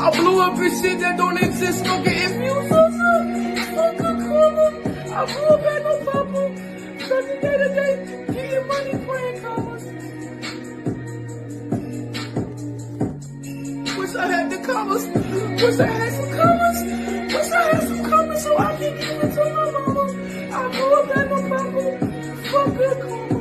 I blew up and shit that don't exist, no getting views. Fuck a karma. I blew up at no papa. Cause the day to day, getting money, playing commas. Wish I had the commas. Wish I had some commas. Wish I had some commas so I can give it to my mama. I blew up at no papa. Fuck a karma.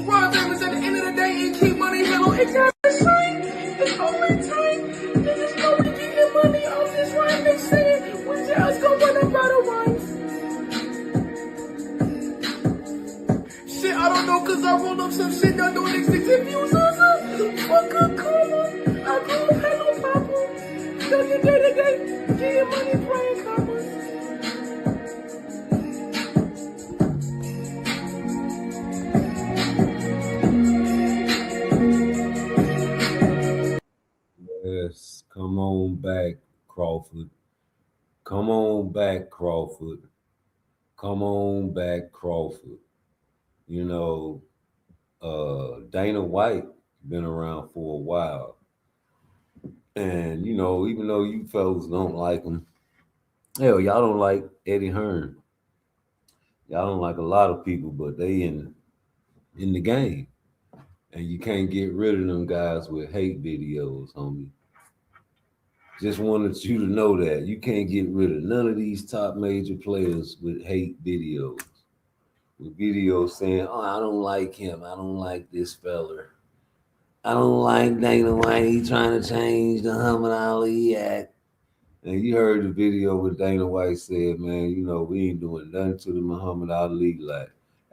Run favors at the end of the day and keep money mellow. It's not the same. It's only time. Niggas know we getting money off this rhyme. They say it. We just gon' run up out of rhymes. Shit, I don't know, cause I rolled up some shit that don't exist. If you was fuck a karma. I grew up had no papa. Cause the day to day, getting money playing commas. Yes, come on back, Crawford. Come on back, Crawford. Come on back, Crawford. You know, Dana White been around for a while. And, you know, even though you fellas don't like him, hell, y'all don't like Eddie Hearn. Y'all don't like a lot of people, but they in the game. And you can't get rid of them guys with hate videos, homie. Just wanted you to know that you can't get rid of none of these top major players with hate videos. With videos saying, oh, I don't like him. I don't like this feller. I don't like Dana White. He trying to change the Muhammad Ali Act. And you heard the video where Dana White said, man, you know, we ain't doing nothing to the Muhammad Ali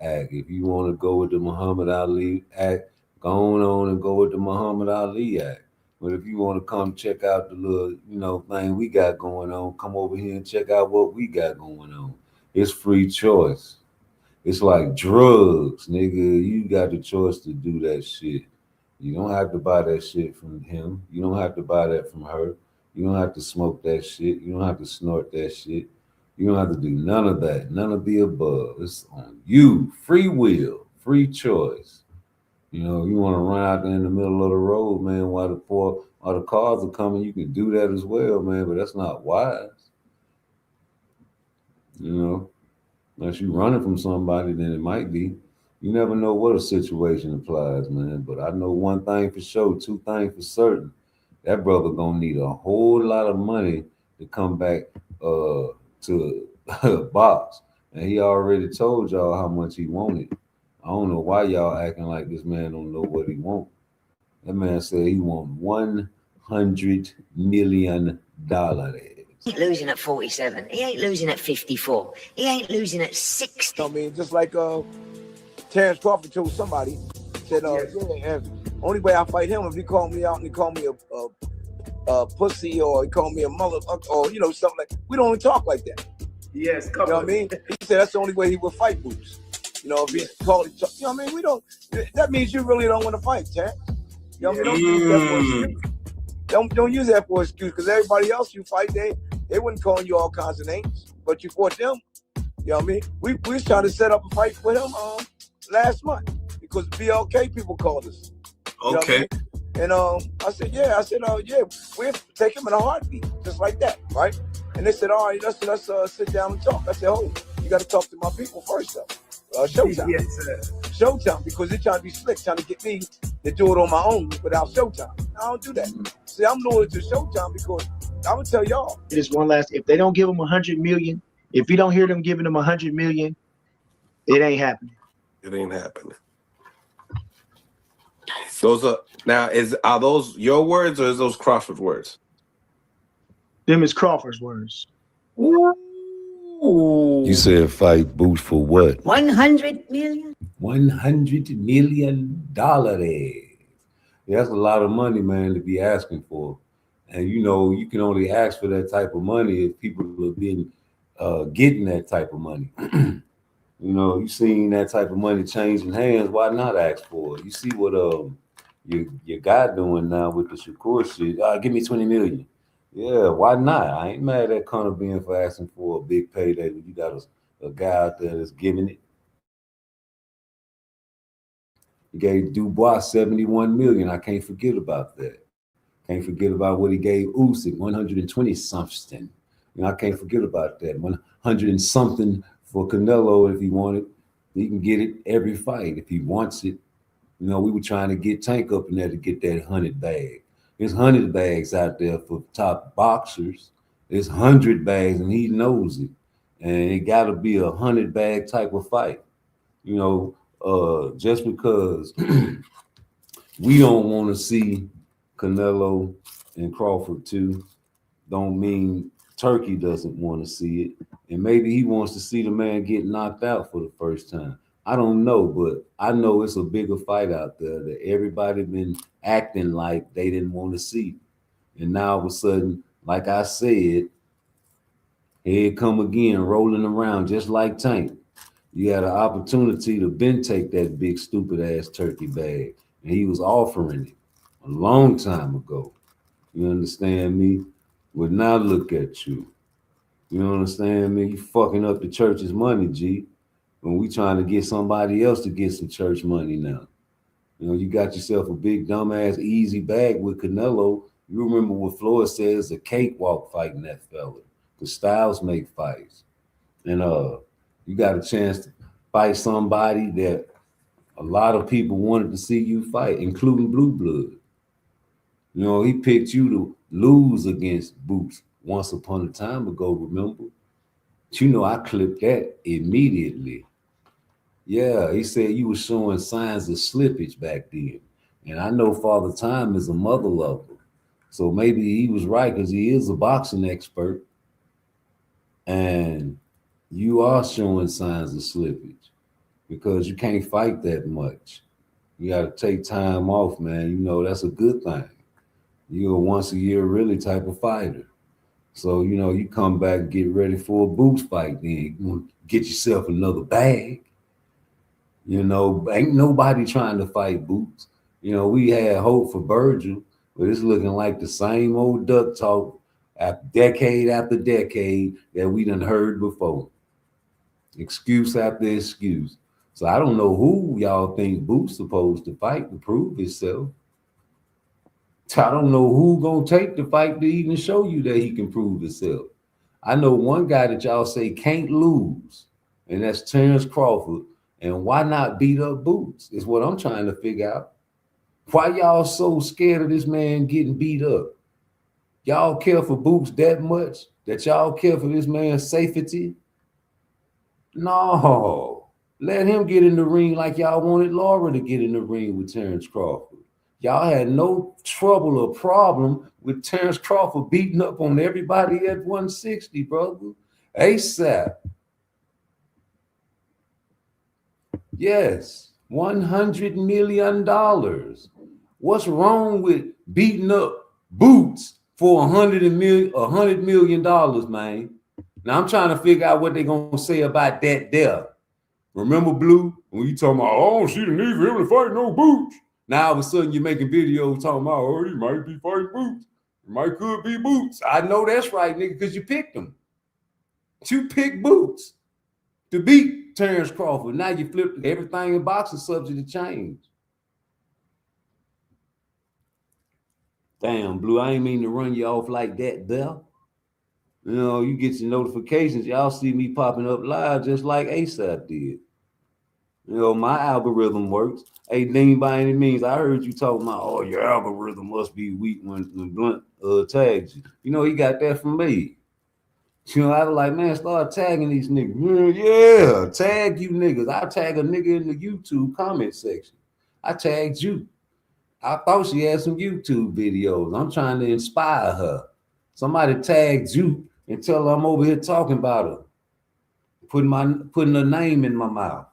Act. If you want to go with the Muhammad Ali Act, go on and go with the Muhammad Ali Act. But if you want to come check out the little, you know, thing we got going on, come over here and check out what we got going on. It's free choice. It's like drugs, nigga. You got the choice to do that shit. You don't have to buy that shit from him. You don't have to buy that from her. You don't have to smoke that shit. You don't have to snort that shit. You don't have to do none of that. None of the above. It's on you. Free will. Free choice. You know, you want to run out there in the middle of the road, man, while the cars are coming, you can do that as well, man, but that's not wise. You know, unless you're running from somebody, then it might be. You never know what a situation applies, man, but I know one thing for sure, two things for certain. That brother gonna need a whole lot of money to come back to box. And he already told y'all how much he wanted. I don't know why y'all acting like this man don't know what he want. That man said he want $100 million. He ain't losing at 47. He ain't losing at 54. He ain't losing at 60. I mean, just like Terrence Crawford told somebody, said, yeah, only way I fight him if he called me out and he called me a pussy or he called me a mother or, you know, something like that. We don't even talk like that. Yes, you know what I mean? He said that's the only way he would fight Boots. You know, if he called it, you know what I mean? We don't, that means you really don't want to fight, Terrence. You know what I mean? Don't use that for an excuse because everybody else you fight, they wouldn't call you all kinds of names, but you fought them. You know what I mean? We was trying to set up a fight with him last month because BLK people called us. Okay. You know what I mean? And I said, yeah, we'll take him in a heartbeat, just like that, right? And they said, all right, let's sit down and talk. I said, you got to talk to my people first, though. Showtime. Yes, sir. Showtime, because they're trying to be slick, trying to get me to do it on my own without Showtime. I don't do that. See, I'm loyal to Showtime because I would tell y'all. Just one last, if they don't give them 100 million, if you don't hear them giving them 100 million, it ain't happening. It ain't happening. Those are those your words or is those Crawford words? Them is Crawford's words. Ooh. You said fight Boots for what? 100 million? $100 million. Yeah, that's a lot of money, man, to be asking for. And you know, you can only ask for that type of money if people have been getting that type of money. You know, you seen that type of money changing hands, why not ask for it? You see what your guy doing now with the Shakur shit. Give me 20 million. Yeah, why not? I ain't mad at Conor being for asking for a big payday when you got a guy out there that's giving it. He gave Dubois 71 million. I can't forget about that. Can't forget about what he gave Usyk, 120 something. I can't forget about that. 100 and something for Canelo if he wanted. He can get it every fight if he wants it. We were trying to get Tank up in there to get that 100 bag. There's 100 bags out there for top boxers. There's 100 bags, and he knows it. And it got to be a 100 bag type of fight. Just because we don't want to see Canelo and Crawford too, don't mean Turkey doesn't want to see it. And maybe he wants to see the man get knocked out for the first time. I don't know, but I know it's a bigger fight out there that everybody been acting like they didn't want to see. And now all of a sudden, like I said, here it come again, rolling around just like Tank. You had an opportunity to take that big stupid ass turkey bag, and he was offering it a long time ago. You understand me? But now look at you. You understand me? You fucking up the church's money, G. When we trying to get somebody else to get some church money now. You got yourself a big dumbass easy bag with Canelo. You remember what Floyd says, a cakewalk fighting that fella. The styles make fights. And you got a chance to fight somebody that a lot of people wanted to see you fight, including Blue Blood. He picked you to lose against Boots once upon a time ago, remember? But I clipped that immediately. Yeah, he said you were showing signs of slippage back then. And I know Father Time is a mother lover. So maybe he was right because he is a boxing expert. And you are showing signs of slippage because you can't fight that much. You got to take time off, man. That's a good thing. You're a once a year really type of fighter. So, you come back and get ready for a Boots fight then. You get yourself another bag. Ain't nobody trying to fight Boots. We had hope for Virgil, but it's looking like the same old duck talk decade after decade that we done heard before. Excuse after excuse. So I don't know who y'all think Boots supposed to fight to prove himself. I don't know who gonna take the fight to even show you that he can prove himself. I know one guy that y'all say can't lose, and that's Terrence Crawford. And why not beat up Boots is what I'm trying to figure out. Why y'all so scared of this man getting beat up? Y'all care for Boots that much that y'all care for this man's safety? No. Let him get in the ring like y'all wanted Laura to get in the ring with Terrence Crawford. Y'all had no trouble or problem with Terrence Crawford beating up on everybody at 160, brother. ASAP. Yes, $100 million. What's wrong with beating up Boots for $100 million, man? Now I'm trying to figure out what they're gonna say about that there. Remember, Blue, when you talking about, oh, she didn't need for him to fight no Boots. Now all of a sudden you're making videos talking about, oh, he might be fighting Boots. It could be Boots. I know that's right, nigga, because you picked him. You picked Boots to beat Terrence Crawford. Now you flipped everything in boxing subject to change. Damn, Blue, I ain't mean to run you off like that, there. You get your notifications. Y'all see me popping up live just like ASAP did. My algorithm works. Hey, Dean, by any means, I heard you talking about, oh, your algorithm must be weak when Blunt tags you. He got that from me. I was like, man, start tagging these niggas. Yeah, tag you niggas. I tag a nigga in the YouTube comment section. I tagged you. I thought she had some YouTube videos. I'm trying to inspire her. Somebody tagged you and tell her I'm over here talking about her. Putting her name in my mouth.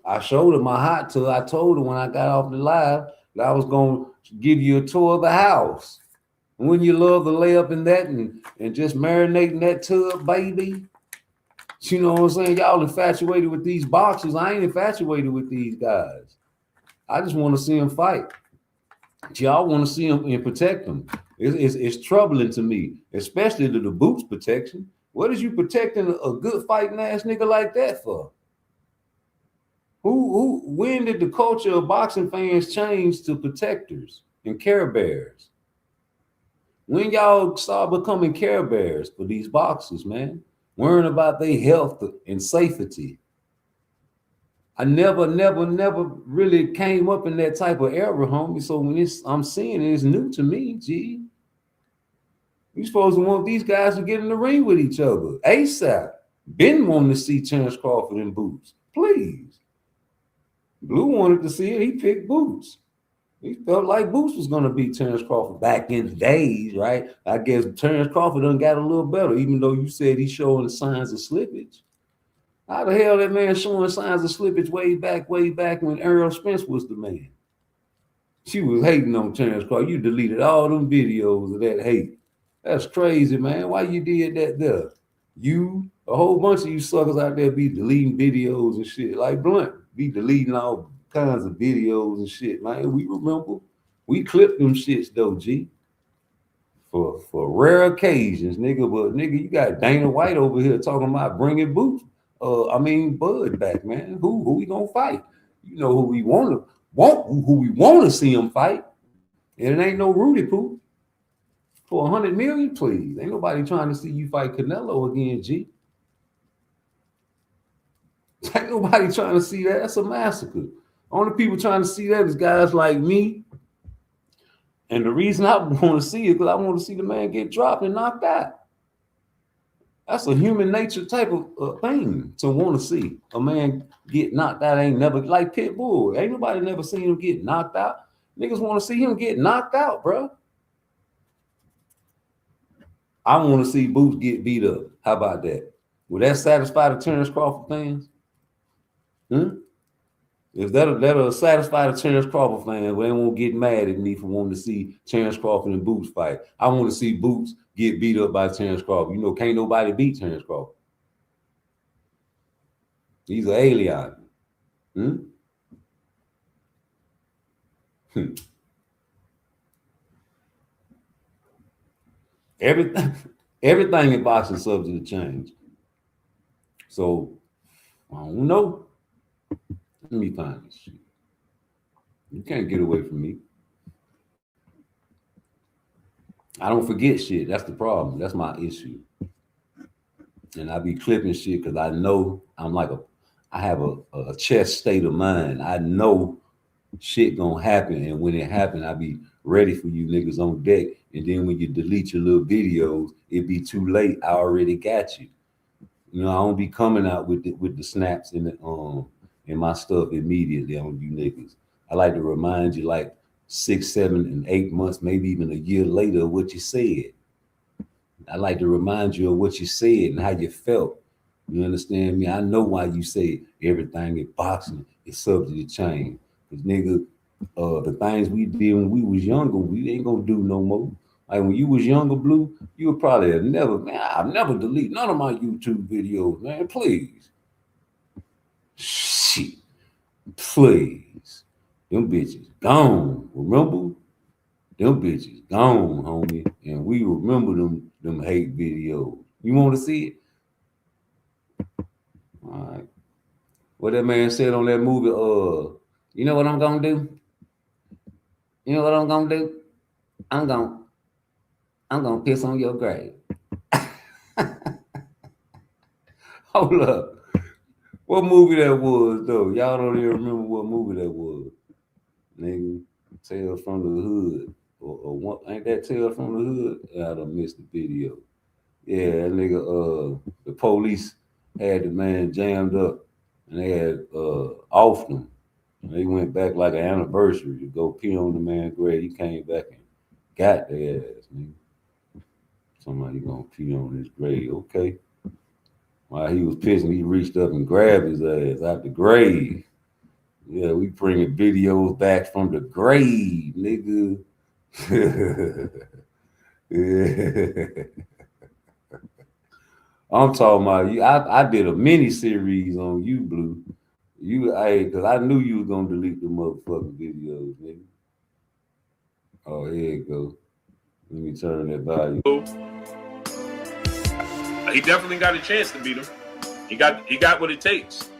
I showed her my hot tub. I told her when I got off the live that I was going to give you a tour of the house. Wouldn't you love to lay up in that and just marinate in that tub, baby? You know what I'm saying? Y'all infatuated with these boxers. I ain't infatuated with these guys. I just want to see them fight. Y'all want to see them and protect them. It's troubling to me, especially the Boots protection. What is you protecting a good fighting ass nigga like that for? When did the culture of boxing fans change to protectors and care bears? When y'all start becoming care bears for these boxers, man, worrying about their health and safety. I never really came up in that type of era, homie. So when I'm seeing it's new to me, G. You supposed to want these guys to get in the ring with each other ASAP. Been wanting to see Terrence Crawford in Boots. Please. Blue wanted to see it. He picked Boots. He felt like Boots was going to beat Terrence Crawford back in the days, right? I guess Terrence Crawford done got a little better, even though you said he's showing signs of slippage. How the hell that man showing signs of slippage way back when Errol Spence was the man? She was hating on Terrence Crawford. You deleted all them videos of that hate. That's crazy, man. Why you did that there? You, a whole bunch of you suckers out there be deleting videos and shit. Like Blunt, be deleting all kinds of videos and shit, man. We remember. We clipped them shits though, G. For rare occasions, nigga. But nigga, you got Dana White over here talking about bringing Boots. Bud back, man. Who we gonna fight? You know who we want to see him fight. And it ain't no Rudy Poo. For 100 million, please. Ain't nobody trying to see you fight Canelo again, G. Ain't nobody trying to see that. That's a massacre. Only people trying to see that is guys like me. And the reason I want to see it because I want to see the man get dropped and knocked out. That's a human nature type of thing to want to see a man get knocked out. Ain't never like Pitbull. Ain't nobody never seen him get knocked out. Niggas want to see him get knocked out, bro. I want to see Boots get beat up. How about that? Will that satisfy the Terrence Crawford fans? If that'll satisfy the Terrence Crawford fans, well, they won't get mad at me for wanting to see Terrence Crawford and Boots fight. I want to see Boots get beat up by Terrence Crawford. You know, can't nobody beat Terrence Crawford. He's an alien. Everything in boxing is subject to change. So I don't know. Let me find this shit. You can't get away from me. I don't forget shit. That's the problem. That's my issue. And I be clipping shit because I know I have a chest state of mind. I know shit gonna happen, and when it happen, I be ready for you niggas on deck. And then when you delete your little videos, it be too late. I already got you. You know, I don't be coming out with the snaps and my stuff immediately on you niggas. I like to remind you like 6, 7, and 8 months, maybe even a year later, of what you said. I like to remind you of what you said and how you felt. You understand me? I know why you say everything in boxing is subject to change. Because nigga, the things we did when we was younger, we ain't gonna do no more. Like when you was younger, Blue, you would probably have I've never delete none of my YouTube videos, man. Please. Shit. Please. Them bitches gone. Remember? Them bitches gone, homie. And we remember them hate videos. You want to see it? All right. What that man said on that movie, you know what I'm gonna do? You know what I'm gonna do? I'm gonna piss on your grave. Hold up. What movie that was, though? Y'all don't even remember what movie that was. Nigga, Tales from the Hood. Or what, ain't that Tales from the Hood? I done missed the video. Yeah, that nigga, the police had the man jammed up and they had offed him. They went back like an anniversary to go pee on the man's grave. He came back and got their ass, nigga. Somebody gonna pee on his grave, okay. While he was pissing, he reached up and grabbed his ass out the grave. Yeah, we bringing videos back from the grave, nigga. Yeah. I'm talking about you. I did a mini series on you, Blue. Because I knew you was gonna delete the motherfucking videos, nigga. Oh, here it go. Let me turn that volume. He definitely got a chance to beat him. He got what it takes.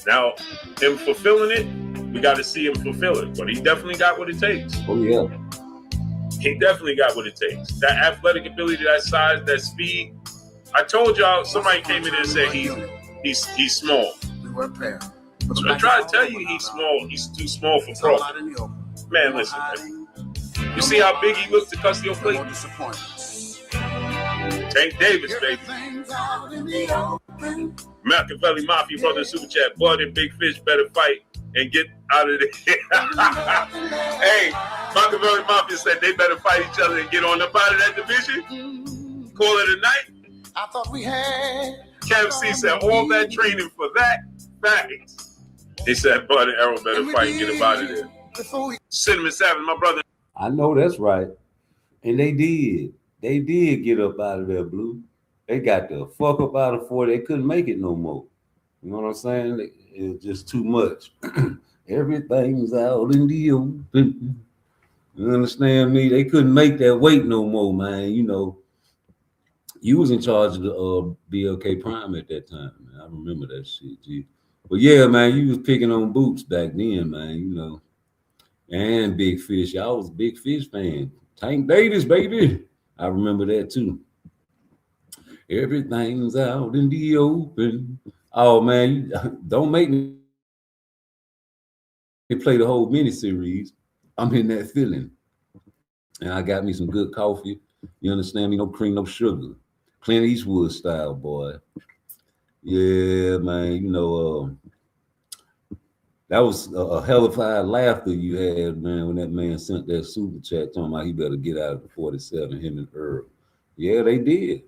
Now, him fulfilling it, we got to see him fulfill it. But he definitely got what it takes. Oh yeah. He definitely got what it takes. That athletic ability, that size, that speed. I told y'all, somebody came in and said he's small. So I try to tell you he's small. He's too small for Crawford. Man, listen, man. You see how big he looked to Custio Clayton? Tank Davis, baby. Machiavelli Mafia, brother, super chat. Bud and Big Fish better fight and get out of there. Hey, Machiavelli Mafia said they better fight each other and get on up out of that division. Call it a night. I thought we had. Kev C said all that training for that. Facts. He said Bud and Errol better fight and get up out of there. Cinnamon Savage, my brother. I know that's right. And they did. They did get up out of there, Blue. They got the fuck up out of 40. They couldn't make it no more. You know what I'm saying? It was just too much. Everything's out in the open. You understand me? They couldn't make that weight no more, man. You know, you was in charge of the BLK Prime at that time, man. I remember that shit, G. But yeah, man, you was picking on Boots back then, man, you know. And Big Fish. Y'all was a Big Fish fan. Tank Davis, baby. I remember that too. Everything's out in the open. Oh, man, don't make me play the whole miniseries. I'm in that feeling. And I got me some good coffee. You understand me? No cream, no sugar. Clint Eastwood style, boy. Yeah, man, you know, that was a hellified laughter you had, man, when that man sent that super chat talking about he better get out of the 47, him and Earl. Yeah, they did.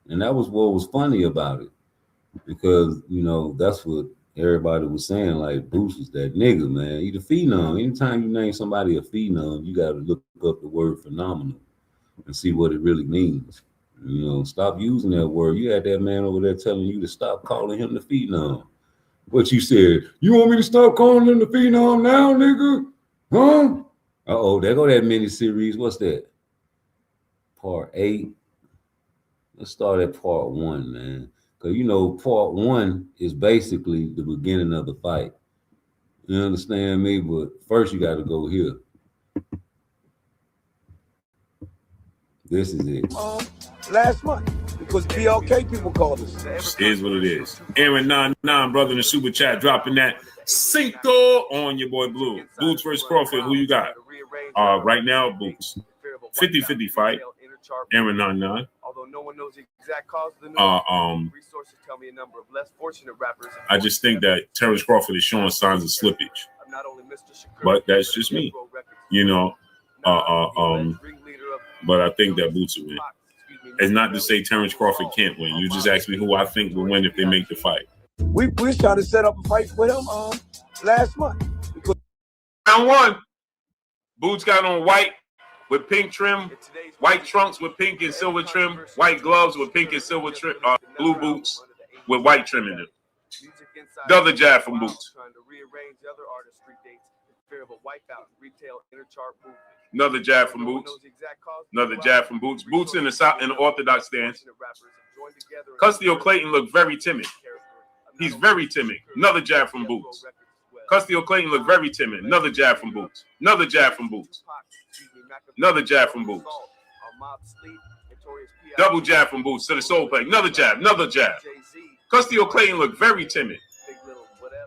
And that was what was funny about it. Because, you know, that's what everybody was saying, like, Bruce was that nigga, man. He the phenom. Anytime you name somebody a phenom, you got to look up the word phenomenal and see what it really means. You know, stop using that word. You had that man over there telling you to stop calling him the phenom. What you said, you want me to stop calling him the phenom now, nigga? Huh? Uh-oh, there go that mini-series. What's that? Part 8. Let's start at part 1, man. Because, you know, part 1 is basically the beginning of the fight. You understand me? But first you got to go here. This is it. Last month. Because BLK people called us. It is what it is. Aaron 99, brother in the super chat, dropping that Cinco on your boy Blue. Boots versus Crawford, who you got? Right now, Boots. 50-50 fight. Aaron 99. Although no one knows the exact cause of the resources tell me a number of less fortunate rappers. I just think that Terrence Crawford is showing signs of slippage. But that's just me. You know, but I think that Boots will win. It's not to say Terrence Crawford can't win. You just asked me who I think will win if they make the fight. We was trying to set up a fight with him last month. Round 1. Boots got on white with pink trim, white trunks with pink and silver trim, white gloves with pink and silver trim, blue boots with white trim in them. The other jab from Boots. Another jab from Boots. Another jab from Boots. Boots in the south in the orthodox stance. Custio Clayton looked very timid. He's very timid. Another jab from Boots. Custio Clayton looked very timid. Another jab from Boots. Another jab from Boots. Another jab from Boots. Double jab from Boots to the soul plate. Another jab. Another jab. Custio Clayton looked very timid.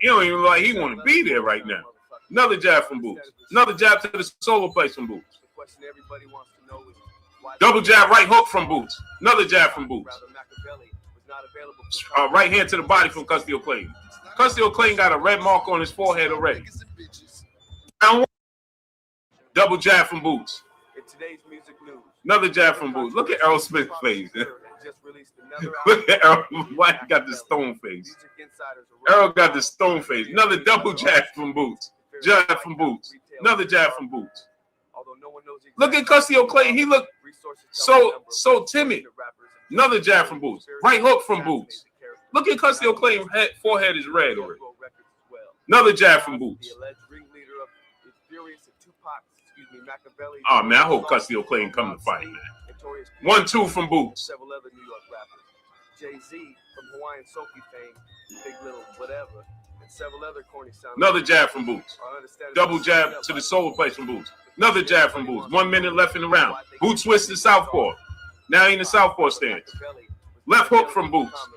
He don't even look like he want to be there right now. Another jab from Boots. Another jab to the solo place from Boots. Double jab right hook from Boots. Another jab from Boots. Right hand to the body from Custio Clayton. Custio Clayton got a red mark on his forehead already. Double jab from Boots. Another jab from Boots. Look at Earl Smith's face. Look at Earl. Why he got the stone face? Earl got the stone face. Another double jab from Boots. Jab from Boots. Another jab from Boots. Look at Custio Clayton. He looked so timid. Another jab from Boots. Right hook from Boots. Look at Custio Clayton's forehead is red already. Another jab from Boots. Oh man, I hope Custio Clayton come to fight, man. 1-2 from Boots. Several other New York rappers. Jay-Z from Hawaiian Sophie fame, Big Little whatever. Another jab from Boots. Double jab to the solar place from Boots. Another jab from Boots. 1 minute left in the round. Boots switched to southpaw. Now in the southpaw stance. Left hook from Boots.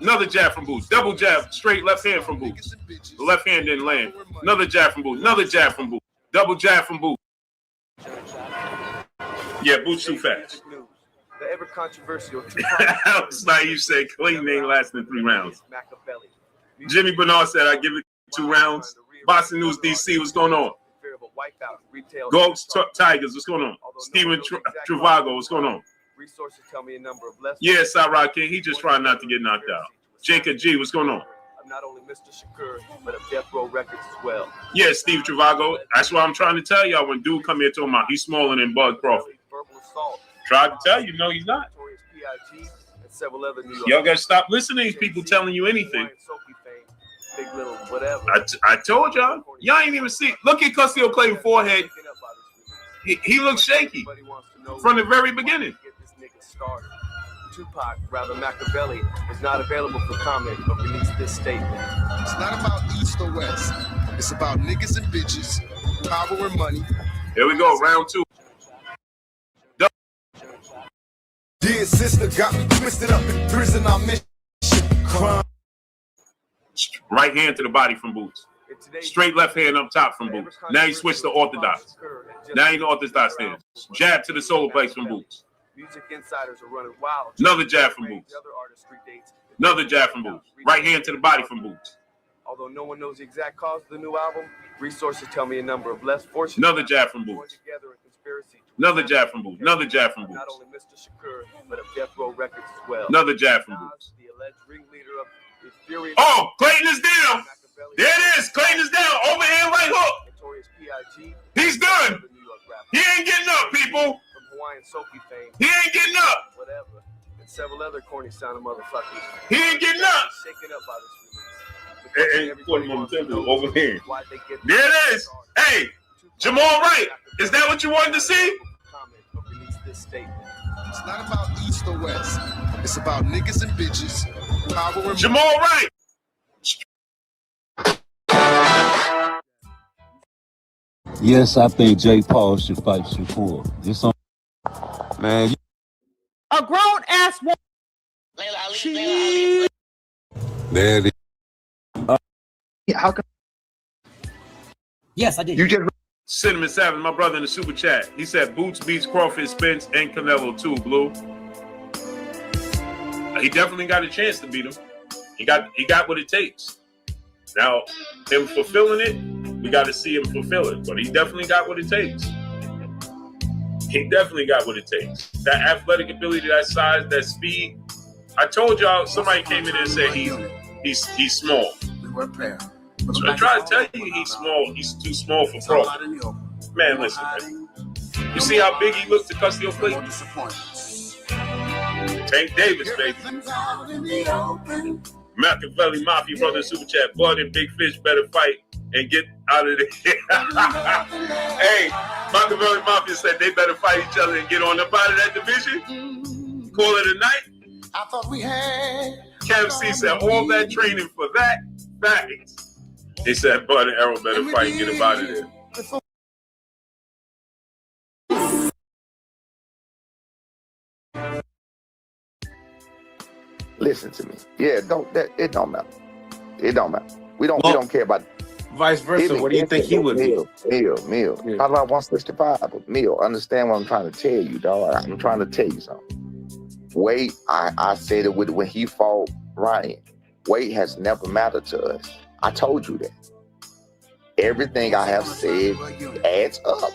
Another jab from Boots. Double jab, straight left hand from Boots. The left hand didn't land. Another jab from Boots. Another jab from Boots. Double jab from Boots. Yeah, Boots too fast. The ever controversial Alex Naive said Clayton ain't lasting 3 rounds. Jimmy Bernard said I give it 2 rounds. Boston News DC, what's going on? Ghost Tigers, what's going on? Steven Travago, what's going on? Resources tell me a number of less. Yeah, Cyrod King, he just trying not to get knocked out. Jacob G, what's going on? I'm not only Mr. Shakur, but of Death Row Records as well. Yeah, Steve Travago. That's what I'm trying to tell y'all. When dude come here talking about he's smaller than Bud Crawford. Tried to tell you, no, he's not. Y'all gotta stop listening to these people telling you anything. Big little whatever. I told y'all. Y'all ain't even see. Look at Custio Clayton's forehead. He looks shaky from the very beginning. Tupac, rather Machiavelli, is not available for comment, but released this statement. It's not about East or West. It's about niggas and bitches, power and money. Here we go, round 2. Dear sister got me twisted up in prison. I miss crime. Right hand to the body from Boots. Straight left hand up top from Boots. Now he switched to orthodox. Now he's orthodox stance. Jab to the solar place from Boots. Music insiders are running wild. Another jab from Boots. Another jab from Boots. Right hand to the body from Boots. Although no one knows the exact cause of the new album, resources tell me a number of less fortunate. Another jab from Boots. Another jab from Boots. Another jab from Boots. Not only Mr. Shakur, but of Death Row Records as well. Another jab from Boots. The alleged ringleader of the furious. Oh, Clayton is down. There it is. Clayton is down. Overhand right hook. He's done. He ain't getting up, people. He ain't getting up. Whatever. And several other corny sounding motherfuckers. He ain't getting up. Shaken up by this release. And put him on the table overhand. There it is. Hey, Jamal Wright. Is that what you wanted to see? It's not about East or West. It's about niggas and bitches, power and Jamal Wright. Yes, I think Jay Paul should fight Shakur. This on, man. A grown ass woman. There it is. How come Yes, I did. you just Cinnamon Savage, my brother in the super chat. He said Boots beats Crawford, Spence, and Canelo too, Blue. He definitely got a chance to beat him. He got what it takes. Now, him fulfilling it, we got to see him fulfill it. But he definitely got what it takes. He definitely got what it takes. That athletic ability, that size, that speed. I told y'all, somebody came in and said he's small. So I try to tell you he's small. He's too small for Crawford. Man, listen, man. You see how big he looks to Custio Clayton? Tank Davis, baby. Machiavelli Mafia, brother, super chat. Bud and Big Fish better fight and get out of there. Hey, Machiavelli Mafia said they better fight each other and get on up out of that division. Call it a night. I thought we had. Kev C said all that training for that. Facts. They said Bud and Errol better fight and get him out of there. Listen to me. Yeah, it don't matter. It don't matter. We don't care about it. Vice versa. What do you think he would be? Meal. Yeah. I like 165, but Meal, understand what I'm trying to tell you, dog. I'm trying to tell you something. Weight, I said it when he fought Ryan. Weight has never mattered to us. I told you that. Everything I have said adds up.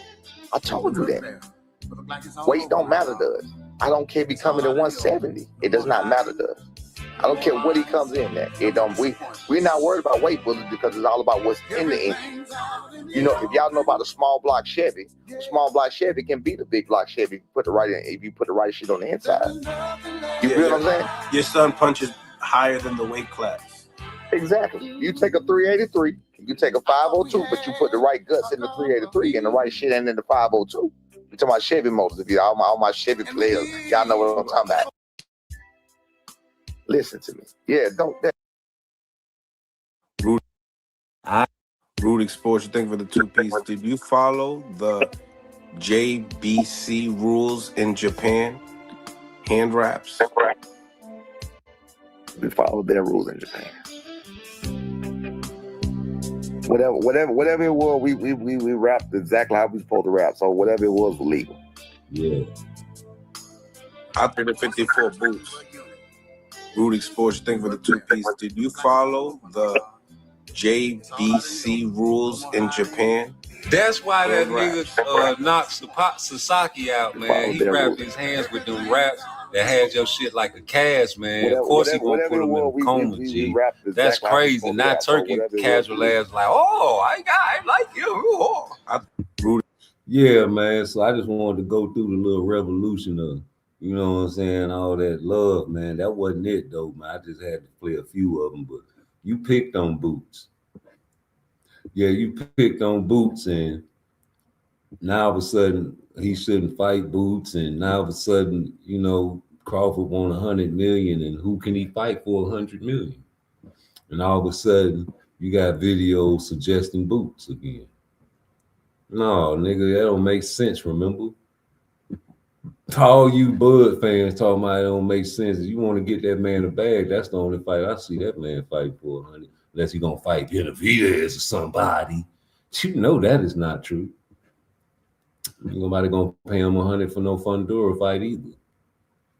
I told you that. Weight don't matter to us. I don't care if he coming in 170. It does not matter to us. I don't care what he comes in at. It don't. We're not worried about weight bullies because it's all about what's in the engine. You know, if y'all know about a small block Chevy, a small block Chevy can beat a big block Chevy if you put the right shit on the inside. You feel what I'm saying? Your son punches higher than the weight class. Exactly. You take a 383, you take a 502, but you put the right guts in the 383 and the right shit ain't in the 502. You talking about Chevy motors. If you all my Chevy players, y'all know what I'm talking about. Listen to me. Yeah, don't that Rudy Sports, you think for the two-piece, did you follow the JBC rules in Japan? Hand wraps? We followed their rules in Japan. Whatever it was, we rapped exactly how we supposed to rap. So whatever it was legal. Yeah. I think the 54 boots. Rudy Sports, you think for the two-piece, did you follow the JBC rules in Japan? That's why that nigga knocked Sasaki out, man. He wrapped his hands with them wraps that had your shit like a cast, man. Of course he gonna put him in a coma, G. That's crazy. Now Turkey casual ass like, oh, I like you. Oh. Yeah, man. So I just wanted to go through the little revolution of, you know what I'm saying, all that love, man. That wasn't it, though, man. I just had to play a few of them, but you picked on Boots. Yeah, you picked on Boots, and now all of a sudden he shouldn't fight Boots, and now all of a sudden, you know, Crawford won 100 million, and who can he fight for 100 million? And all of a sudden you got videos suggesting Boots again. No, nigga, that don't make sense, remember? All you Bud fans talking about it don't make sense. If you want to get that man a bag, that's the only fight I see that man fight for 100. Unless he's gonna fight Benavidez or somebody. You know that is not true. Nobody gonna pay him 100 for no Fundora fight either.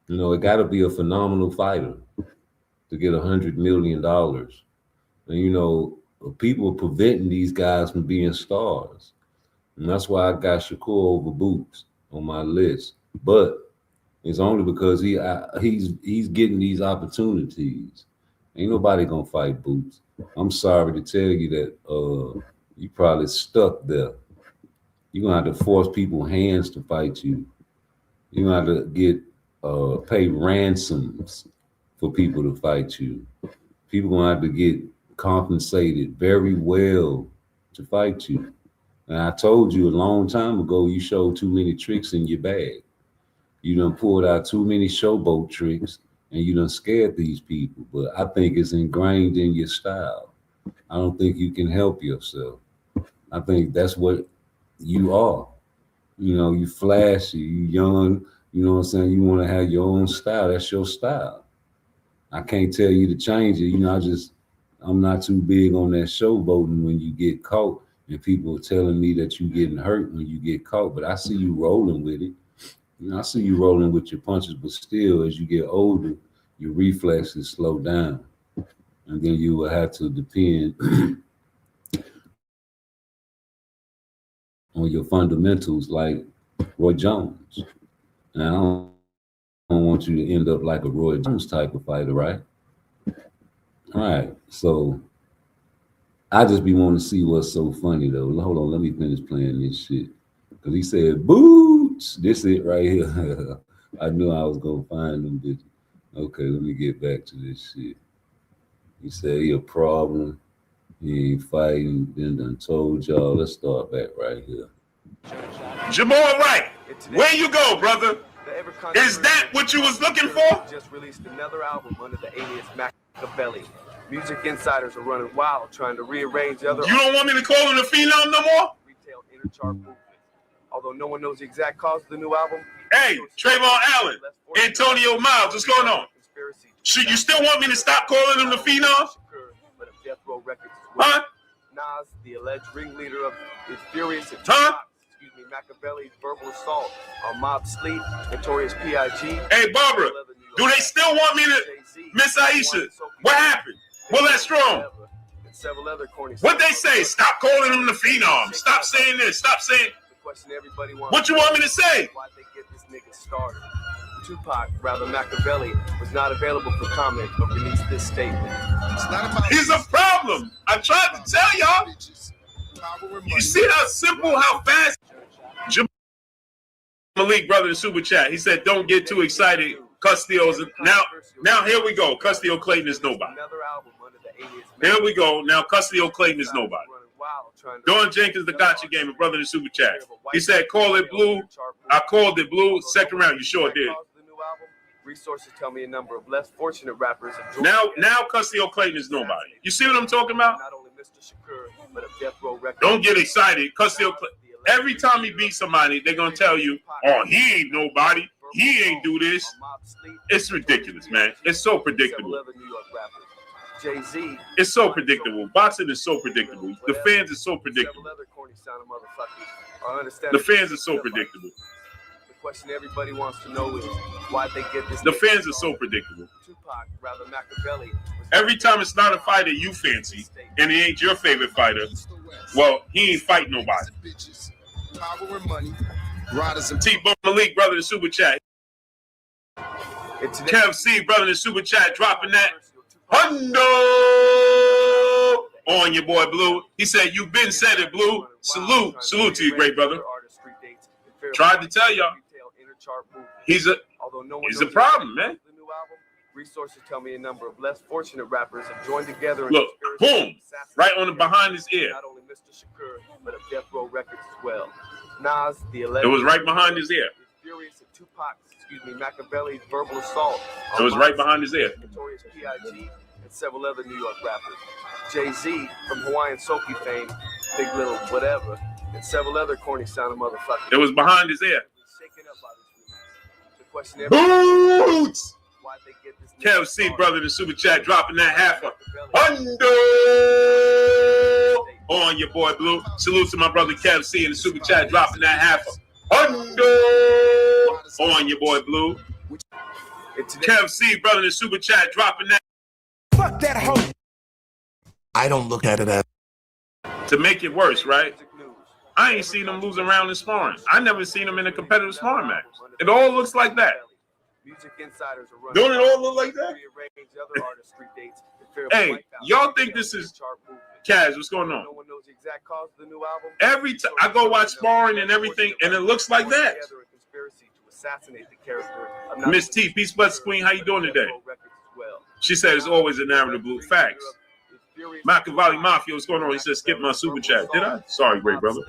You know, it gotta be a phenomenal fighter to get $100 million. And you know, people are preventing these guys from being stars. And that's why I got Shakur over Boots on my list. But it's only because he's getting these opportunities. Ain't nobody gonna fight Boots. I'm sorry to tell you that you probably stuck there. You're gonna have to force people's hands to fight you. You're gonna have to get pay ransoms for people to fight you. People gonna have to get compensated very well to fight you. And I told you a long time ago, you showed too many tricks in your bag. You done pulled out too many showboat tricks, and you done scared these people. But I think it's ingrained in your style. I don't think you can help yourself. I think that's what you are. You know, you flashy, you young, you know what I'm saying? You want to have your own style. That's your style. I can't tell you to change it. You know, I'm not too big on that showboating when you get caught, and people are telling me that you're getting hurt when you get caught. But I see you rolling with it. You know, I see you rolling with your punches, but still, as you get older, your reflexes slow down. And then you will have to depend on your fundamentals like Roy Jones. And I don't want you to end up like a Roy Jones type of fighter, right? All right, so I just be wanting to see what's so funny, though. Hold on, let me finish playing this shit. Because he said, Boots, this it right here. I knew I was going to find them bitches. Okay, let me get back to this shit. He said he a problem. He ain't fighting. Then done told y'all. Let's start back right here. Jamal Wright, where you go, brother? Is that what you was looking for? Just released another album under the alias Machiavelli. Music insiders are running wild trying to rearrange other. You don't want me to call him the Phenom no more? Retail inner chart movement. Although no one knows the exact cause of the new album. Hey, Trayvon Allen, Antonio Miles, what's going on? Should you still want me to stop calling him the Phenom? Huh? Nas, the alleged ringleader of the furious Machiavelli's verbal assault on Mob Sleep, Notorious P.I.G. Hey, Barbara, do they still want me to Miss Aisha? What happened? Well, that's strong. What they say? Stop calling him the Phenom. Stop saying this. Stop saying. What you want me to say? Why they get this nigga started? Tupac, rather Machiavelli, was not available for comment but released this statement. He's a problem. I tried to tell y'all. You see how simple, how fast? Malik, brother, in Super Chat, he said, don't get too excited. Custio's now here we go. Custio Clayton is nobody. Here we go. Now Custio Clayton is nobody. Dawn Jenkins, the gotcha gamer, brother in the Super Chat. He said, call it blue. I called it blue. Second round, you sure did. Resources tell me a number of less fortunate rappers. Now Custio Clayton is nobody. You see what I'm talking about? Don't get excited. Every time he beats somebody, they're going to tell you, oh, he ain't nobody. He ain't do this. It's ridiculous, man. It's so predictable. It's so predictable. Boxing is so predictable. The fans are so predictable. The fans are so predictable. The question everybody wants to know is why they get this. The fans are so predictable. Every time it's not a fighter you fancy, and he ain't your favorite fighter, well, he ain't fighting nobody. T-Bone Malik, brother, in Super Chat. Kev C, brother, in Super Chat, dropping that hundo on your boy Blue. He said, "You've been said it, Blue. Salute to you, great brother." Tried to tell y'all, he's a problem, man. Resources tell me a number of less fortunate rappers have joined together. Look, boom, right on the behind his ear. Not only Mr. Shakur, but of Death Row Records as well. Nas, the 11th. It was right behind his ear. Furious at Machiavelli's verbal assault. It was right behind his ear. Notorious P.I.G. and several other New York rappers. Jay-Z from Hawaiian Soapy fame, Big Little whatever, and several other corny sounding motherfuckers. It was behind his ear. Boots! Kev C, brother, the Super Chat, dropping that half hundo on your boy Blue. Salute to my brother Kev C in the Super Chat, dropping that half hundo on your boy Blue. Kev C, brother, in the Super Chat, dropping that. Fuck that hoe. I don't look at it as. To make it worse, right? I ain't seen him losing around in sparring. I never seen him in a competitive sparring match. It all looks like that. Don't it all look like that? Hey, y'all think this is Kaz? What's going on? Every time I go watch sparring and everything, and it looks like that. Miss T, Peace Bless Queen, how you doing today? She said it's always a narrative, Blue. Facts. Machiavelli Mafia, what's going on? He said skip my Super Chat. Did I? Sorry, great brother.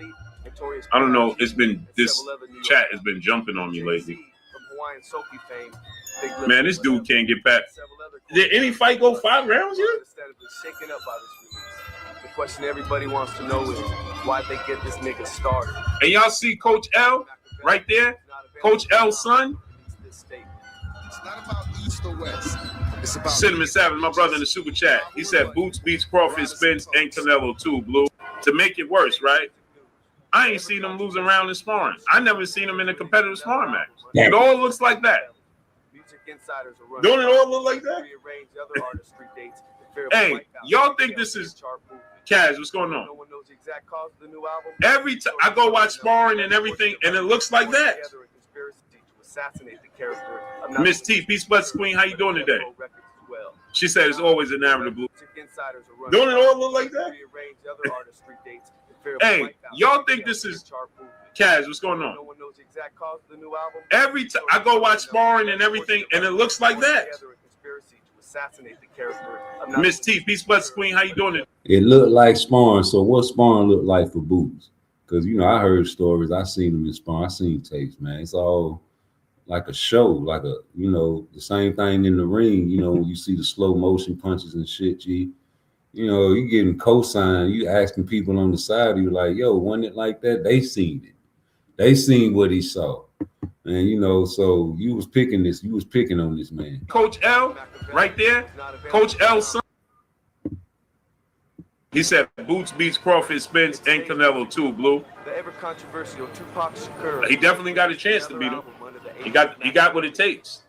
I don't know. It's been this chat has been jumping on me lately. Man, this dude can't get back. Did any fight go 5 rounds yet? The question everybody wants to know is why they get this nigga started. And y'all see Coach L right there? Coach L's son? It's not about East or West. It's about Cinnamon Savage, my brother in the Super Chat. He said Boots beats Crawford, Spence, and Canelo too, Blue. To make it worse, right? I ain't seen him losing around in sparring. I never seen him in a competitive sparring match. It all looks like that. Don't it all look like that? Hey, y'all think this is Kaz? What's going on? Every time I go watch sparring and everything, and it looks like that. Miss T, Peace Bless Queen, how you doing today? She said it's always a narrative, Blue. Don't it all look like that? Hey, y'all think this is Kaz? What's going on? Every time I go watch sparring and everything, and it looks like that. Miss T, Peace Bless Queen, how you doing today? It looked like sparring. So what sparring looked like for Boots? Because, you know, I heard stories. I seen them in sparring. I seen tapes, man. It's all like a show, like a, you know, the same thing in the ring. You know, when you see the slow motion punches and shit, G. You know, you getting cosign. You asking people on the side, you like, yo, wasn't it like that? They seen it. They seen what he saw. And, you know, so you was picking this. You was picking on this man. Coach L, right there. Coach L's son. He said Boots beats Crawford, Spence, and Canelo too, Blue. The ever controversial Tupac Shakur. He definitely got a chance to beat him. He got what it takes.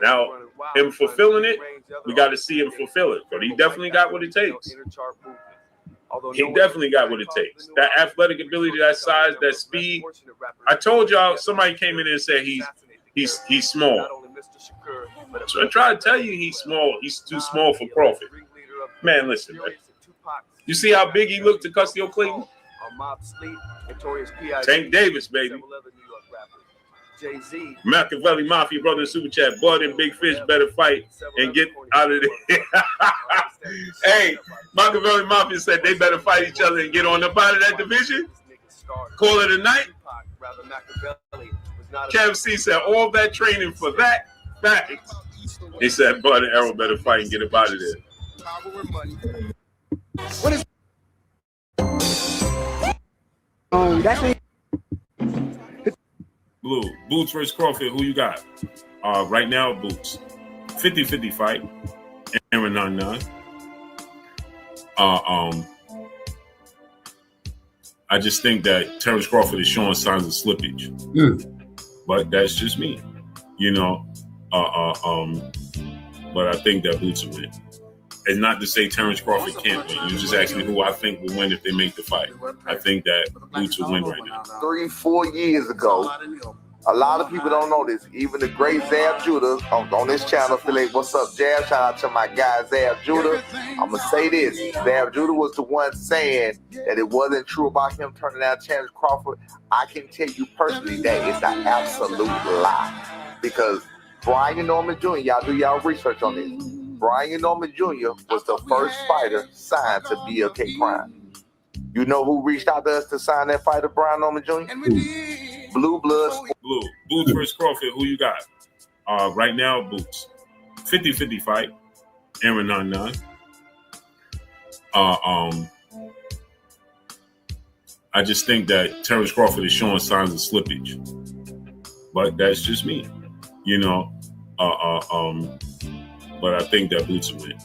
Now, him fulfilling it, we got to see him fulfill it. But he definitely got what it takes. He definitely got what it takes. That athletic ability, that size, that speed. I told y'all, somebody came in and said he's small. So I try to tell you he's small. He's too small for Crawford. Man, listen, man. You see how big he looked to Custio Clayton? Tank Davis, baby. Machiavelli Mafia, brother in Super Chat. Bud and Big Fish better fight and get out of there. Hey, Machiavelli Mafia said they better fight each other and get on up out of that division. Call it a night. Kev C said all that training for that. Facts. He said Bud and Errol better fight and get up out of there. That's me. Blue, Boots versus Crawford. Who you got? Right now, Boots. 50-50 fight. Aaron 9-9. I just think that Terrence Crawford is showing signs of slippage. But that's just me. You know. But I think that Boots will win. It's not to say Terrence Crawford can't win. You just asked me who I think will win if they make the fight. I think that Boots will win right now. 3-4 years ago, a lot of people don't know this. Even the great Zab Judah on this channel, affiliate, what's up, Jab? Shout out to my guy, Zab Judah. I'm going to say this. Zab Judah was the one saying that it wasn't true about him turning down Terrence Crawford. I can tell you personally that it's an absolute lie. Because Brian Norman Jr., y'all do y'all research on this. Brian Norman Jr. was the first fighter signed to BLK Prime. You know who reached out to us to sign that fighter, Brian Norman Jr.? Blue Bloods. Blue. Boots versus Crawford. Who you got? Right now, Boots. 50-50 fight. Aaron 9-9. I just think that Terrence Crawford is showing signs of slippage. But that's just me. You know. But I think that Boots will win.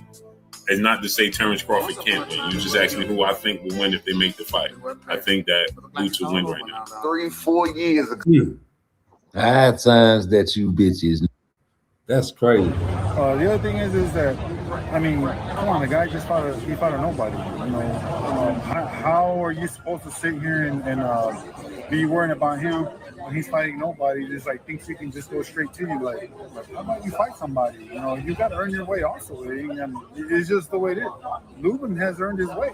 It's not to say Terrence Crawford can't win. You just asked me who I think will win if they make the fight. I think that Boots will win right now. 3-4 years ago. High times that you bitches. That's crazy. The other thing is that, I mean, come on, the guy just fought a nobody. You know, how are you supposed to sit here and be worrying about him when he's fighting nobody? Just like thinks he can just go straight to you. Like how about you fight somebody? You know, you got to earn your way also. And it's just the way it is. Lubin has earned his way.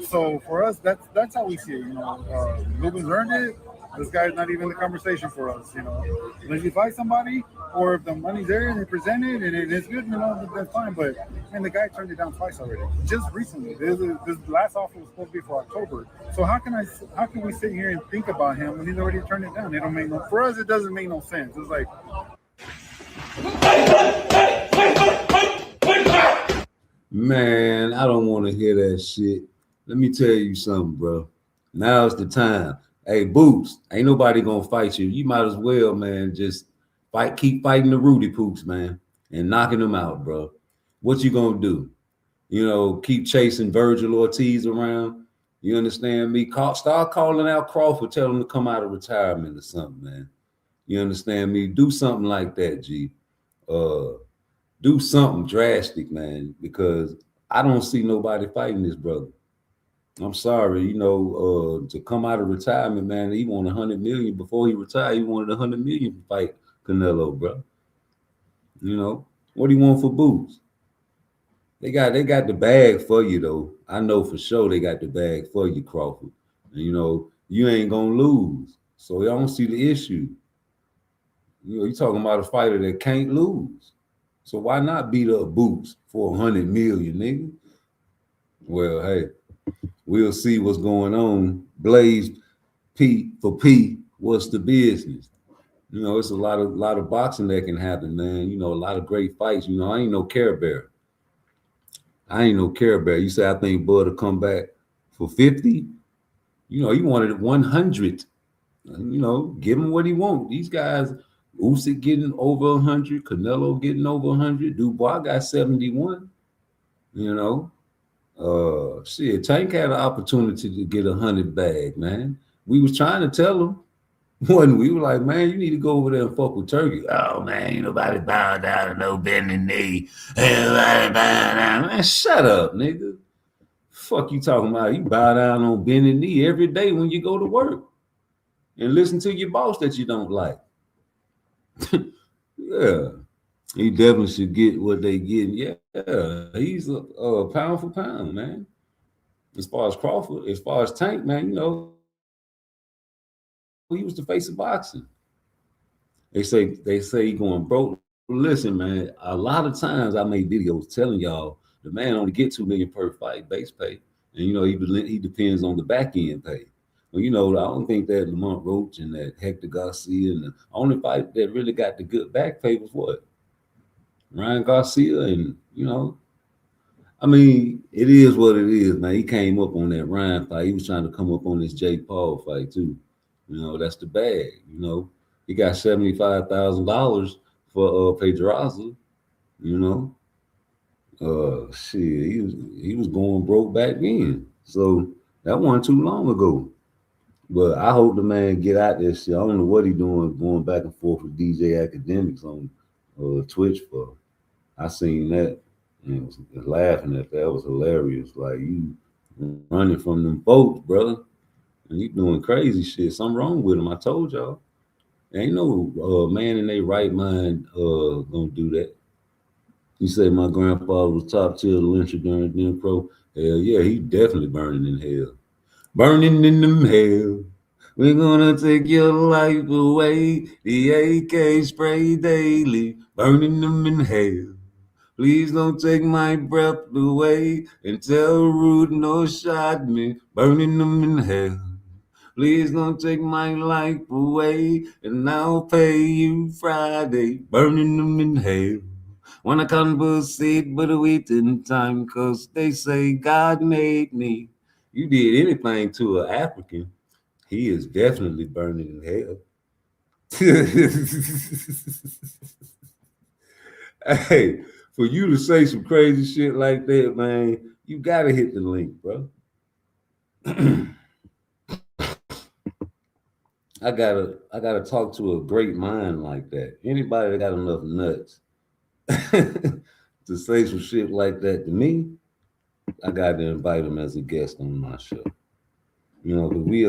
So for us, that's how we see it. You know, Lubin's earned it. This guy's not even in the conversation for us, you know. Unless you fight somebody, or if the money's there and they present it and it's good, you know, that's fine. But man, the guy turned it down twice already, just recently. This last offer was supposed to be for October. So how can we sit here and think about him when he's already turned it down? It don't make for us. It doesn't make no sense. It's like, man, I don't want to hear that shit. Let me tell you something, bro. Now's the time. Hey, Boots, ain't nobody gonna fight you. You might as well, man, just keep fighting the Rudy Poops, man, and knocking them out, bro. What you gonna do? You know, keep chasing Virgil Ortiz around. You understand me? Start calling out Crawford, tell him to come out of retirement or something, man. You understand me? Do something like that, G. Do something drastic, man, because I don't see nobody fighting this brother. I'm sorry, you know, to come out of retirement, man, he wanted 100 million before he retired. He wanted 100 million to fight Canelo, bro. You know, what do you want for Boots? They got the bag for you, though. I know for sure they got the bag for you, Crawford. And, you know, you ain't gonna lose. So I don't see the issue. You know, you're talking about a fighter that can't lose. So why not beat up Boots for 100 million, nigga? Well, hey. We'll see what's going on. Blaze P for P. What's the business? You know, it's a lot of boxing that can happen, man. You know, a lot of great fights. You know, I ain't no Care Bear. You say I think Bud will come back for 50. You know, he wanted 100. You know, give him what he wants. These guys, Usyk getting over 100, Canelo getting over 100, Dubois got 71. You know. Shit, Tank had an opportunity to get 100 bag, man. We was trying to tell him when we were like, man, you need to go over there and fuck with Turkey. Oh man, ain't nobody bow down to no bending knee. Ain't nobody bow down. Man, shut up, nigga. Fuck you talking about? You bow down on bending knee every day when you go to work and listen to your boss that you don't like. Yeah. He definitely should get what they get. Yeah, he's a pound for pound, man. As far as Crawford, as far as Tank, man, you know, he was the face of boxing. They say he going broke. Listen, man, a lot of times I made videos telling y'all the man only get $2 million per fight base pay, and you know he depends on the back end pay. Well, you know, I don't think that Lamont Roach and that Hector Garcia and the only fight that really got the good back pay was what? Ryan Garcia, and you know, I mean, it is what it is, man. He came up on that Ryan fight. He was trying to come up on this Jake Paul fight too. You know, that's the bag. You know, he got $75,000 for Pedraza. You know, shit, he was going broke back then. So that wasn't too long ago. But I hope the man get out there shit. I don't know what he doing going back and forth with DJ Academics on Twitch for. I seen that and was laughing at that. It was hilarious. Like you running from them folks, brother, and you doing crazy shit. Something wrong with him. I told y'all. Ain't no man in their right mind gonna do that. You say my grandfather was top tier lyncher during Jim Crow. Hell yeah, he definitely burning in hell. Burning in them hell. We're gonna take your life away. The AK spray daily. Burning them in hell. Please don't take my breath away and tell Rude no shot me. Burning them in hell. Please don't take my life away and I'll pay you Friday. Burning them in hell. Wanna conversate but waiting time, cause they say God made me. You did anything to an African, he is definitely burning in hell. Hey, for you to say some crazy shit like that, man, you gotta hit the link, bro. I gotta talk to a great mind like that. Anybody that got enough nuts to say some shit like that to me, I got to invite him as a guest on my show. You know, cause we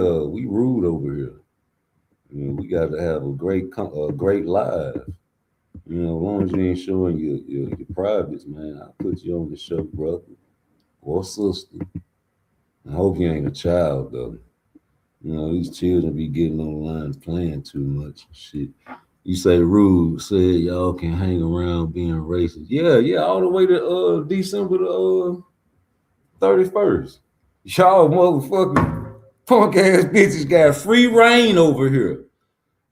rude over here. You know, we got to have a great live. You know, as long as you ain't showing your privates, man, I'll put you on the show, brother or sister. I hope you ain't a child though. You know, these children be getting online playing too much shit. You say Rude said y'all can hang around being racist. Yeah, all the way to December the 31st. Y'all motherfucking punk ass bitches got free reign over here.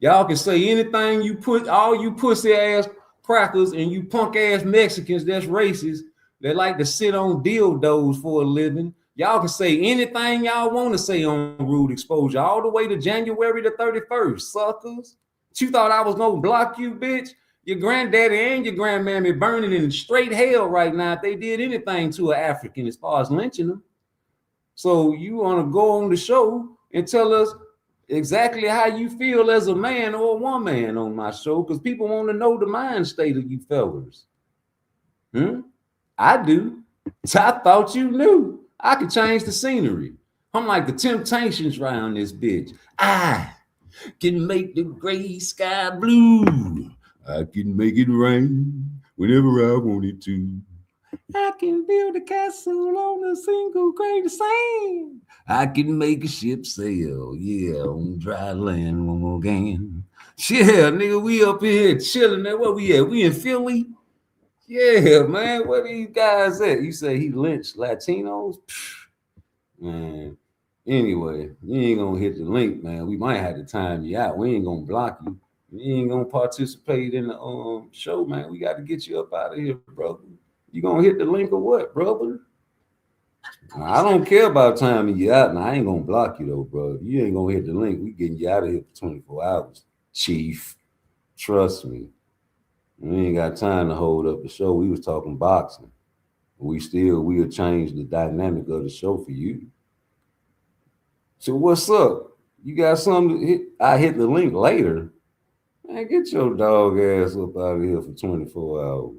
Y'all can say anything you put, all you pussy ass crackers and you punk ass Mexicans that's racist, that like to sit on dildos for a living. Y'all can say anything y'all want to say on Rude Exposure all the way to January the 31st, suckers. You thought I was gonna block you, bitch? Your granddaddy and your grandmammy burning in straight hell right now if they did anything to an African as far as lynching them. So you want to go on the show and tell us exactly how you feel as a man or a woman on my show, because people want to know the mind state of you fellas. I do. So I thought you knew. I could change the scenery. I'm like the Temptations around this bitch. I can make the gray sky blue. I can make it rain whenever I want it to. I can build a castle on a single grain of sand. I can make a ship sail, yeah, on dry land one more again. Yeah, nigga, we up here chilling. Where we at? We in Philly? Yeah, man, where these guys at? You say he lynched Latinos? Man, anyway, you ain't gonna hit the link, man. We might have to time you out. We ain't gonna block you. You ain't gonna participate in the show, man. We got to get you up out of here, brother. You gonna hit the link or what, brother? I don't care about timing you out. Now, I ain't gonna block you though, bro. If you ain't gonna hit the link, we getting you out of here for 24 hours, chief. Trust me. We ain't got time to hold up the show. We was talking boxing. We'll change the dynamic of the show for you. So what's up? You got something to hit? I hit the link later. Man, get your dog ass up out of here for 24 hours.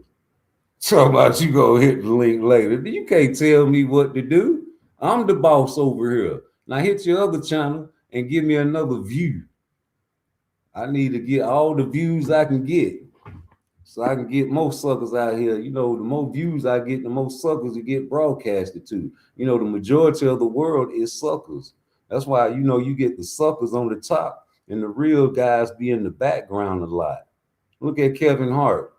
Talk about you gonna hit the link later. You can't tell me what to do. I'm the boss over here. Now hit your other channel and give me another view. I need to get all the views I can get so I can get more suckers out here. You know, the more views I get, the more suckers you get broadcasted to. You know, the majority of the world is suckers. That's why, you know, you get the suckers on the top and the real guys be in the background a lot. Look at Kevin Hart.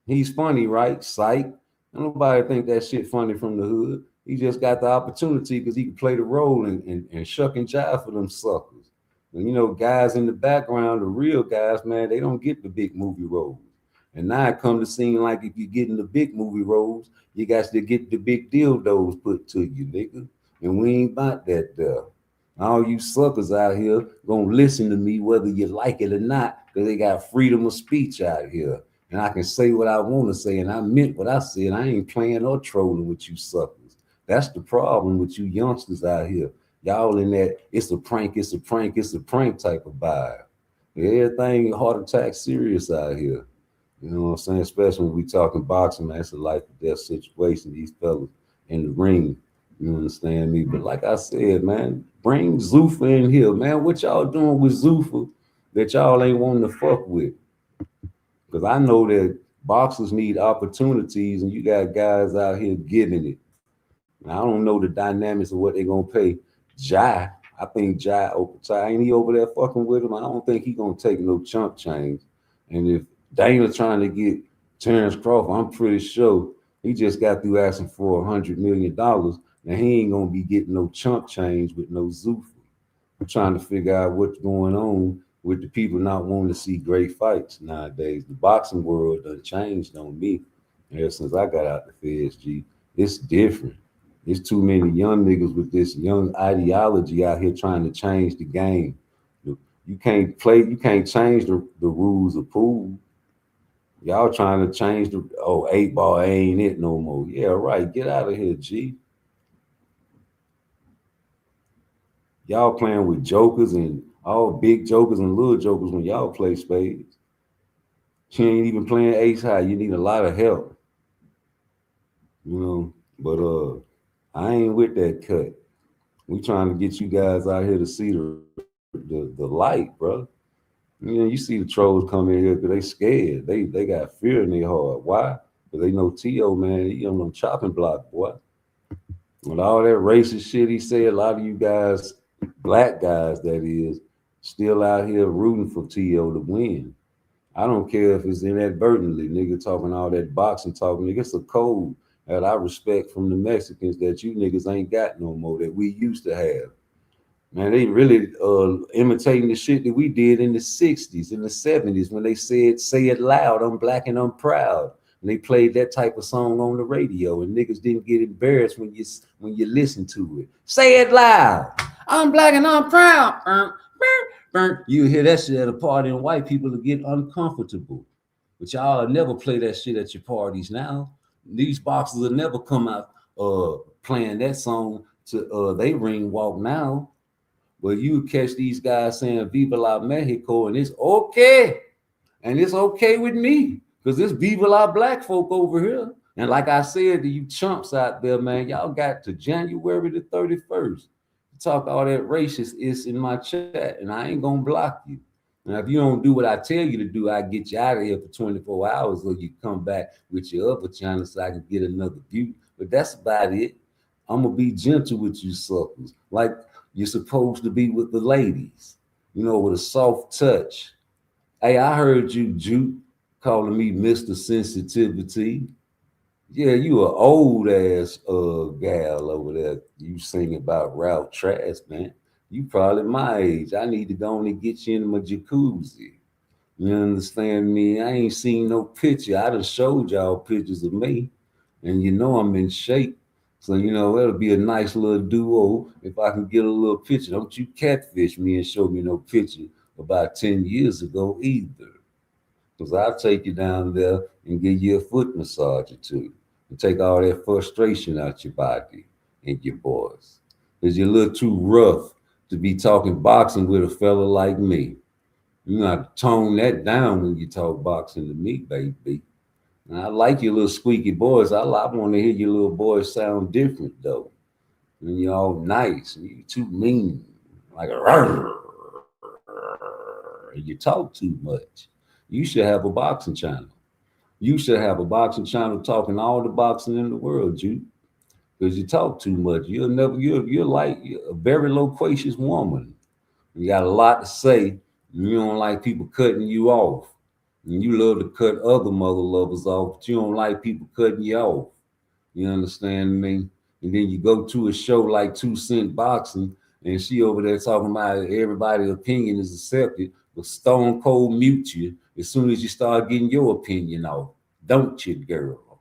He's funny, right? Psych. Nobody think that shit funny from the hood. He just got the opportunity because he can play the role and shuck and jive for them suckers. And you know, guys in the background, the real guys, man, they don't get the big movie roles. And now it come to seem like if you're getting the big movie roles, you got to get the big dildos put to you, nigga. And we ain't about that there. All you suckers out here gonna listen to me whether you like it or not, because they got freedom of speech out here. And I can say what I want to say, and I meant what I said. I ain't playing or trolling with you suckers. That's the problem with you youngsters out here. Y'all in that it's a prank, it's a prank, it's a prank type of vibe. Everything heart attack serious out here. You know what I'm saying? Especially when we talking boxing, man. It's a life or death situation. These fellas in the ring. You understand me? But like I said, man, bring Zuffa in here, man. What y'all doing with Zuffa that y'all ain't wanting to fuck with? Because I know that boxers need opportunities, and you got guys out here giving it. And I don't know the dynamics of what they're gonna pay Jai. I think Jai ain't he over there fucking with him? I don't think he gonna take no chump change. And if Dana trying to get Terrence Crawford, I'm pretty sure he just got through asking for $100 million. And he ain't gonna be getting no chump change with no Zuffa. I'm trying to figure out what's going on with the people not wanting to see great fights nowadays. The boxing world done changed on me ever since I got out the feds, G. It's different. There's too many young niggas with this young ideology out here trying to change the game. You can't change the rules of pool. Y'all trying to change the 8-ball ain't it no more. Yeah, right. Get out of here, G. Y'all playing with jokers and all big jokers and little jokers when y'all play spades. She ain't even playing ace high. You need a lot of help. You know, but I ain't with that cut. We trying to get you guys out here to see the light, bro. You know, you see the trolls come in here because they scared. They got fear in their heart. Why? Because they know T.O., man, he on them chopping block, boy. With all that racist shit he said, a lot of you guys, black guys that is, still out here rooting for T.O. to win. I don't care if it's inadvertently, nigga talking all that boxing talking. Nigga, it's a code that I respect from the Mexicans that you niggas ain't got no more that we used to have. Man, they really imitating the shit that we did in the 60s, in the 70s when they said, say it loud, I'm black and I'm proud. And they played that type of song on the radio and niggas didn't get embarrassed when you listen to it. Say it loud. I'm black and I'm proud. You hear that shit at a party and white people will get uncomfortable. But y'all will never play that shit at your parties now. These boxers will never come out playing that song to they ring walk now. But you catch these guys saying Viva la Mexico and it's okay. And it's okay with me because it's Viva la black folk over here. And like I said to you chumps out there, man, y'all got to January the 31st. Talk all that racist is in my chat and I ain't gonna block you. Now, if you don't do what I tell you to do, I get you out of here for 24 hours or you come back with your other channel so I can get another view. But that's about it. I'm gonna be gentle with you suckers. Like you're supposed to be with the ladies, you know, with a soft touch. Hey, I heard you, Juke, calling me Mr. Sensitivity. Yeah, you an old ass gal over there. You sing about Ralph Trask, man. You probably my age. I need to go on and get you in my jacuzzi. You understand me? I ain't seen no picture. I done showed y'all pictures of me, and you know I'm in shape. So, you know, that'll be a nice little duo if I can get a little picture. Don't you catfish me and show me no picture about 10 years ago either. Because I'll take you down there and give you a foot massage or two and take all that frustration out your body and your boys. Because you're a little too rough to be talking boxing with a fella like me. You got to tone that down when you talk boxing to me, baby. And I like your little squeaky boys. I want to hear your little boys sound different, though. And you're all nice. And you're too mean. Like a you talk too much. You should have a boxing channel. You should have a boxing channel talking all the boxing in the world, Jude. Because you talk too much. You're like a very loquacious woman. You got a lot to say. You don't like people cutting you off. And you love to cut other mother lovers off, but you don't like people cutting you off. You understand me? And then you go to a show like 2 Cent Boxing, and she over there talking about everybody's opinion is accepted, will stone cold mute you as soon as you start getting your opinion off. Don't you, girl?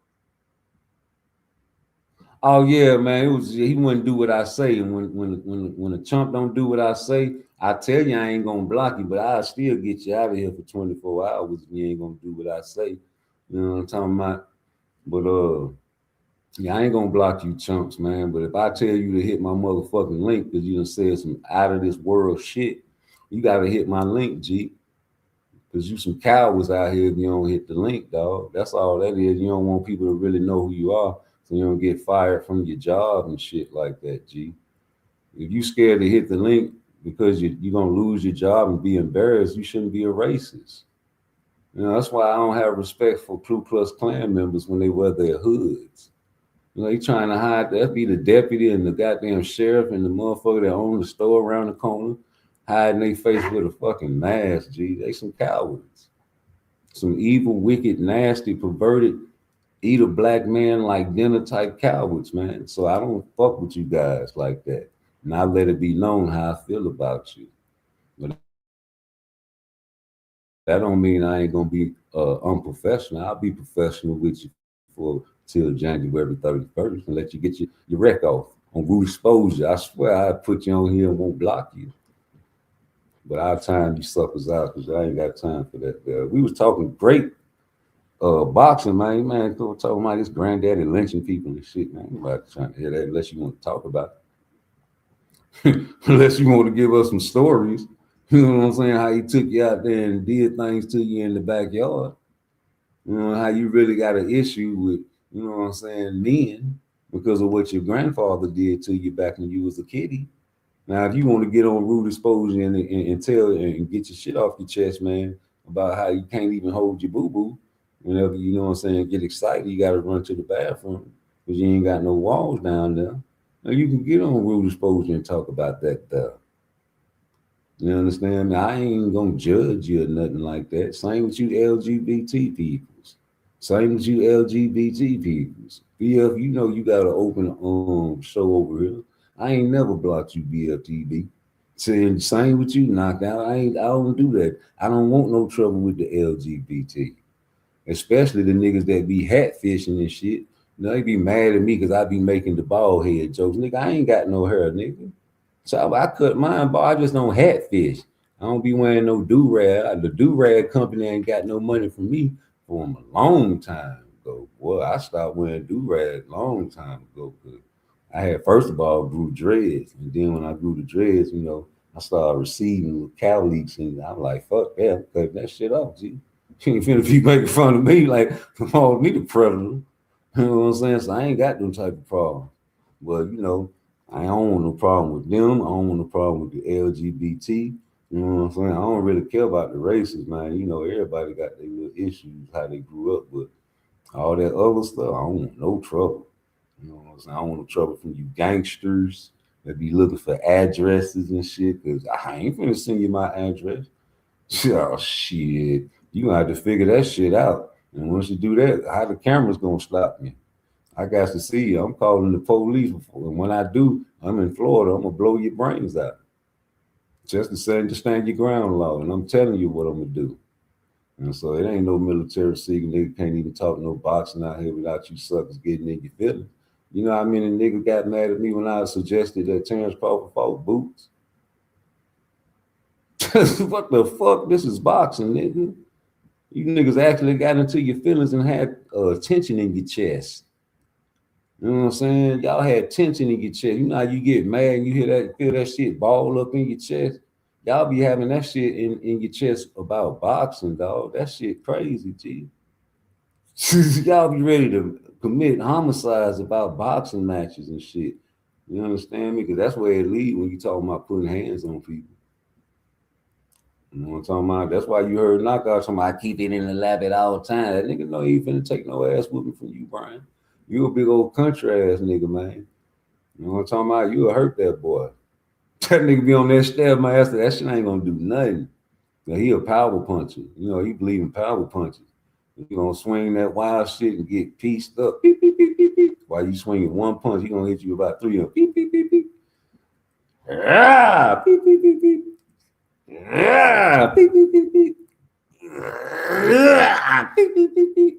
Oh yeah, man. He wouldn't do what I say. And when a chump don't do what I say, I tell you I ain't gonna block you, but I'll still get you out of here for 24 hours if you ain't gonna do what I say. You know what I'm talking about? But yeah, I ain't gonna block you chumps, man. But if I tell you to hit my motherfucking link because you done said some out of this world shit, you gotta hit my link, G. Because you some cowards out here if you don't hit the link, dog. That's all that is. You don't want people to really know who you are, so you don't get fired from your job and shit like that, G. If you scared to hit the link because you're gonna lose your job and be embarrassed, you shouldn't be a racist. You know, that's why I don't have respect for Ku Klux Klan members when they wear their hoods. You know, they trying to hide that. Be the deputy and the goddamn sheriff and the motherfucker that own the store around the corner, hiding their face with a fucking mask, G. They some cowards. Some evil, wicked, nasty, perverted, eat a black man like dinner type cowards, man. So I don't fuck with you guys like that. And I let it be known how I feel about you. But that don't mean I ain't gonna be unprofessional. I'll be professional with you for till January 31st and let you get your wreck off on root exposure. I swear I'll put you on here and won't block you. But I'll time you suckers out because I ain't got time for that. We was talking great boxing, man, talking about this granddaddy lynching people and shit, man. Nobody trying to hear that unless you want to talk about it. Unless you want to give us some stories. You know what I'm saying? How he took you out there and did things to you in the backyard. You know, how you really got an issue with, you know what I'm saying, men because of what your grandfather did to you back when you was a kiddie. Now, if you want to get on root exposure and tell and get your shit off your chest, man, about how you can't even hold your boo-boo, whenever, you know what I'm saying, get excited, you got to run to the bathroom because you ain't got no walls down there. Now, you can get on root exposure and talk about that stuff. You understand? I ain't gonna judge you or nothing like that. Same with you LGBT peoples. Same with you LGBT peoples. BF, you know you got an open show over here. I ain't never blocked you, BFTB. Saying same with you, knockout. I don't do that. I don't want no trouble with the LGBT. Especially the niggas that be hat fishing and shit. You know, they be mad at me because I be making the bald head jokes. Nigga, I ain't got no hair, nigga. So I cut mine, but I just don't hat fish. I don't be wearing no do-rag. The do-rag company ain't got no money from me for a long time ago. Boy, I stopped wearing do-rag a long time ago because I had, first of all, grew dreads. And then when I grew the dreads, you know, I started receiving cow leaks. And I'm like, fuck that, I'm cutting that shit off, G. You ain't finna be making fun of me like, call me the predator. You know what I'm saying? So I ain't got them type of problems. But, you know, I don't want no problem with them. I don't want no problem with the LGBT. You know what I'm saying? I don't really care about the races, man. You know, everybody got their little issues, how they grew up, but all that other stuff, I don't want no trouble. You know what I'm saying? I don't want no trouble from you gangsters that be looking for addresses and shit, because I ain't finna send you my address. Oh, shit. You gonna have to figure that shit out. And once you do that, how the camera's gonna stop me? I got to see you. I'm calling the police before. And when I do, I'm in Florida. I'm gonna blow your brains out. Just to say, to stand your ground law. And I'm telling you what I'm gonna do. And so it ain't no military secret. Nigga can't even talk no boxing out here without you suckers getting in your feelings. You know how many niggas got mad at me when I suggested that Terrence Crawford fought Boots? What the fuck? This is boxing, nigga. You niggas actually got into your feelings and had tension in your chest. You know what I'm saying? Y'all had tension in your chest. You know how you get mad and you feel that shit ball up in your chest? Y'all be having that shit in your chest about boxing, dog. That shit crazy, G. Y'all be ready to commit homicides about boxing matches and shit. You understand me? Because that's where it leads when you talking about putting hands on people. You know what I'm talking about? That's why you heard Knockout talking about I keep it in the lab at all times. That nigga know he ain't finna take no ass whooping from you, Brian. You a big old country ass nigga, man. You know what I'm talking about? You'll hurt that boy. That nigga be on that stab my ass. That shit ain't gonna do nothing. Now, he a power puncher. You know, he believe in power punches. You gonna swing that wild shit and get pieced up. Beep, beep, beep, beep, beep. While you swinging one punch, he gonna hit you about 3 of them. Beep, beep, beep, beep. Ah, beep, beep, beep, beep. Yeah. Beep, beep, beep, beep. Yeah. Beep, beep, beep, beep.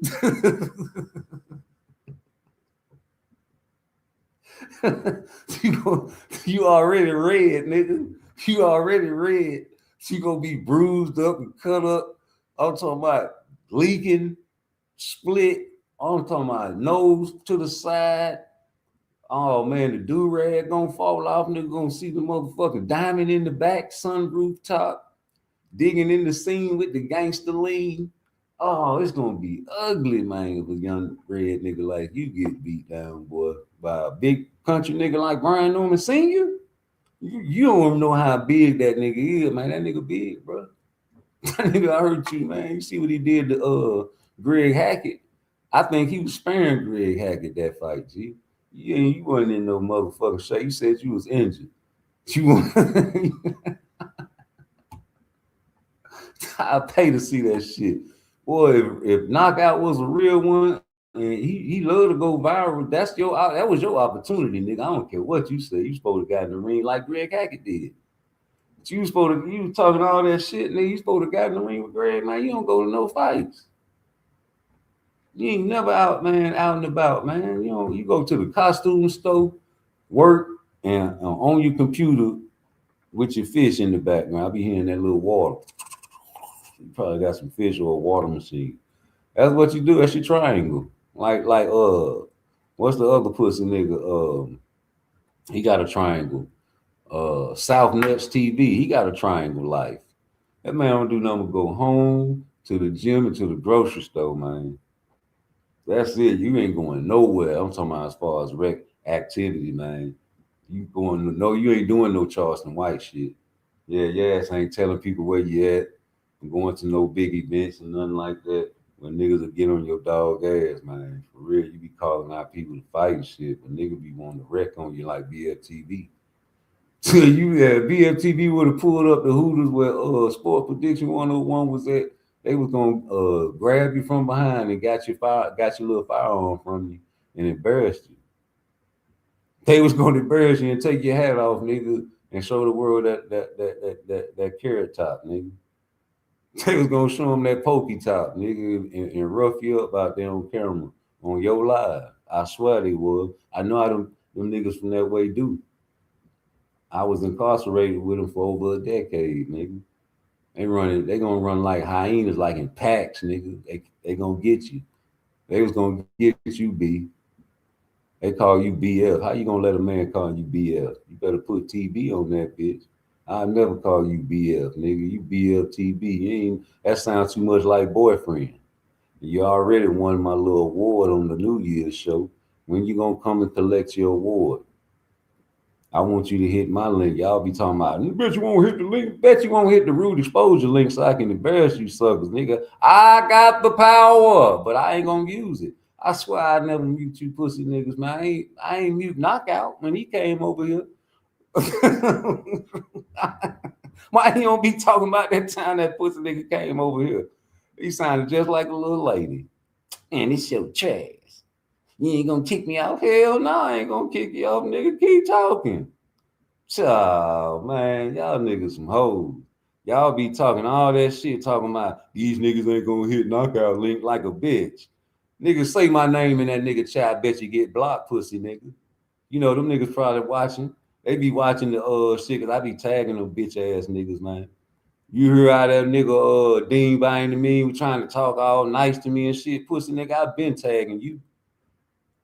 you already red, nigga. You already red. She gonna be bruised up and cut up. I'm talking about leaking, split. I'm talking about nose to the side. Oh man, the do-rag gonna fall off. Nigga gonna see the motherfucking diamond in the back, sunroof top, digging in the scene with the gangster lean. Oh, it's gonna be ugly, man, if a young red nigga like you get beat down, boy, by a big country nigga like Brian Norman Sr. You don't even know how big that nigga is, man. That nigga big, bro. That nigga, I heard you, man. You see what he did to Greg Hackett? I think he was sparing Greg Hackett that fight, G. You wasn't in no motherfucking shape. You said you was injured. I pay to see that shit. Boy, if Knockout was a real one, and he loved to go viral, that was your opportunity, nigga. I don't care what you say. You supposed to got in the ring like Greg Hackett did. But you was talking all that shit, nigga. You supposed to got in the ring with Greg, man. You don't go to no fights. You ain't never out, man, out and about, man. You go to the costume store, work, and on your computer with your fish in the background. I'll be hearing that little water. You probably got some fish or a water machine. That's what you do. That's your triangle. Like what's the other pussy nigga? He got a triangle. South Nuts TV. He got a triangle life. That man don't do nothing but go home, to the gym, and to the grocery store, man. That's it. You ain't going nowhere. I'm talking about as far as rec activity, man. You ain't doing no Charleston White shit. Yeah, your ass ain't telling people where you at. I'm going to no big events and nothing like that. When niggas will get on your dog ass, man. For real, you be calling out people to fight and shit, but niggas be wanting to wreck on you like BFTV. So BFTV would have pulled up the Hooters where Sport Prediction 101 was at. They was gonna grab you from behind and got your little firearm from you and embarrassed you. They was gonna embarrass you and take your hat off, nigga, and show the world that carrot top, nigga. They was gonna show them that pokey top, nigga, and rough you up out there on camera on your live. I swear they was. I know how them niggas from that way do. I was incarcerated with them for over a decade, nigga. They gonna run like hyenas, like in packs, nigga. They gonna get you. They was gonna get you, B. They call you BF. How you gonna let a man call you BF? You better put TB on that bitch. I'll never call you BF, nigga. You BFTB. That sounds too much like boyfriend. You already won my little award on the New Year's show. When you gonna come and collect your award? I want you to hit my link. Y'all be talking about, bet you won't hit the link. Bet you won't hit the rude exposure link so I can embarrass you suckers, nigga. I got the power, but I ain't gonna use it. I swear I never mute you pussy niggas, man. I ain't mute Knockout when he came over here. Why he don't be talking about that time that pussy nigga came over here? He sounded just like a little lady. And it's your trash. You ain't gonna kick me out? Hell no, I ain't gonna kick you off, nigga. Keep talking. Child, man, y'all niggas some hoes. Y'all be talking all that shit, talking about these niggas ain't gonna hit Knockout link like a bitch. Niggas say my name in that nigga chat, bet you get blocked, pussy nigga. You know, them niggas probably watching. They be watching the shit, cause I be tagging them bitch ass niggas, man. You hear how that nigga Dean buying to me, trying to talk all nice to me and shit. Pussy nigga, I been tagging you.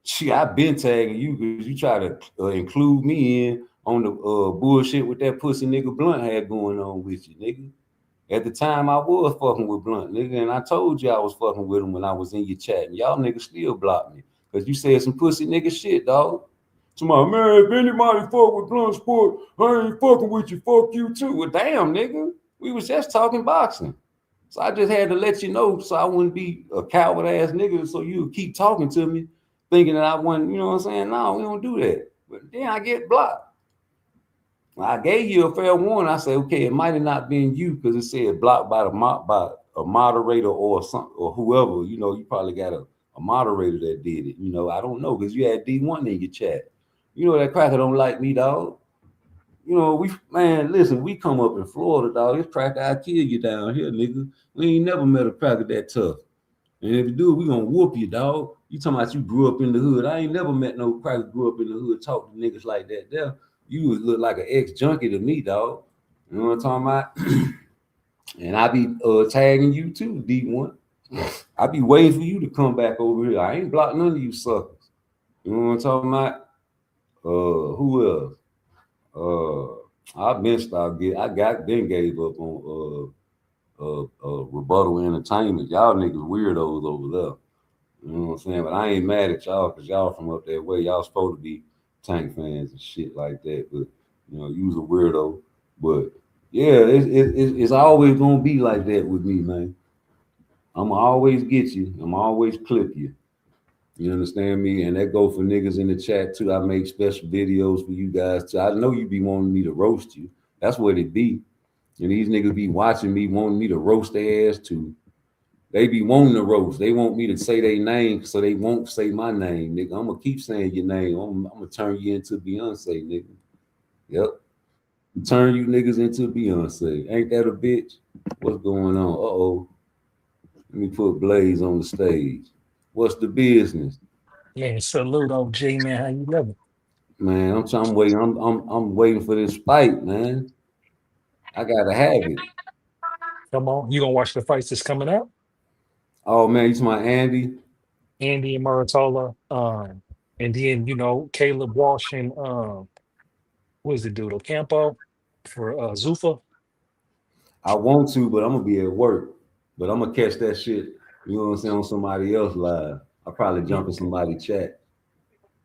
Shit, I been tagging you because you try to include me in on the bullshit with that pussy nigga Blunt had going on with you, nigga. At the time, I was fucking with Blunt, nigga, and I told you I was fucking with him when I was in your chat, and y'all niggas still blocked me because you said some pussy nigga shit, dog. To my man, if anybody fuck with Blunt Sport, I ain't fucking with you. Fuck you too. Well, damn, nigga, we was just talking boxing. So I just had to let you know so I wouldn't be a coward ass nigga so you would keep talking to me thinking that I wasn't, you know what I'm saying? No, we don't do that. But then I get blocked. I gave you a fair warning. I said, okay, it might have not been you because it said blocked by a moderator or some or whoever. You know, you probably got a moderator that did it. You know, I don't know because you had D1 in your chat. You know that cracker don't like me, dog. You know, listen, we come up in Florida, dog. It's cracker, I kill you down here, nigga. We ain't never met a cracker that tough. And if you do, we gonna whoop you, dog. You talking about you grew up in the hood. I ain't never met no cracker grew up in the hood talk to niggas like that. There, you would look like an ex-junkie to me, dog. You know what I'm talking about? And I be tagging you too, D1. I be waiting for you to come back over here. I ain't blocked none of you suckers. You know what I'm talking about? Who else? I been gave up on rebuttal entertainment. Y'all niggas weirdos over there. You know what I'm saying? But I ain't mad at y'all because y'all from up that way. Y'all supposed to be Tank fans and shit like that. But you know, you was a weirdo. But yeah, it's always gonna be like that with me, man. I'ma always get you. I'ma always clip you. You understand me? And that go for niggas in the chat too. I make special videos for you guys too. I know you be wanting me to roast you. That's what it be. And these niggas be watching me, wanting me to roast their ass too. They be wanting to roast. They want me to say their name so they won't say my name, nigga. I'm gonna keep saying your name. I'm gonna turn you into Beyonce, nigga. Yep. Turn you niggas into Beyonce. Ain't that a bitch? What's going on? Uh-oh. Let me put Blaze on the stage. What's the business? Man, salute OG, man. How you living? Man, I'm waiting. I'm waiting for this fight, man. I gotta have it. Come on. You gonna watch the fights that's coming up? Oh man, you talking about Andy? Andy and Muratola. And then, Caleb Walsh and what is the dude? Ocampo for Zuffa. I want to, but I'm gonna be at work. But I'm gonna catch that shit. You know what I'm saying, on somebody else live. I'll probably jump in somebody's chat.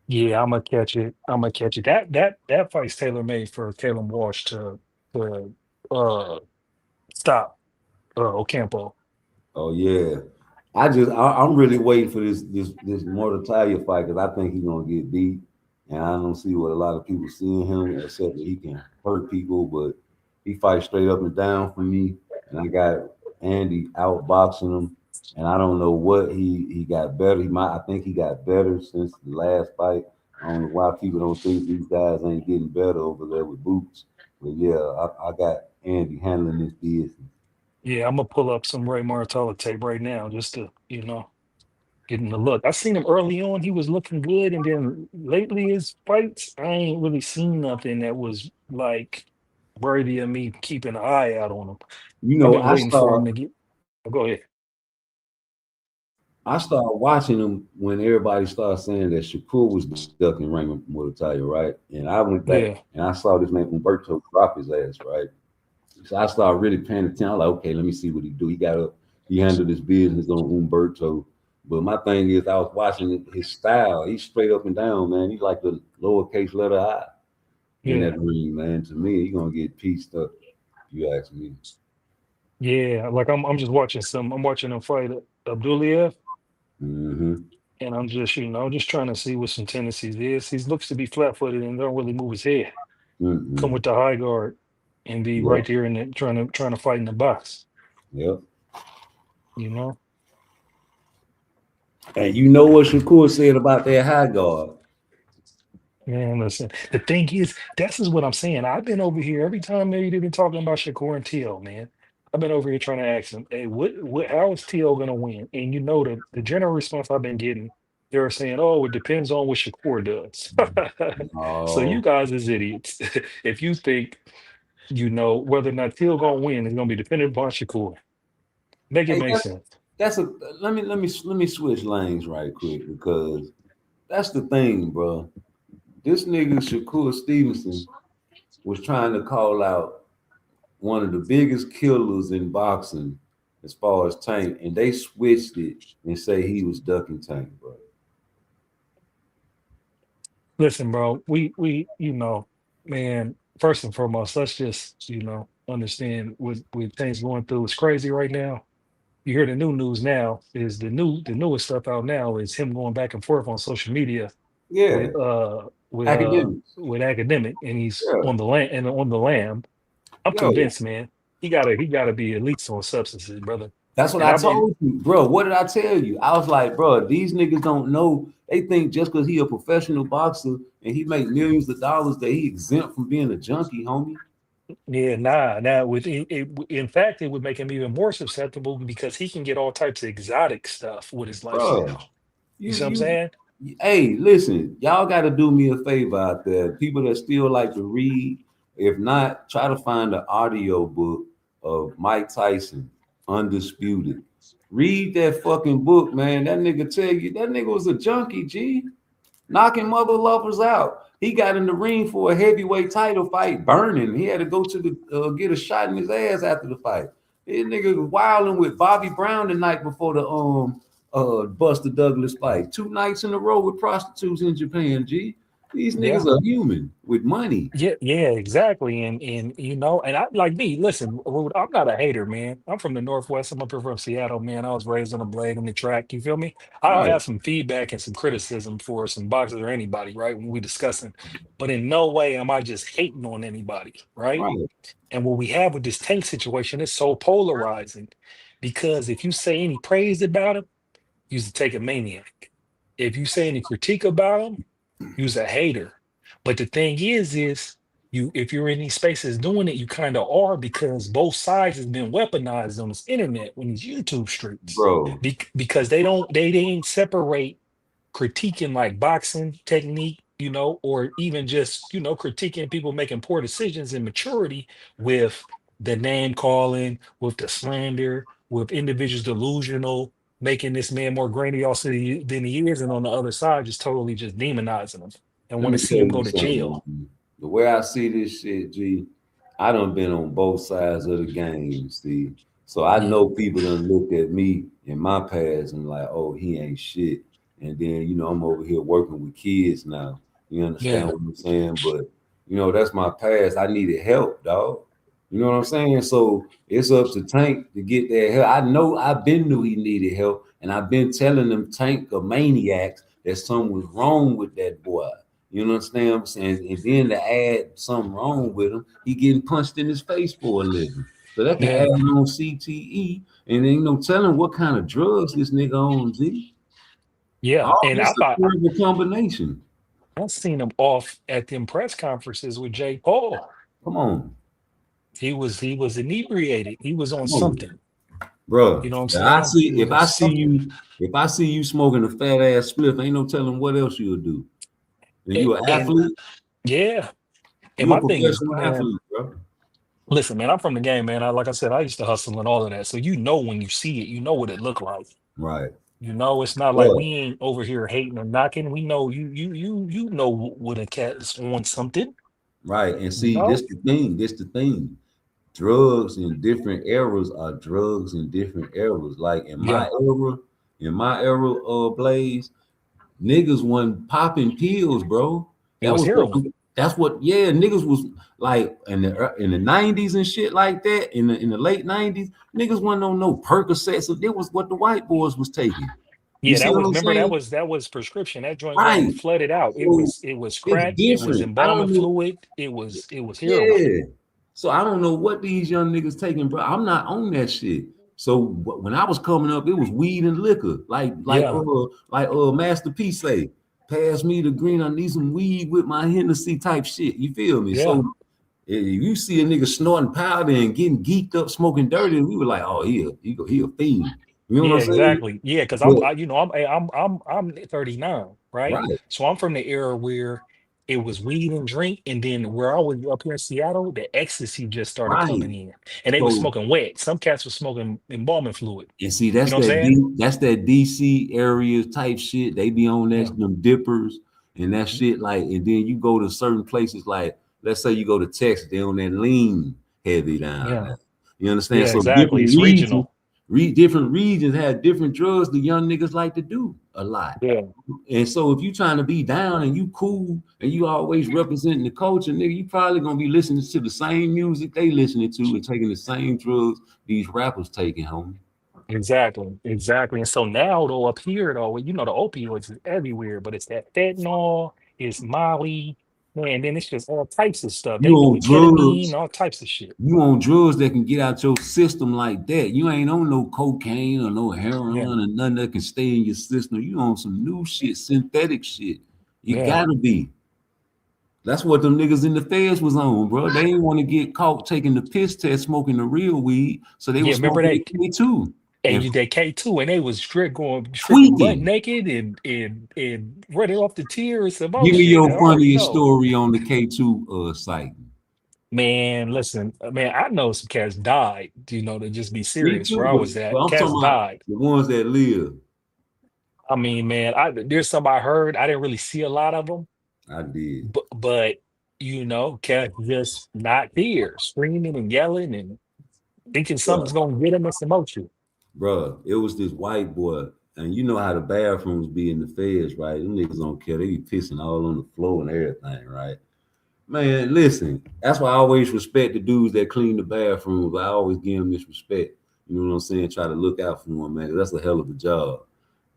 Yeah, I'm gonna catch it. That fight's tailor made for Caleb Walsh to uh stop Ocampo. Oh yeah. I'm really waiting for this Mortalia fight because I think he's gonna get beat. And I don't see what a lot of people see in him, except that he can hurt people, but he fights straight up and down for me. And I got Andy outboxing him. And I don't know what he got better. I think he got better since the last fight. I don't know why people don't think these guys ain't getting better over there with Boots. But yeah, I got Andy handling this business. Yeah, I'm gonna pull up some Ray Martella tape right now just to, getting the look. I seen him early on, he was looking good, and then lately his fights, I ain't really seen nothing that was like worthy of me keeping an eye out on him. You I've know, been waiting for him to get. Go ahead. I started watching him when everybody started saying that Shakur was stuck in Raymond Mortalia, right? And I went back and I saw this man Humberto drop his ass, right? So I started really paying attention. I was like, okay, let me see what he do. He handled his business on Humberto. But my thing is, I was watching his style. He's straight up and down, man. He's like the lowercase letter I in that ring, man. To me, he's gonna get pieced up. If you ask me. Yeah, like I'm just watching I'm watching him fight Abduliev. Mm-hmm. And I'm just, just trying to see what some tendencies is. He looks to be flat-footed and don't really move his head. Mm-hmm. Come with the high guard and be right there and trying to fight in the box. Yep. You know. And you know what Shakur said about that high guard. Man, listen. The thing is, this is what I'm saying. I've been over here every time they've been talking about Shakur and T.O., man. I've been over here trying to ask them, hey, how is T.O. gonna win? And the general response I've been getting, they're saying, oh, it depends on what Shakur does. So you guys is idiots. If you think, whether or not T.O. gonna win is gonna be dependent upon Shakur. Make it make sense. Let me switch lanes right quick because that's the thing, bro. This nigga Shakur Stevenson was trying to call out one of the biggest killers in boxing as far as Tank, and they switched it and say he was ducking Tank, bro. Listen, bro, we man, first and foremost, let's just, understand what things going through is crazy right now. You hear the new news now is the newest stuff out now is him going back and forth on social media with academic, and he's on the land and on the lam. I'm convinced, man. He gotta be at least on substances, brother. That's what And I I've been told you, bro. What did I tell you? I was like, bro, these niggas don't know. They think just because he a professional boxer and he make millions of dollars that he exempt from being a junkie, homie. Yeah, nah. Now, in fact, it would make him even more susceptible because he can get all types of exotic stuff with his Bro, lifestyle. You you see what I'm saying? hey, listen, y'all got to do me a favor out there. People that still like to read, if not, try to find the audio book of Mike Tyson, Undisputed. Read that fucking book, man. That nigga tell you that nigga was a junkie, G. Knocking mother lovers out. He got in the ring for a heavyweight title fight, burning. He had to go to the get a shot in his ass after the fight. This nigga was wilding with Bobby Brown the night before the Buster Douglas fight. 2 nights in a row with prostitutes in Japan, G. These Yeah. niggas are human with money. Yeah, exactly. And you know, and I like me, listen, Rude, I'm not a hater, man. I'm from the Northwest. I'm up here from Seattle, man. I was raised on a blade on the track. You feel me? I'll Right, have some feedback and some criticism for some boxers or anybody, right? When we discussing. But in no way am I just hating on anybody, right? right. And what we have with this Tank situation is so polarizing because if you say any praise about him, you's a take a maniac. If you say any critique about him, you's a hater. But the thing is you if you're in these spaces doing it, you kind of are because both sides has been weaponized on this internet when these YouTube streets. Bro, Because they didn't separate critiquing like boxing technique, you know, or even just, you know, critiquing people making poor decisions and maturity with the name calling, with the slander, with individuals delusional, making this man more grandiose than he is, and on the other side, just totally just demonizing him and let want me to see tell him you go to something. jail. The way I see this shit, G, I done been on both sides of the game, Steve. So I Mm. know people done looked at me in my past and like, oh, he ain't shit. And then, you know, I'm over here working with kids now. You understand Yeah, what I'm saying? But, you know, that's my past. I needed help, dog. You know what I'm saying? So it's up to Tank to get that help. I know I've been knew he needed help, and I've been telling them Tank a maniacs that something was wrong with that boy. You understand what I'm saying? And then to add something wrong with him, he getting punched in his face for a living. So that can add yeah, on CTE, and ain't no telling what kind of drugs this nigga on, Z. yeah. All And this a terrible combination. I seen him off at them press conferences with Jay Paul. Come on, He was inebriated. He was on come on, something. You bro. know what I'm If I saying? He see was if on I see something. you if I see you smoking a fat ass spliff, ain't no telling what else you'll do. And you an And athlete, yeah. And you a my thing is, professional man, athlete, bro. listen, man, I'm from the game, man. Like I said, I used to hustle and all of that. So you know when you see it, you know what it looked like. Right, You know, it's not like bro. we ain't over here hating or knocking. We know you know when a cat is on something. Right. And You see, know? this the thing. This the thing. Drugs in different eras are drugs in different eras. Like Yeah. in my era, Blaze, niggas wasn't popping pills, bro. It That was was what heroin. that's what niggas was like in the 90s and shit like that, in the late 90s, niggas wasn't on no Percocets. So it was what the white boys was taking. You Yeah, see that what was I'm remember saying? that was prescription. That joint Right. wasn't flooded out. It So was it was it's crack, it was different. I embalming don't know. fluid, it was heroin. Yeah. So I don't know what these young niggas taking, bro. I'm not on that shit. So when I was coming up, it was weed and liquor. Yeah, Master P say, pass me the green. I need some weed with my Hennessy type shit. You feel me? yeah. So if you see a nigga snorting powder and getting geeked up, smoking dirty, we were like, oh, he a fiend. You know what Yeah, I'm saying? exactly. Yeah, because But you know, I'm 39, right? right, So I'm from the era where it was weed and drink, and then where I was up here in Seattle, the ecstasy just started right. coming in, and they was So smoking wet. Some cats were smoking embalming fluid. and see, You know what I'm saying? That's that DC area type shit. They be on Yeah, that them dippers and that shit. Like, and then you go to certain places, like let's say you go to Texas, they on that lean heavy down yeah, there. You understand? yeah. So Exactly. It's regional. different regions have different drugs the young niggas like to do a lot. Yeah, And so if you trying to be down and you cool and you always representing the culture, nigga, you probably gonna be listening to the same music they listening to and taking the same drugs these rappers taking, homie. exactly, exactly. And so now though, up here though, you know, the opioids is everywhere, but it's that fentanyl, it's Molly. Man, then it's just all types of stuff. You They on doing ketamine, drugs. all types of shit. You on drugs that can get out your system like that. You ain't on no cocaine or no heroin Yeah. or nothing that can stay in your system. You on some new shit, synthetic shit. You Yeah. gotta be. That's what them niggas in the feds was on, bro. They didn't want to get caught taking the piss test, smoking the real weed, so they Yeah, was remember smoking that? the K2 and And they K2, and they was going stripping butt tweaking. naked and running off the tier and some more Give me shit. I your already funniest know. story on the K2 site. Man, listen, man, I know some cats died, to just be Me serious. too, Where I was but at, I'm cats talking about died. the ones that live. I mean, man, there's some I heard. I didn't really see a lot of them, I did. but cats just not there, screaming and yelling and thinking something's Bruh, gonna get them and some more shit. bruh, it was this white boy, and you know how the bathrooms be in the feds, right? Them niggas don't care. They be pissing all on the floor and everything, right? Man, listen, that's why I always respect the dudes that clean the bathrooms. I always give them this respect. You know what I'm saying? Try to look out for them, man. 'Cause that's a hell of a job.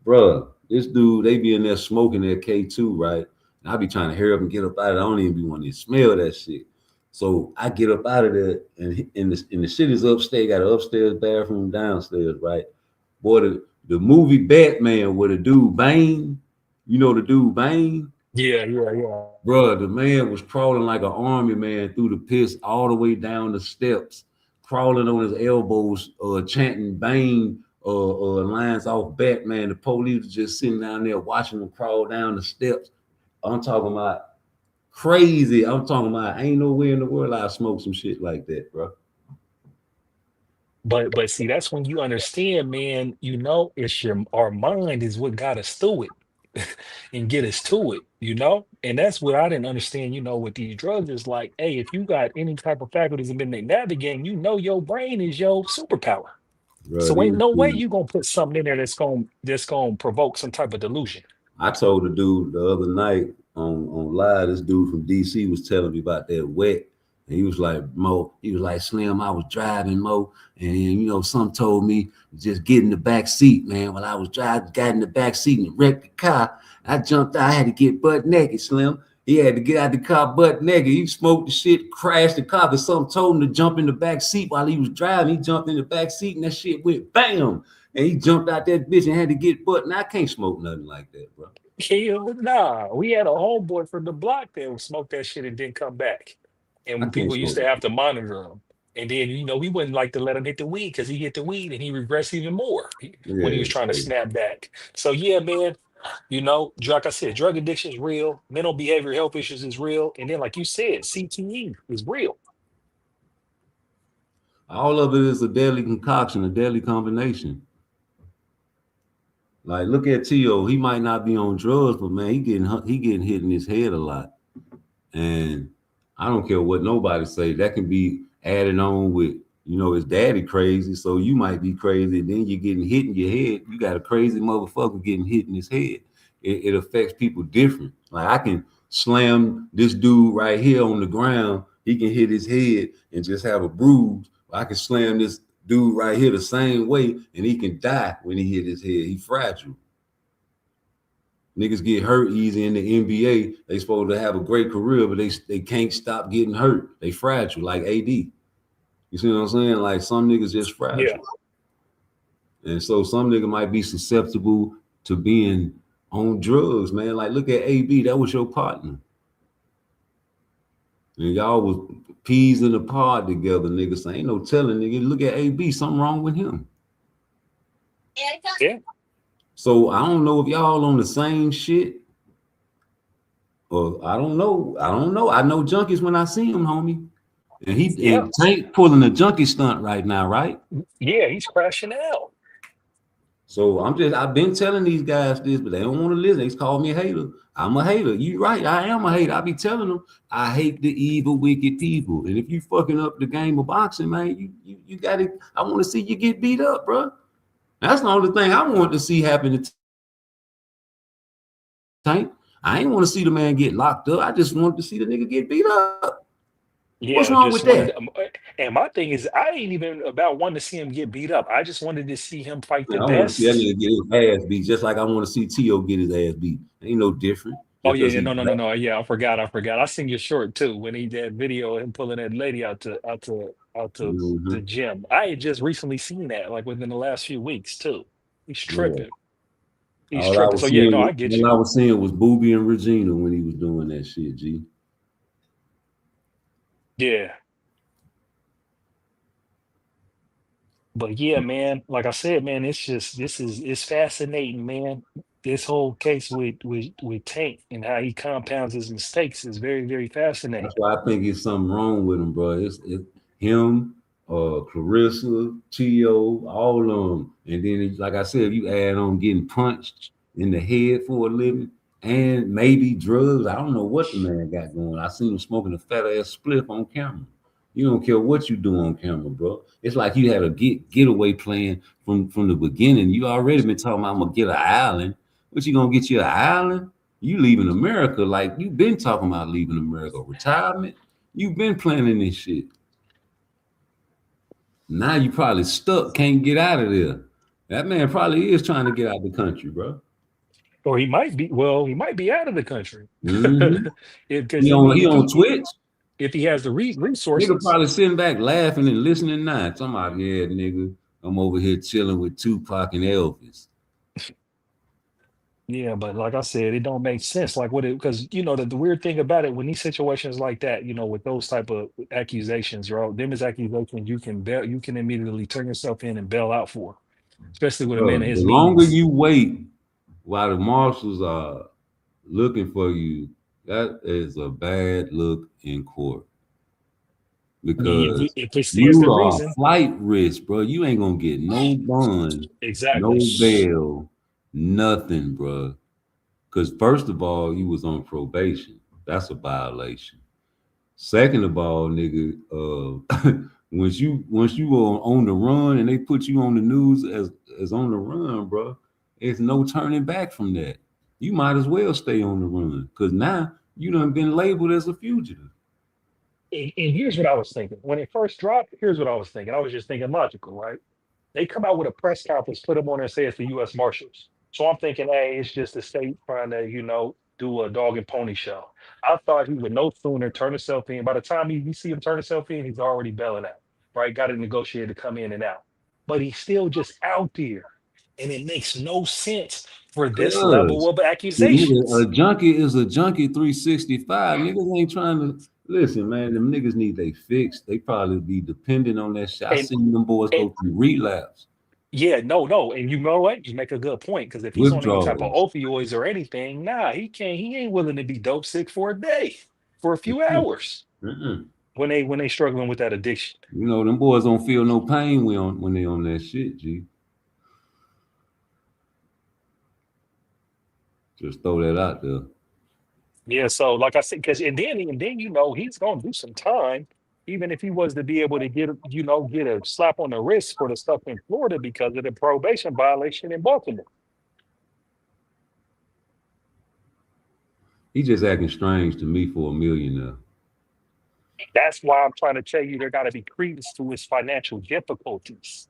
Bruh, this dude, they be in there smoking their K2, right? And I be trying to hurry up and get up out of there. I don't even be wanting to smell that shit. So I get up out of there, and the shit is upstairs. Got an upstairs bathroom downstairs, right? Boy, the movie Batman with a dude Bane, you know the dude Bane? Yeah, yeah. Bruh, the man was crawling like an army man through the piss all the way down the steps, crawling on his elbows, chanting Bane lines off Batman. The police was just sitting down there watching him crawl down the steps. I'm talking about crazy. I'm talking about ain't nowhere in the world I smoke some shit like that, bro. But see, that's when you understand, man, it's our mind is what got us through it and get us to it. And that's what I didn't understand, with these drugs is like, hey, if you got any type of faculties and been navigating, your brain is your superpower. Bro, So ain't these no way dudes. you gonna put something in there that's gonna provoke some type of delusion. I told the dude the other night on live, this dude from DC was telling me about that wet. And he was like, Mo, he was like, Slim, I was driving, Mo. And some told me just get in the back seat, man. While I was driving, got in the back seat and wrecked the car. I jumped out, I had to get butt naked, Slim. He had to get out the car butt naked. He smoked the shit, crashed the car, because something told him to jump in the back seat while he was driving. He jumped in the back seat and that shit went bam. And he jumped out that bitch and had to get butt. And I can't smoke nothing like that, bro. Hell nah. We had a homeboy from the block that smoked that shit and didn't come back. And I when can't people used smoke. to have to monitor him. And then, we wouldn't like to let him hit the weed because he hit the weed and he regressed even more when he was trying to snap back. So yeah, man, like I said, drug addiction is real, mental behavior health issues is real. And then, like you said, CTE is real. All of it is a deadly concoction, a deadly combination. Like, look at T.O. He might not be on drugs, but man, he getting hit in his head a lot. And I don't care what nobody say. That can be added on with, his daddy crazy, so you might be crazy. And then you're getting hit in your head. You got a crazy motherfucker getting hit in his head. It affects people different. Like, I can slam this dude right here on the ground. He can hit his head and just have a bruise. I can slam this dude right here the same way, and he can die when he hit his head. He fragile. Niggas get hurt easy in the NBA. They supposed to have a great career, but they can't stop getting hurt. They fragile, like AD. You see what I'm saying? Like, some niggas just fragile. Yeah. And so some nigga might be susceptible to being on drugs, man. Like, look at AB. That was your partner. And y'all was peas in the pod together, nigga. So ain't no telling, nigga. Look at AB. Something wrong with him. Yeah. So I don't know if y'all on the same shit. Or I don't know. I know junkies when I see him, homie. And and Tank pulling a junkie stunt right now, right? Yeah, he's crashing out. So I've been telling these guys this, but they don't want to listen. They call me a hater. I'm a hater. You right, I am a hater. I be telling them I hate the evil, wicked people. And if you fucking up the game of boxing, man, you got it. I want to see you get beat up, bro. That's the only thing I want to see happen to Tank. I ain't want to see the man get locked up. I just wanted to see the nigga get beat up. Yeah, what's wrong with that? And my thing is, I ain't even about wanting to see him get beat up. I just wanted to see him fight the I want to best. see that nigga get his ass beat, just like I want to see T.O. get his ass beat. Ain't no different. Oh yeah, because yeah, he no. Yeah, I forgot. I seen your short too when he did video of him pulling that lady out to mm-hmm. the gym. I had just recently seen that, like within the last few weeks too. He's Yeah. tripping. He's tripping. So yeah, no, I get you. All I was seeing was Booby and Regina when he was doing that shit, G. Yeah. But yeah, man, like I said, man, it's fascinating, man. This whole case with Tank and how he compounds his mistakes is very, very fascinating. That's why I think it's something wrong with him, bro. It's him, Clarissa, Tio, all of them. And then, like I said, you add on getting punched in the head for a living and maybe drugs. I don't know what the man got going. I seen him smoking a fat ass spliff on camera. You don't care what you do on camera, bro. It's like you had a getaway plan from the beginning. You already been talking about I'm gonna get an island. What you gonna get you an island? You leaving America like you've been talking about leaving America. Retirement. You've been planning this shit. Now you probably stuck, can't get out of there. That man probably is trying to get out of the country, bro. Or he might be, well, he might be out of the country. Mm-hmm. Because He I mean, on Twitch. if he has the Nigga resources, probably sitting back laughing and listening now. Talking about, yeah, nigga, I'm over here chilling with Tupac and Elvis. yeah, but like I said, it don't make sense. Like what it because the weird thing about it when these situations like that, with those type of accusations, them as accusations you can immediately turn yourself in and bail out for, especially with a man Bro, of the his longer means. you wait while the marshals are looking for you, that is a bad look in court. Because If it stands you to are reason. flight risk, bro. You ain't gonna get no bond, Exactly. no bail, nothing, bro. Because first of all, you was on probation. That's a violation. Second of all, nigga, once you were on the run and they put you on the news as on the run, bro, it's no turning back from that. You might as well stay on the run because now you done been labeled as a fugitive. And here's what I was thinking. When it first dropped, here's what I was thinking. I was just thinking logical, right? They come out with a press conference, put them on there and say it's the U.S. Marshals. So I'm thinking, hey, it's just the state trying to, do a dog and pony show. I thought he would no sooner turn himself in. By the time you see him turn himself in, he's already bailing out, right? Got to negotiate to come in and out. But he's still just out there. And it makes no sense for this level Cause of nigga, accusations. a junkie is a junkie 365. Niggas ain't trying to listen, man. Them niggas need they fixed. They probably be dependent on that shit. I And, seen them boys and go through relapse, yeah, no. And you know what? You make a good point. Because if he's on any type of withdrawals. opioids or anything, nah, he ain't willing to be dope sick for a day, for a few hours Mm-mm. when they struggling with that addiction. You know, them boys don't feel no pain when they on that shit, G. Just throw that out there. Yeah, so like I said, because and then he's gonna do some time, even if he was to be able to get a slap on the wrist for the stuff in Florida because of the probation violation in Baltimore. He just acting strange to me for $1 million now. That's why I'm trying to tell you there got to be credence to his financial difficulties.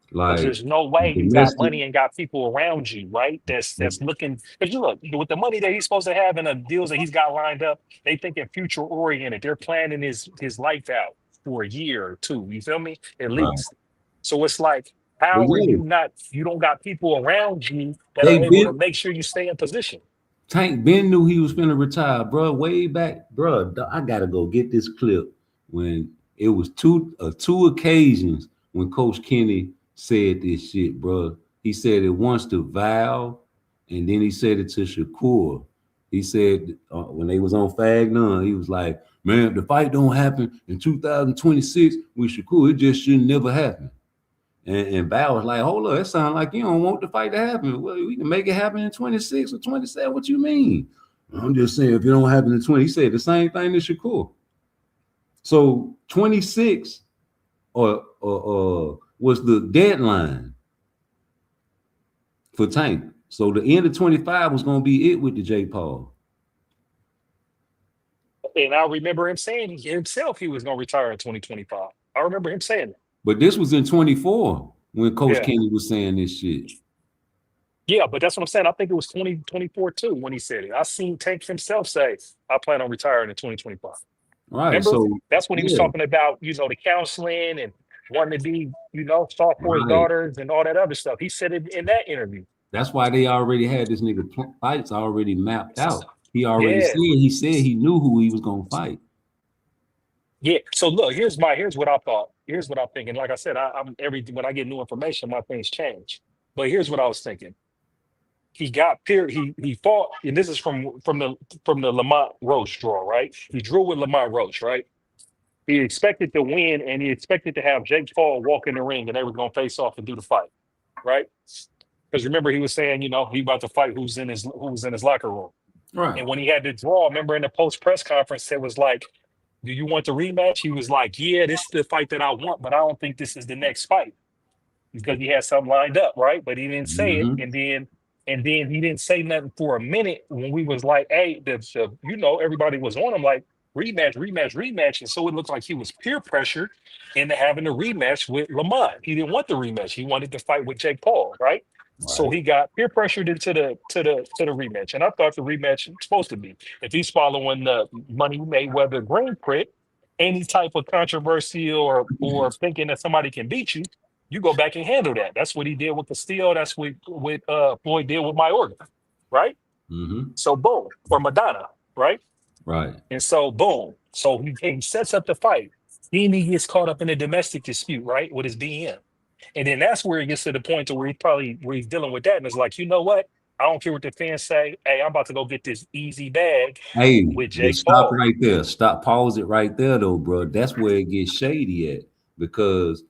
Because Like there's no way you got domestic, money and got people around you, right? That's looking. Because you look with the money that he's supposed to have and the deals that he's got lined up, they thinking future oriented. They're planning his life out for a year or two. You feel me? At right? least. So it's like, But how are yeah, you not? You don't got people around you that are they able to been make sure you stay in position. Tank Ben knew he was finna retire, bro. Way back, bro. I gotta go get this clip when it was two occasions when Coach Kenny said this shit, bro. He said it once to Val, and then he said it to Shakur. He said when they was on Fag None, he was like, "Man, if the fight don't happen in 2026 with Shakur, it just should never happen." And Val was like, hold up, that sounds like you don't want the fight to happen. Well, we can make it happen in 26 or 27. What you mean? I'm just saying, if it don't happen in 20, he said the same thing to Shakur. So 26 or was the deadline for Tank. So the end of 25 was going to be it with the J. Paul. And I remember him saying himself he was going to retire in 2025. I remember him saying that. But this was in 24 when Coach Yeah. Kenny was saying this shit. Yeah, but that's what I'm saying. I think it was 2024 too when he said it. I seen Tank himself say, I plan on retiring in 2025. Right. Remember? So That's when he was yeah, talking about, the counseling and wanting to be, soft for his right. daughters and all that other stuff. He said it in that interview. That's why they already had this nigga fights already mapped out. He already Yeah. said he knew who he was gonna fight. Yeah. So look, here's what I thought. Here's what I'm thinking. Like I said, I'm when I get new information, my things change. But here's what I was thinking. He got paired. He fought, and this is from the Lamont Roach draw, right? He drew with Lamont Roach, right? He expected to win, and he expected to have Jake Paul walk in the ring, and they were going to face off and do the fight, right? Because remember, he was saying, he about to fight who's in his locker room. Right. And when he had the draw, remember in the post press conference, it was like, "Do you want the rematch?" He was like, "Yeah, this is the fight that I want, but I don't think this is the next fight," because he had something lined up, right? But he didn't say it, and then he didn't say nothing for a minute when we was like, "Hey, everybody was on him like rematch, rematch, rematch," and so it looked like he was peer pressured into having a rematch with Lamont. He didn't want the rematch; he wanted to fight with Jake Paul, right? So he got peer pressured into the rematch, and I thought the rematch was supposed to be if he's following the Money Mayweather Green Print, any type of controversy or thinking that somebody can beat you. You go back and handle that. That's what he did with Castillo. That's what Floyd did with Mayorga, right? Mm-hmm. So boom, or Madonna, right? Right. And so boom. So he sets up the fight. Then he gets caught up in a domestic dispute, right, with his BM. And then that's where he gets to the point to where he's dealing with that. And it's like, you know what? I don't care what the fans say. Hey, I'm about to go get this easy bag Hey, with but Jake stop Paul. right there. Pause it right there, though, bro. That's where it gets shady at. Because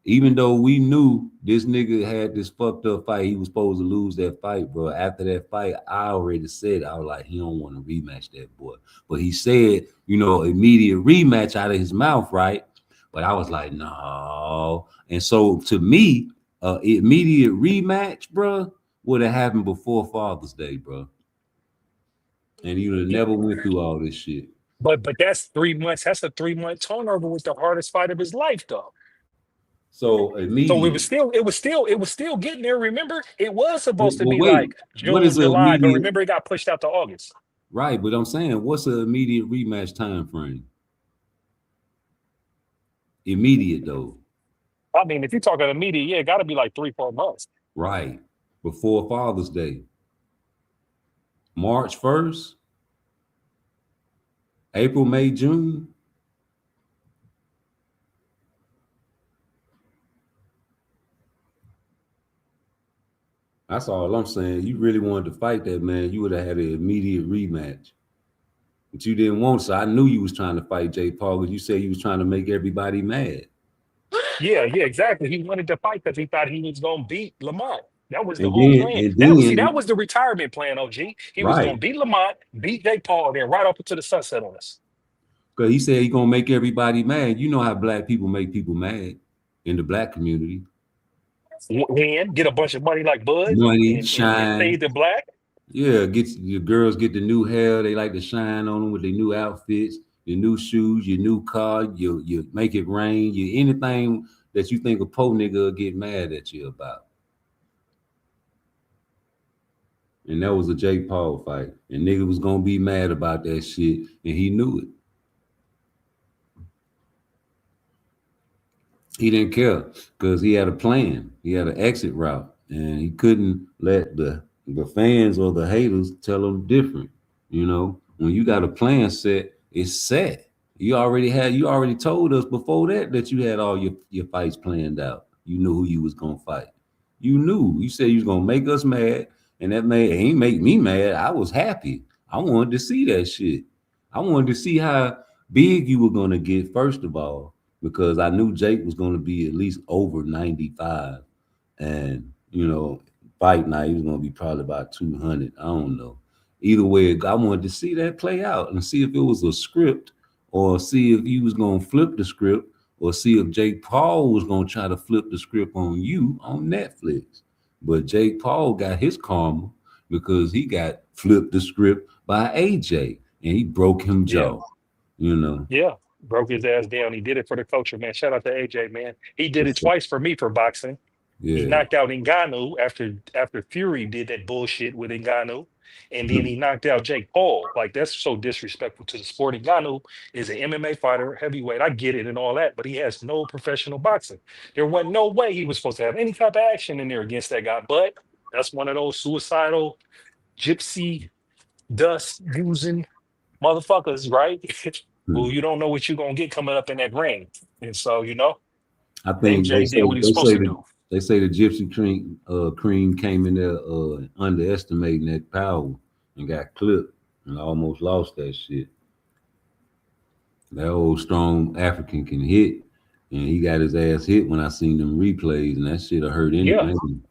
even though we knew this nigga had this fucked up fight, he was supposed to lose that fight, bro. After that fight, I already said, I was like, he don't want to rematch that boy. But he said, immediate rematch out of his mouth, right? But I was like, no. And so to me, immediate rematch, bro, would have happened before Father's Day, bro. And you would have never went through all this shit. But that's 3 months. That's a 3-month turnover with the hardest fight of his life, though. So So it immediate. was still getting there. Remember, it was supposed to But be wait, like what June, is the July, but immediate? remember it got pushed out to August. Right, but I'm saying, what's the immediate rematch time frame? Immediate though. I mean, if you're talking immediate, yeah, it got to be like 3-4 months. Right, before Father's Day. March 1st, April, May, June. That's all I'm saying. You really wanted to fight that, man, you would have had an immediate rematch. But you didn't want, so I knew you was trying to fight Jake Paul because you said you was trying to make everybody mad. Yeah, exactly. He wanted to fight because he thought he was going to beat Lamont. That was the And whole then, plan. and That then, was the retirement plan, OG. He was going right, to beat Lamont, beat Jake Paul, and then right up into the sunset on us. because he said he gonna make everybody mad. You know how black people make people mad in the black community. Win, get a bunch of money like Bud, Money, and shine. fade to black. Yeah, your girls get the new hair. They like to shine on them with their new outfits, your new shoes, your new car. You make it rain. You anything that you think a po nigga will get mad at you about. And that was a Jake Paul fight, and nigga was gonna be mad about that shit, and he knew it. He didn't care because he had a plan. He had an exit route, and he couldn't let the fans or the haters tell him different. When you got a plan set, it's set. You already told us before that you had all your fights planned out. You knew who you was gonna fight. You knew. You said you was gonna make us mad, and that ain't make me mad. I was happy. I wanted to see that shit. I wanted to see how big you were gonna get, first of all, because I knew Jake was gonna be at least over 95. And fight night, he was gonna be probably about 200. I don't know. Either way, I wanted to see that play out and see if it was a script, or see if he was gonna flip the script, or see if Jake Paul was gonna try to flip the script on you on Netflix. But Jake Paul got his karma because he got flipped the script by AJ, and he broke him jaw. Yeah, broke his ass down. He did it for the culture, man. Shout out to AJ, man. He did it twice for me for boxing. He Yeah. knocked out Ngannou after Fury did that bullshit with Ngannou, and then he knocked out Jake Paul. Like that's so disrespectful to the sport. Ngannou is an MMA fighter, heavyweight. I get it and all that, but he has no professional boxing. There wasn't no way he was supposed to have any type of action in there against that guy. But that's one of those suicidal gypsy dust using motherfuckers, right? Who you don't know what you're gonna get coming up in that ring. And so, I think AJ did what he was supposed to do. they say the Gypsy Cream came in there underestimating that power and got clipped and almost lost that shit. That old strong African can hit, and he got his ass hit when I seen them replays, and that shit hurt Yeah. anything.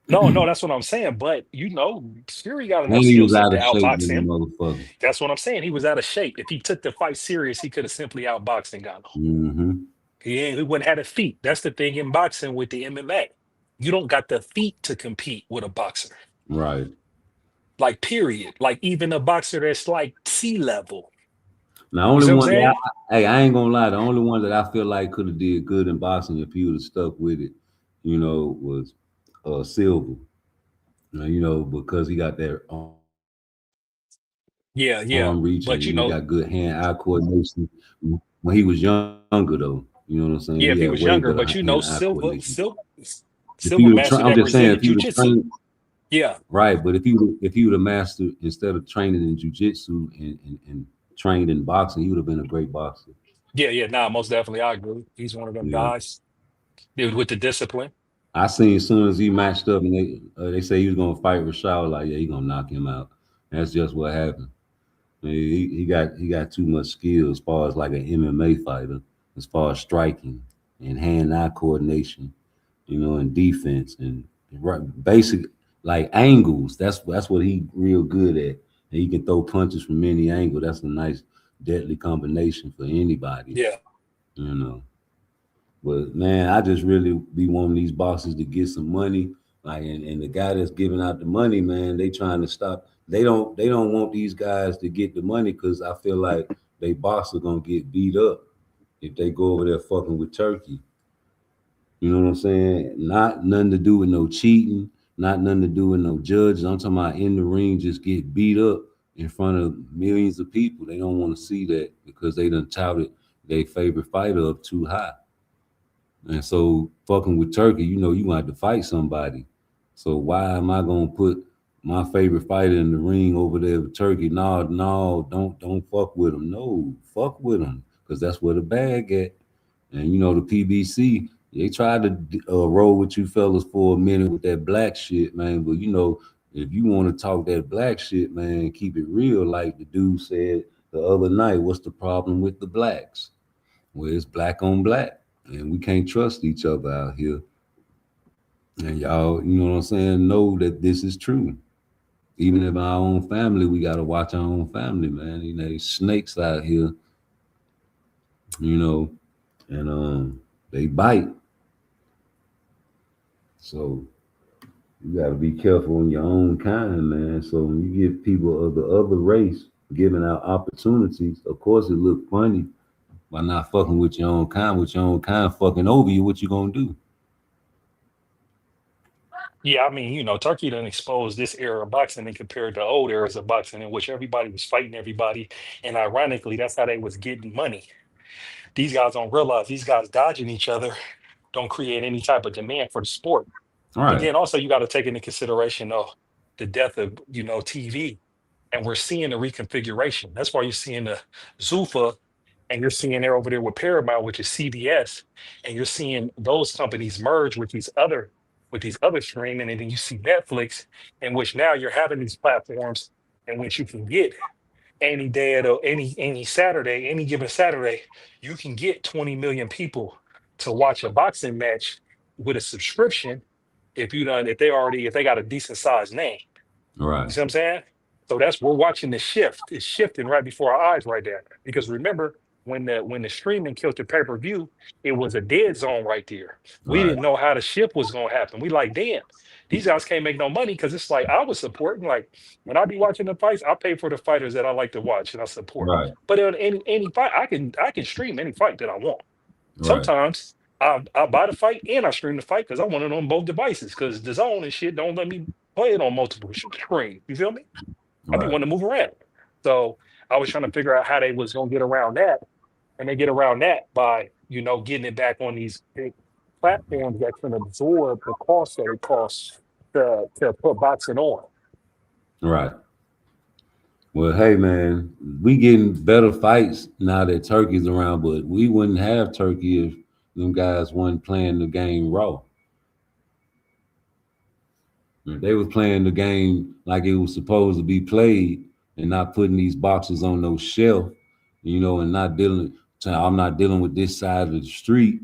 No, that's what I'm saying. But Fury got And enough he skill was set out to of shape outbox than the him. motherfucker. That's what I'm saying. He was out of shape. If he took the fight serious, he could have simply outboxed Ngannou. Mm-hmm. He wouldn't have the feet. That's the thing in boxing with the MMA. You don't got the feet to compete with a boxer. Right. Like, period. Like, even a boxer that's like sea level. The only what I'm one saying? I ain't gonna lie, the only one that I feel like could have did good in boxing if he would have stuck with it, was Silver. Because he got that Yeah. arm reach But and he got good hand-eye coordination. When he was younger, though, you know what I'm saying? yeah, if He he had was way younger, better but hand-eye Silver, coordination. Silver mastered I'm that just saying, Brazilian if he would have jiu-jitsu. trained, Yeah. right, but if he would have mastered instead of training in jiu-jitsu and trained in boxing, he would have been a great boxer. Yeah. Nah, most definitely. I agree. He's one of them Yeah. guys. Dude, with the discipline. I seen as soon as he matched up and they say he was gonna fight Rashad, I was like, yeah, he gonna knock him out. That's just what happened. He got too much skill as far as like an MMA fighter, as far as striking and hand-eye coordination, and defense and basic like angles. That's what he real good at. And he can throw punches from any angle. That's a nice deadly combination for anybody. Yeah. But man, I just really be wanting these boxers to get some money. Like and the guy that's giving out the money, man, they trying to stop. They don't want these guys to get the money because I feel like they boxers gonna get beat up if they go over there fucking with Turkey. You know what I'm saying? Not nothing to do with no cheating, not nothing to do with no judges. I'm talking about in the ring, just get beat up in front of millions of people. They don't want to see that because they done touted their favorite fighter up too high. And so fucking with Turkey, you gonna have to fight somebody. So why am I gonna put my favorite fighter in the ring over there with Turkey? No, don't fuck with him. No, fuck with him. Because that's where the bag at. And the PBC, they tried to roll with you fellas for a minute with that black shit, man. But if you want to talk that black shit, man, keep it real, like the dude said the other night, what's the problem with the blacks? Well, it's black on black. And we can't trust each other out here. And y'all, you know what I'm saying, know that this is true. Even in our own family, we got to watch our own family, man. There's snakes out here, and they bite. So you got to be careful on your own kind, man. So when you give people of the other race giving out opportunities, of course it look funny. By not fucking with your own kind fucking over you, what you gonna do? Yeah, I mean, Turkey done exposed this era of boxing and compared to old eras of boxing in which everybody was fighting everybody. And ironically, that's how they was getting money. These guys don't realize these guys dodging each other don't create any type of demand for the sport. All But right. then also you got to take into consideration the death of, TV. And we're seeing the reconfiguration. That's why you're seeing the Zuffa and you're seeing they're over there with Paramount, which is CBS, and you're seeing those companies merge with these other streaming, and then you see Netflix, in which now you're having these platforms in which you can get any day at any Saturday, any given Saturday, you can get 20 million people to watch a boxing match with a subscription if they got a decent sized name. All right. You see what I'm saying? So we're watching the shift. It's shifting right before our eyes right there. Because remember, when the streaming killed the pay-per-view, it was a dead zone right there. We Right. didn't know how the shift was gonna happen. We like, damn, these guys can't make no money because it's like I was supporting. Like when I be watching the fights, I pay for the fighters that I like to watch and I support. Right. But on any fight, I can stream any fight that I want. Right. Sometimes I buy the fight and I stream the fight because I want it on both devices because the zone and shit don't let me play it on multiple screens. You feel me? I be Right. wanting to move around. So I was trying to figure out how they was gonna get around that. And they get around that by, getting it back on these big platforms that can absorb the cost that it costs to put boxing on. Right. Well, hey man, we getting better fights now that Turkey's around, but we wouldn't have Turkey if them guys weren't playing the game raw. If they was playing the game like it was supposed to be played and not putting these boxes on no shelf, and not dealing. I'm not dealing with this side of the street.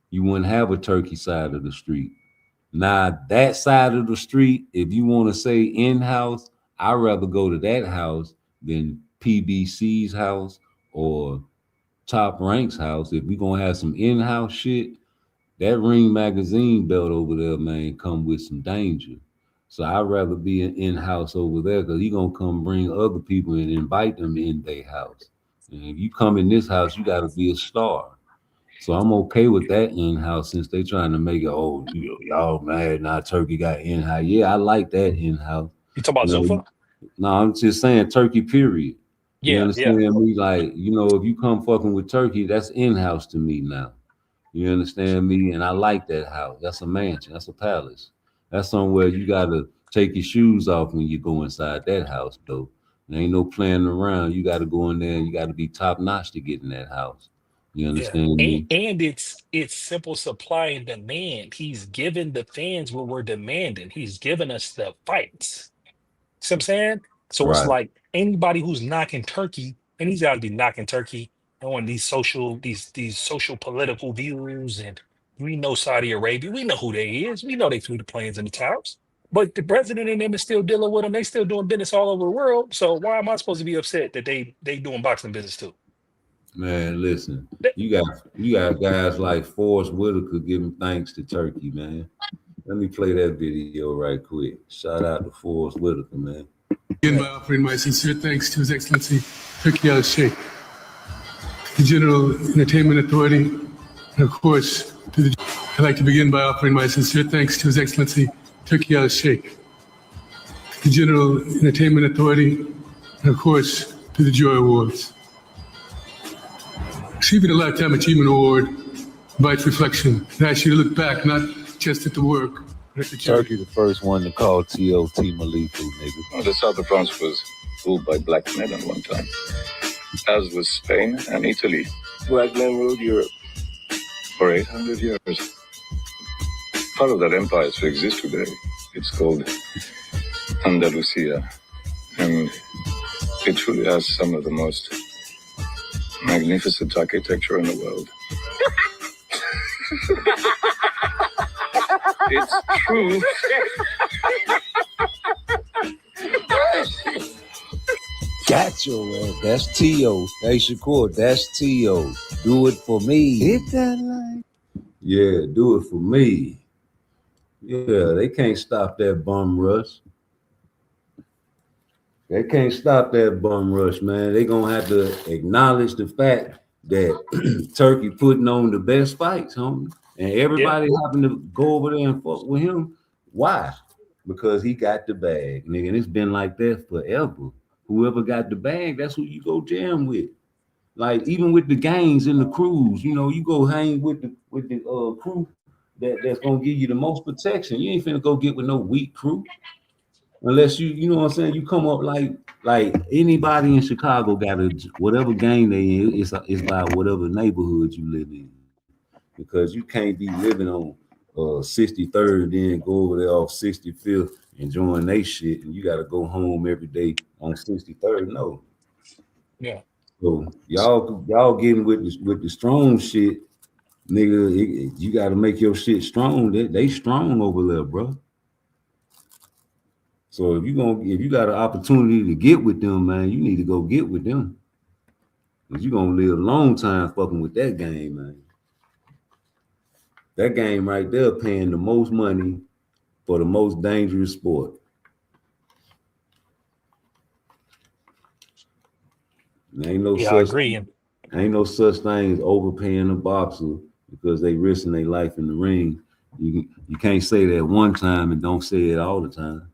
You wouldn't have a Turkey side of the street. Now that side of the street, if you want to say in-house, I'd rather go to that house than PBC's house or Top Rank's house. If we're gonna have some in-house shit, that Ring magazine belt over there, man, come with some danger. So I'd rather be an in-house over there because he gonna come bring other people and invite them in their house. And if you come in this house, you gotta be a star. So I'm okay with that in-house since they trying to make it, y'all mad now Turkey got in-house. Yeah, I like that in-house. You talking about Zuffa? No, I'm just saying Turkey, period. You Yeah, understand me? Like, if you come fucking with Turkey, that's in-house to me now. You understand me? And I like that house. That's a mansion. That's a palace. That's somewhere you gotta take your shoes off when you go inside that house, though. There ain't no playing around. You gotta go in there and you gotta be top notch to get in that house. You yeah. understand me? And it's simple supply and demand. He's given the fans what we're demanding. He's given us the fights. See what I'm saying? So it's Right. like anybody who's knocking Turkey, and he's got to be knocking Turkey on these social political views. And we know Saudi Arabia, we know who they is. We know they flew the planes and the towers. But the president and them is still dealing with them. They still doing business all over the world. So why am I supposed to be upset that they doing boxing business too? Man, listen, you got guys like Forrest Whitaker giving thanks to Turkey, man. Let me play that video right quick. Shout out to Forrest Whitaker, man. Begin by offering my sincere thanks to His Excellency Turki Al-Sheikh, the General Entertainment Authority, and of course, I'd like to begin by offering my sincere thanks to His Excellency Turki Al-Sheikh, the General Entertainment Authority, and of course, to the Joy Awards. Receiving a Lifetime Achievement Award invites reflection. It asks you to look back, not just at the work, but at the journey. Turkey the first one to call TOT Malifu, nigga. The south of France was ruled by black men at one time, as was Spain and Italy. Black men ruled Europe for 800 years. Part of that empire still exists today. It's called Andalusia, and it truly has some of the most magnificent architecture in the world. It's true. Got your ass. That's T.O. Hey, Shakur, that's T.O. Do it for me. Hit that line. Yeah, do it for me. Yeah, they can't stop that bum rush. They can't stop that bum rush, man. They gonna have to acknowledge the fact that Turkey putting on the best fights, homie. And everybody having to go over there and fuck with him. Why? Because he got the bag, nigga. And it's been like that forever. Whoever got the bag, that's who you go jam with. Like even with the gangs and the crews, you go hang with the crew that's gonna give you the most protection. You ain't finna go get with no weak crew. Unless you know what I'm saying, you come up like anybody in Chicago got whatever gang they in, it's by whatever neighborhood you live in. Because you can't be living on 63rd and then go over there off 65th and join they shit, and you got to go home every day on 63rd. No. Yeah. So y'all getting with the strong shit, nigga. You got to make your shit strong. They strong over there, bro. So if you got an opportunity to get with them, man, you need to go get with them. Cause you gonna live a long time fucking with that game, man. That game right there paying the most money for the most dangerous sport. Ain't no such thing as overpaying a boxer because they risking their life in the ring. You can't say that one time and don't say it all the time.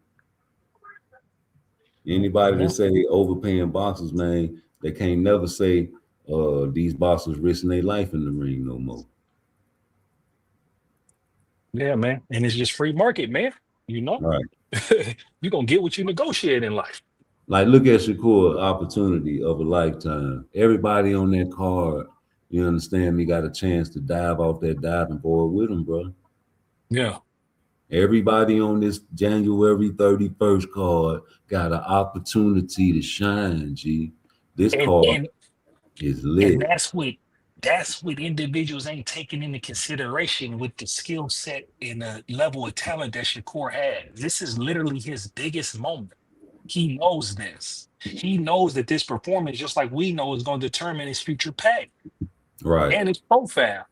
Anybody that say they overpaying boxers, man, they can't never say these boxers risking their life in the ring no more. Yeah, man. And it's just free market, man. You know, right? You're gonna get what you negotiate in life. Like, look at Shakur, opportunity of a lifetime. Everybody on that card, you understand me, got a chance to dive off that diving board with him, bro. Yeah. Everybody on this January 31st card got an opportunity to shine, G. This card is lit. And that's what individuals ain't taking into consideration with the skill set and the level of talent that Shakur has. This is literally his biggest moment. He knows this. He knows that this performance, just like we know, is going to determine his future pay. Right. And his profile.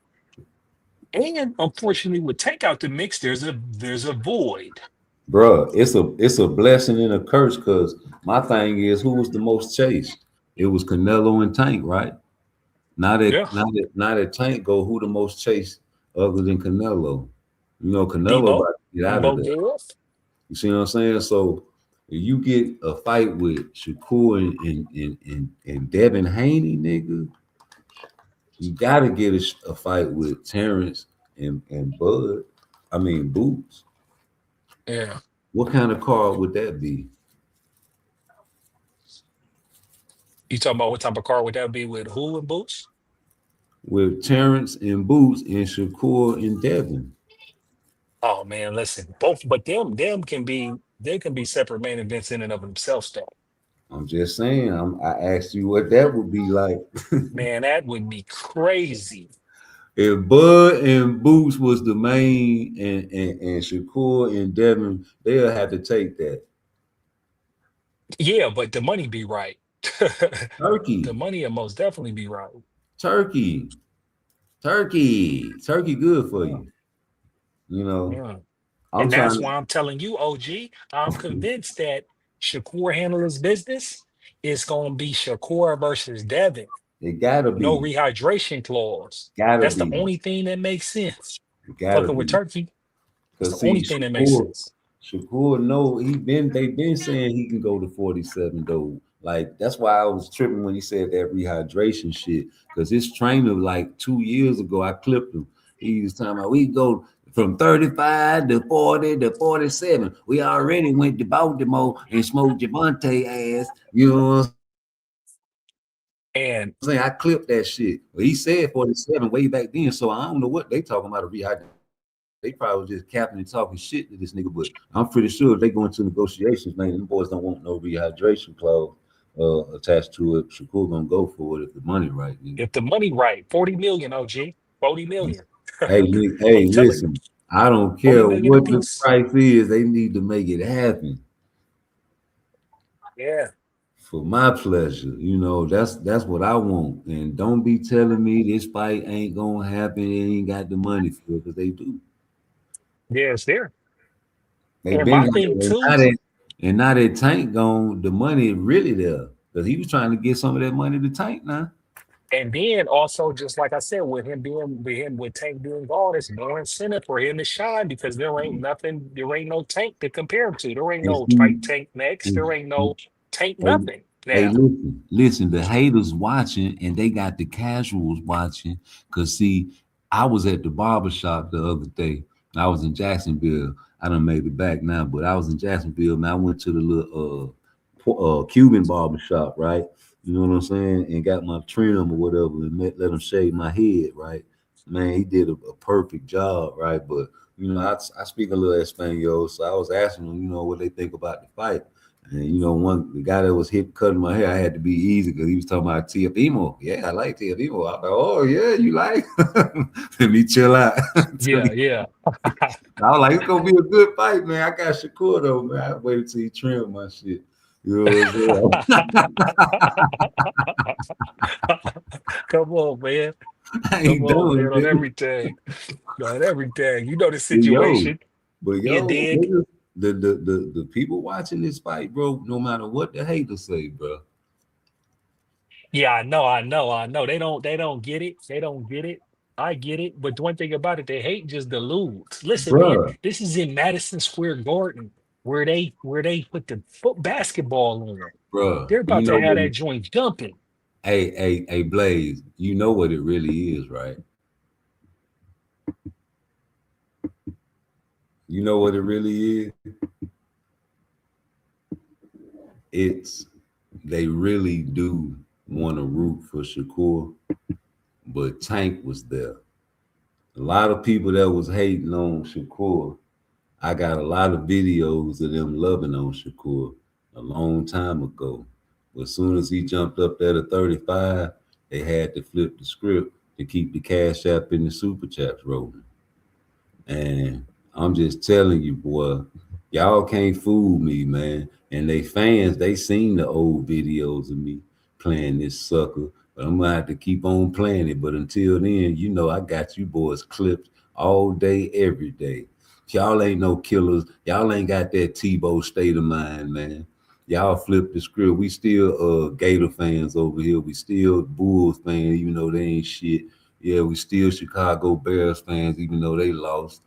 And unfortunately, with Tank out the mix, there's a void. Bro, it's a blessing and a curse, because my thing is, who was the most chased? It was Canelo and Tank, right? Now that Tank go, who the most chased other than Canelo? You know, Canelo about to get out of there. You see what I'm saying? So if you get a fight with Shakur and Devin Haney, nigga, you gotta get a fight with Terrence and Boots. Yeah. What kind of card would that be? You talking about what type of card would that be with who and Boots? With Terrence and Boots and Shakur and Devin. Oh man, listen, both, but them can be separate main events in and of themselves, though. I'm just saying. I asked you what that would be like. Man, that would be crazy. If Bud and Boots was the main and Shakur and Devin, they'll have to take that. Yeah, but the money be right. Turkey. The money will most definitely be right. Turkey good for you. You know. Yeah. And that's why I'm telling you, OG, I'm convinced that Shakur handling his business is going to be Shakur versus Devin. It gotta be. No rehydration clause. That's the only thing that makes sense. Fucking with Turkey. That's the only thing that makes sense. Shakur, no, they've been saying he can go to 47 though. Like, that's why I was tripping when he said that rehydration shit. Because his trainer, like 2 years ago, I clipped him. He was talking about we go from 35 to 40 to 47. We already went to Baltimore and smoked Javante ass. You know what I'm and saying? I clipped that shit. But he said 47 way back then. So I don't know what they talking about a rehydration. They probably was just capping and talking shit to this nigga. But I'm pretty sure if they go into negotiations, man, them boys don't want no rehydration clause attached to it. Shakur gonna go for it if the money right. Nigga. If the money right, 40 million, OG, 40 million. Hey, listen, I don't care what the price is. They need to make it happen. Yeah. For my pleasure, you know, that's what I want. And don't be telling me this fight ain't gonna happen. They ain't got the money for it, because they do. Yeah, it's there. They been and now that Tank gone, the money really there, because he was trying to get some of that money to Tank now. And then also, just like I said, with Tank being gone, it's more incentive for him to shine, because there ain't no Tank to compare him to. There ain't no Tank next. There ain't no Tank nothing. Hey, listen, the haters watching, and they got the casuals watching. Because see, I was at the barbershop the other day. I was in Jacksonville. I done made it back now, but I was in Jacksonville, man. I went to the little Cuban barbershop, right? You know what I'm saying? And got my trim or whatever, and let him shave my head, right? Man, he did a perfect job, right? But, you know, I speak a little Espanol, so I was asking them, you know, what they think about the fight. And, you know, the guy that was cutting my hair, I had to be easy, because he was talking about Teofimo. Yeah, I like Teofimo. I was like, oh, yeah, you like? Let me chill out. Yeah. I was like, it's going to be a good fight, man. I got Shakur, though, man. I waited till he trimmed my shit. You know what I'm saying? Come on, man. Come on, man, on everything. On everything. You know the situation. But the people watching this fight, bro, no matter what the haters say, bro. Yeah, I know. They don't get it. They don't get it. I get it, but the one thing about it, they hate just the lose. Listen, man, Bruh, this is in Madison Square Garden where they put the foot basketball on. bruh. They're You about to know have what? that joint jumping. Hey, Blaze. You know what it really is, right? You know what it really is? It's they really do want to root for Shakur, but Tank was there. A lot of people that was hating on Shakur, I got a lot of videos of them loving on Shakur a long time ago. But as soon as he jumped up there to 35, they had to flip the script to keep the cash app and the super chats rolling. And I'm just telling you, boy, y'all can't fool me, man. And they fans, they seen the old videos of me playing this sucker, but I'm gonna have to keep on playing it. But until then, you know, I got you boys clipped all day, every day. Y'all ain't no killers. Y'all ain't got that Tebow state of mind, man. Y'all flip the script. We still Gator fans over here. We still Bulls fans, even though they ain't shit. Yeah, we still Chicago Bears fans, even though they lost.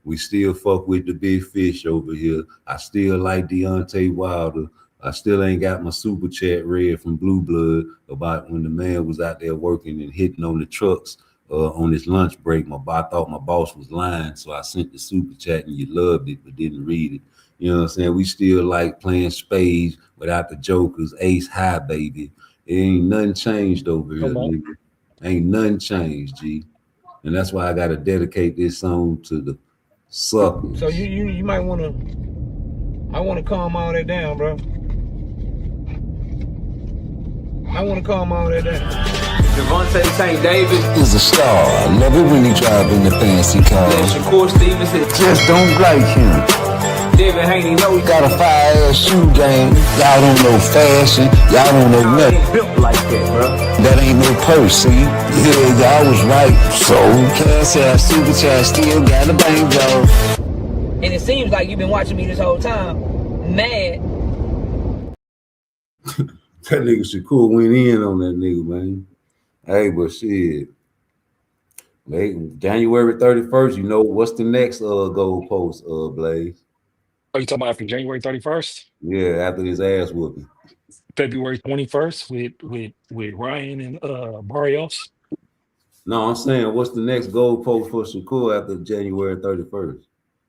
We still fuck with the big fish over here. I still like Deontay Wilder. I still ain't got my super chat read from Blue Blood about when the man was out there working and hitting on the trucks on his lunch break. I thought my boss was lying, so I sent the super chat and you loved it but didn't read it. You know what I'm saying? We still like playing spades without the jokers, ace high, baby. It ain't nothing changed over here, nigga. Ain't nothing changed, G. And that's why I gotta dedicate this song to the suckers. So you might wanna, I wanna calm all that down, bro. I wanna calm all that down. Devontae St. Davis is a star. I love it when he drive in the fancy car. Shakur Stevens Just don't like him. David Haney know he Got a fire-ass shoe game. Y'all don't know fashion. Y'all don't know nothing. ain't built like that, bro. That ain't no purse, see? Yeah, y'all was right. So, cash out, super chat, still got a banjo. And it seems like you've been watching me this whole time, mad. That nigga Shakur went in on that nigga, man. Hey, but shit. January 31st, you know, what's the next goal post, Blaze? Are you talking about after January 31st? Yeah, after his ass whooping. February 21st with Ryan and Barrios. No, I'm saying what's the next goal post for Shakur after January 31st?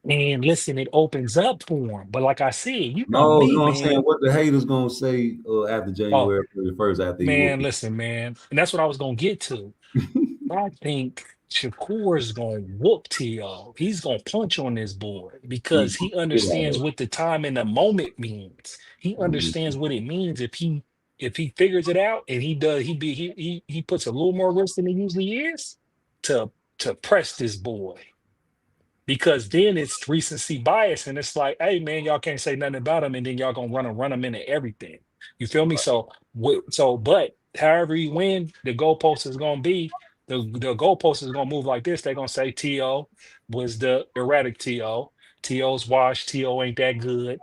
And listen, it opens up for him. But like I said, you know me, No, I'm man. saying what the haters gonna say after January 31st after Man, listen, man. And that's what I was gonna get to. I think Shakur is gonna whoop T.O. He's gonna punch on this boy because he understands what the time and the moment means. He understands what it means if he figures it out and he puts a little more risk than he usually is to press this boy. Because then it's recency bias, and it's like, hey man, y'all can't say nothing about him, and then y'all gonna run him into everything. You feel me? But however you win, the goalpost is gonna be the goalpost is gonna move like this. They're gonna say T.O. was the erratic T.O. T.O.'s washed. T.O. ain't that good.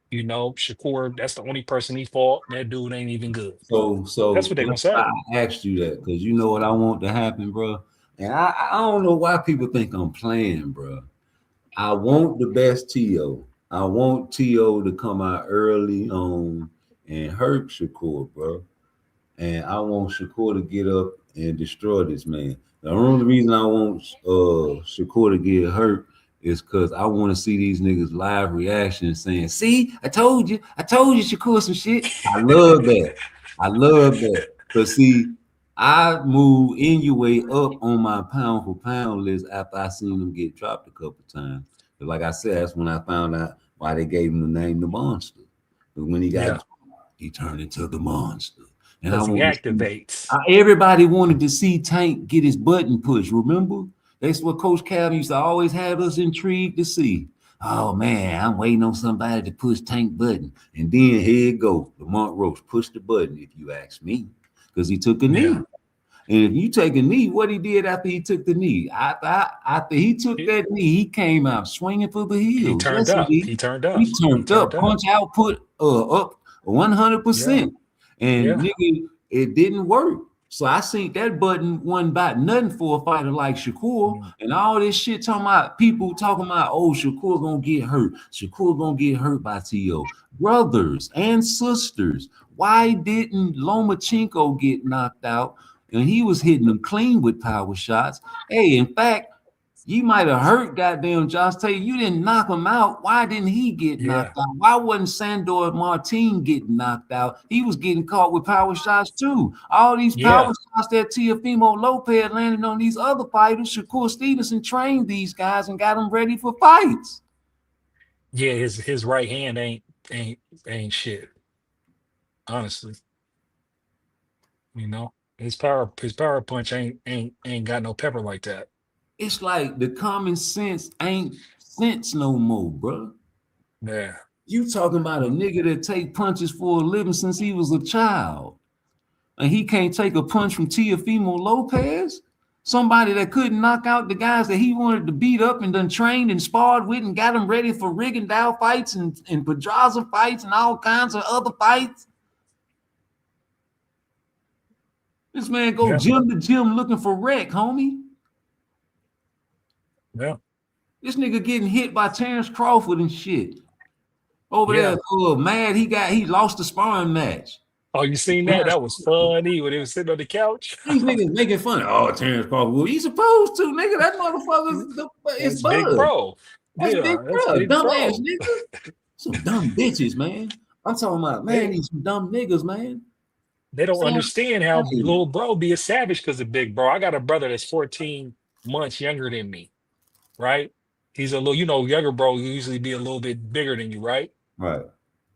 You know, Shakur, that's the only person he fought. That dude ain't even good. So That's what they're gonna that's why say. I asked you that, because you know what I want to happen, bro. And I don't know why people think I'm playing, bro. I want the best T.O. I want T.O. to come out early on and hurt Shakur, bro. And I want Shakur to get up and destroy this man. The only reason I want Shakur to get hurt is because I want to see these niggas live reactions saying, see, I told you Shakur some shit. I love that. I love that. Because see, I moved Inouye up on my pound for pound list after I seen him get dropped a couple times. But like I said, that's when I found out why they gave him the name the Monster. But when he got he turned into the Monster. And Because he activates. Everybody wanted to see Tank get his button pushed, remember? That's what Coach Calvin used to always have us intrigued to see. Oh man, I'm waiting on somebody to push Tank button. And then here it go. Lamont Roach pushed the button, if you ask me. Because he took a knee. And if you take a knee, what he did after he took the knee? After he took that knee, he came out swinging for the heels. He turned up. He turned up. Punch output up 100%. And nigga, it didn't work. So I think that button wasn't about nothing for a fighter like Shakur, and all this shit talking about people talking about, oh, Shakur gonna get hurt. Shakur gonna get hurt by T.O. Brothers and sisters, why didn't Lomachenko get knocked out? And he was hitting them clean with power shots. Hey, in fact, you might have hurt goddamn Josh Taylor. You didn't knock him out. Why didn't he get knocked out? Why wasn't Sandor Martin getting knocked out? He was getting caught with power shots too. All these power shots that Teofimo Lopez landed on these other fighters, Shakur Stevenson trained these guys and got them ready for fights. Yeah, his right hand ain't shit. Honestly. You know, his power punch ain't got no pepper like that. It's like the common sense ain't sense no more, bro. Yeah. You talking about a nigga that take punches for a living since he was a child, and he can't take a punch from Teofimo Lopez, somebody that couldn't knock out the guys that he wanted to beat up and done trained and sparred with and got them ready for Rigondeaux fights and Pedraza fights and all kinds of other fights. This man go gym to gym looking for wreck, homie. Yeah. This nigga getting hit by Terrence Crawford and shit. Over there, mad he lost the sparring match. Oh, you seen that? That was funny when he was sitting on the couch. These niggas making fun of, oh, Terrence Crawford. Well, you supposed to, nigga. That motherfucker is Big Bro. That's yeah, Big that's Bro. Big Dumb Bro. ass niggas. Some dumb bitches, man. I'm talking about, man, these dumb niggas, man. They don't understand how little bro be a savage because of Big Bro. I got a brother that's 14 months younger than me, right? He's a little, younger bro usually be a little bit bigger than you, right? Right.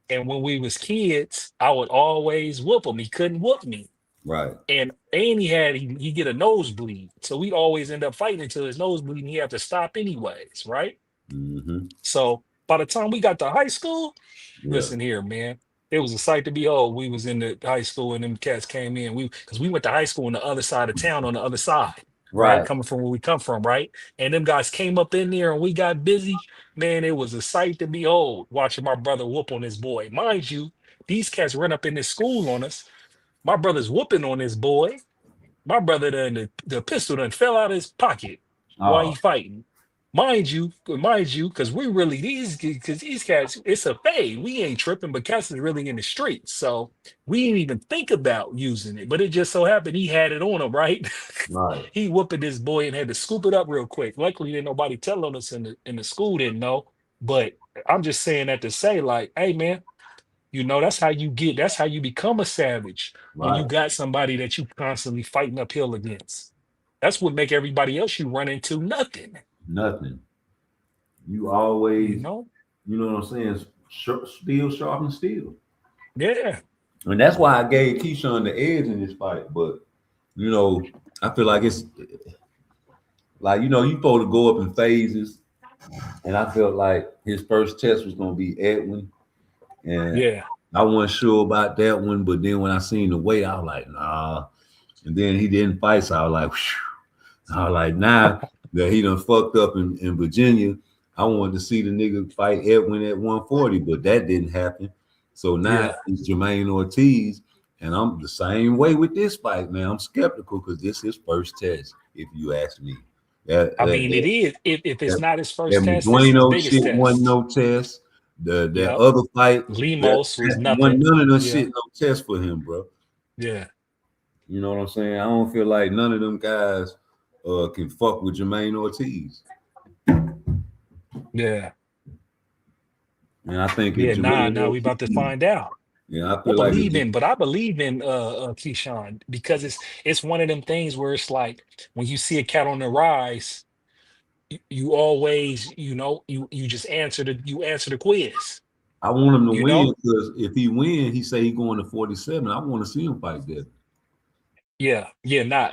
And when we was kids, I would always whoop him. He couldn't whoop me. Right. And he get a nosebleed. So we'd always end up fighting until his nosebleed and he had to stop anyways, right? Mm-hmm. So by the time we got to high school, listen here, man. It was a sight to behold. We was in the high school and them cats came in. Because we went to high school on the other side of town, on the other side, right? Coming from where we come from, right? And them guys came up in there and we got busy. Man, it was a sight to behold watching my brother whoop on his boy. Mind you, these cats run up in this school on us. My brother's whooping on his boy. My brother the pistol done fell out of his pocket while he fighting. Mind you, because these cats, it's a fade. We ain't tripping, but cats is really in the streets. So we didn't even think about using it. But it just so happened he had it on him, right? Right. He whooping this boy and had to scoop it up real quick. Luckily, didn't nobody tell on us in the school didn't know. But I'm just saying that to say, like, hey man, that's how you become a savage when you got somebody that you constantly fighting uphill against. That's what make everybody else you run into nothing. Nothing. You always, you know what I'm saying? Steel sharpen steel. Yeah. And that's why I gave Keyshawn the edge in this fight. But, I feel like it's like, you supposed to go up in phases. And I felt like his first test was going to be Edwin. And I wasn't sure about that one. But then when I seen the weight, I was like, nah. And then he didn't fight. So I was like, whew. I was like, nah. That he done fucked up in Virginia. I wanted to see the nigga fight Edwin at 140, but that didn't happen. So now it's Jermaine Ortiz, and I'm the same way with this fight, man. I'm skeptical because this is his first test, if you ask me. It is. If it's not his first test, it's his biggest shit test. wasn't no test. The other fight, Lemos was nothing. Wasn't none of them shit no test for him, bro. Yeah. You know what I'm saying? I don't feel like none of them guys can fuck with Jermaine Ortiz. Yeah. And I think now we about to find out. Yeah, I believe in Keyshawn, because it's one of them things where it's like when you see a cat on the rise, you always, you just answer the quiz. I want him to win because if he wins, he say he going to 47. I want to see him fight Devin. Yeah,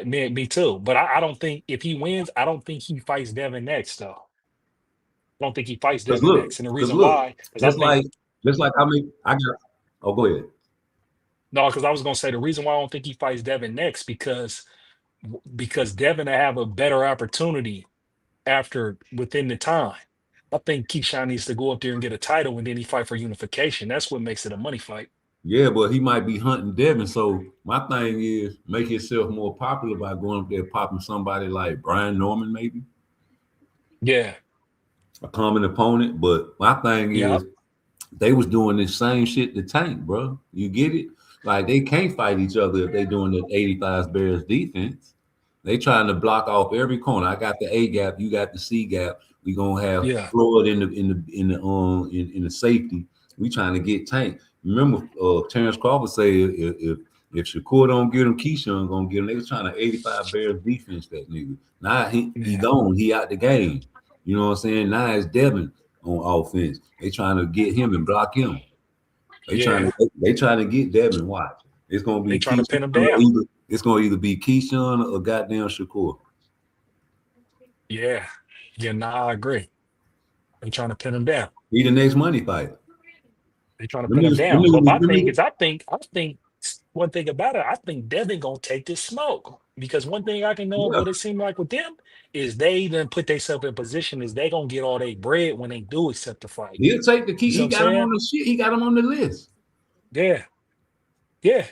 me too. But I don't think if he wins, I don't think he fights Devin next though. I don't think he fights Devin next, and the reason why is just like I got. Oh, go ahead. No, because I was gonna say the reason why I don't think he fights Devin next because Devin will have a better opportunity within the time. I think Keyshawn needs to go up there and get a title, and then he fight for unification. That's what makes it a money fight. Yeah, but he might be hunting Devin. So my thing is make himself more popular by going up there popping somebody like Brian Norman, maybe Yeah. a common opponent. But my thing Yep. is they was doing this same shit to Tank, bro. You get it? Like they can't fight each other if they doing the 85 Bears defense. They trying to block off every corner. I got the A gap, you got the C gap. We gonna have Yeah. Floyd in the safety. We trying to get Tank. Remember, Terrence Crawford said if Shakur don't get him, Keyshawn gonna get him. They was trying to 85 Bears defense that nigga. Now he gone. He out the game. You know what I'm saying? Now it's Devin on offense. They trying to get him and block him. They Yeah. trying to get Devin. Watch. It's gonna be They trying to pin him Keyshawn down. it's gonna either be Keyshawn or goddamn Shakur. Yeah. Yeah, nah, I agree. They trying to pin him down. He the next money fight. They trying to pin him down. But my thing is, I think one thing about it, I think Devin gonna take this smoke. Because one thing I can know of what it seemed like with them is they then put themselves in position is they gonna get all their bread when they do accept the fight. He'll take the key. You see He what I'm got him saying? on the shit. He got him on the list. Yeah. Yeah.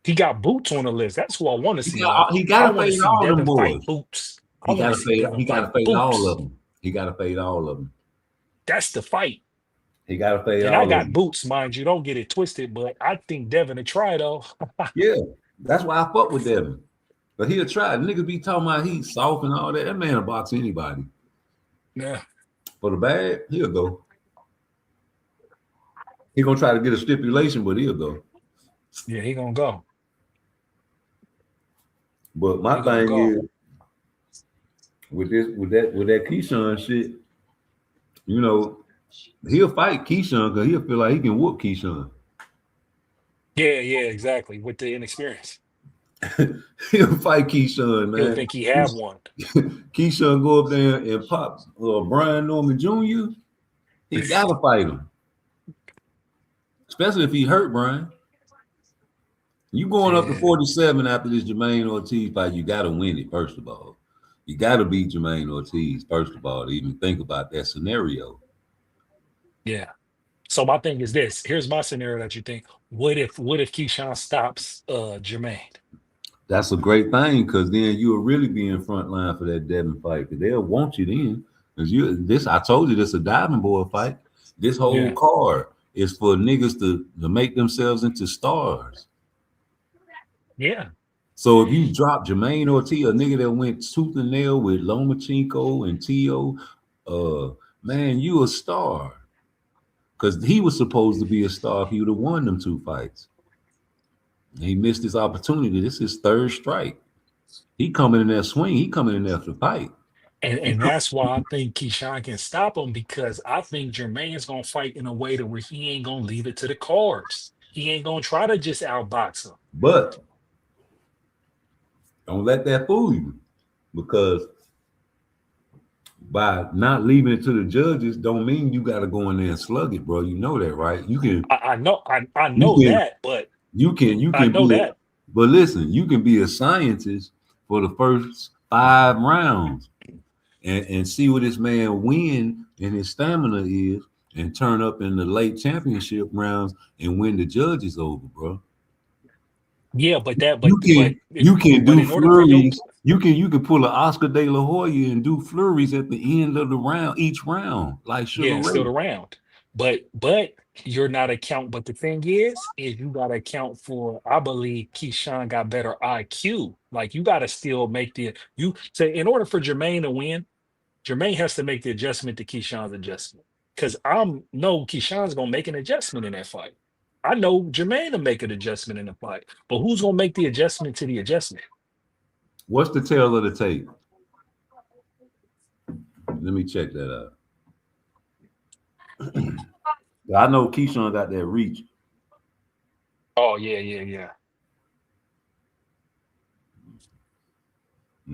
He got Boots on the list. That's who I want to see. He I got to want to fade see all them Devin fight boys. Boots. I He want got to to see fade. Devin He got to fight fade all Boots. of them. He got to fade all of them. That's the fight. He got to fade And all I of got them. Boots, mind you. Don't get it twisted, but I think Devin will try though. Yeah, that's why I fuck with Devin. But he'll try. Niggas be talking about he's soft and all that. That man will box anybody. Yeah. For the bag, he'll go. He gonna try to get a stipulation, but he'll go. Yeah, he gonna go. But my thing is with that Keyshawn shit, you know, he'll fight Keyshawn because he'll feel like he can whoop Keyshawn. Yeah, exactly. With the inexperience. He'll fight Keyshawn, man. He'll think he have one. Keyshawn go up there and pop Brian Norman Jr. He gotta fight him. Especially if he hurt Brian. You going up to 47 after this Jermaine Ortiz fight, you gotta win it, first of all. You gotta beat Jermaine Ortiz, first of all, to even think about that scenario. Yeah. So my thing is this. Here's my scenario that you think. What if Keyshawn stops Jermaine? That's a great thing because then you'll really be in front line for that Devin fight because they'll want you then. Because I told you this a diving board fight. This whole card is for niggas to make themselves into stars. Yeah. So if you drop Jermaine Ortiz, a nigga that went tooth and nail with Lomachenko and Tio, man, you a star. Because he was supposed to be a star if he would have won them two fights. He missed his opportunity. This is his third strike. He coming in there swing. He coming in there to fight. And that's why I think Keyshawn can stop him because I think Jermaine's gonna fight in a way to where he ain't gonna leave it to the cards. He ain't gonna try to just outbox him. But don't let that fool you, because by not leaving it to the judges, don't mean you got to go in there and slug it, bro. You know that, right? You can. I know that, but you can. I know be that. But listen, you can be a scientist for the first 5 rounds and see what this man win and his stamina is, and turn up in the late championship rounds and win the judges over, bro. Yeah, but you can do flurries. You can pull an Oscar De La Hoya and do flurries at the end of the round, each round, like Sugar Ray. Still the round. But you're not account. But the thing is you got to account for. I believe Keyshawn got better IQ. Like you got to still make in order for Jermaine to win, Jermaine has to make the adjustment to Keyshawn's adjustment. Because Keyshawn's gonna make an adjustment in that fight. I know Jermaine will make an adjustment in the fight, but who's gonna make the adjustment to the adjustment? What's the tail of the tape? Let me check that out. I know Keyshawn got that reach. Oh yeah. You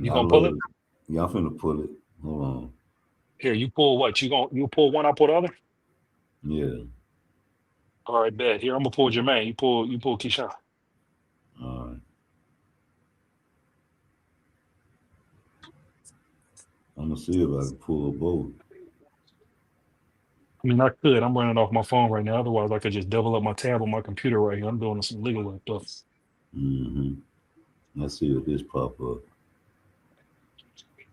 gonna pull it? Yeah, I'm finna pull it. Hold on. Here, you pull what? You pull one, I pull the other? Yeah. All right, bet. Here, I'm gonna pull Jermaine. You pull Keyshawn. All right. I'm gonna see if I can pull both. I mean, I could. I'm running off my phone right now. Otherwise, I could just double up my tab on my computer right here. I'm doing some legal stuff. Mm-hmm. Let's see what this pop up.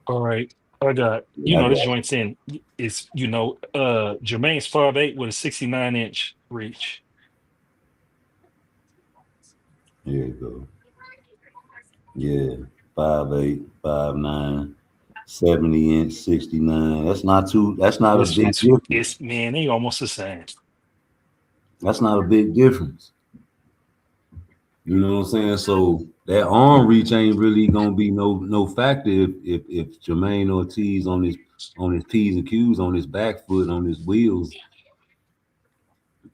All right. I got, I this got joint's in. It's, Jermaine's 5'8" with a 69-inch reach. Here you go. Yeah, 5'8", 5'9", 70-inch, 69. That's not a big difference. It's man, they almost the same. That's not a big difference. You know what I'm saying? So that arm reach ain't really gonna be no factor if Jermaine Ortiz on his P's and Q's, on his back foot, on his wheels.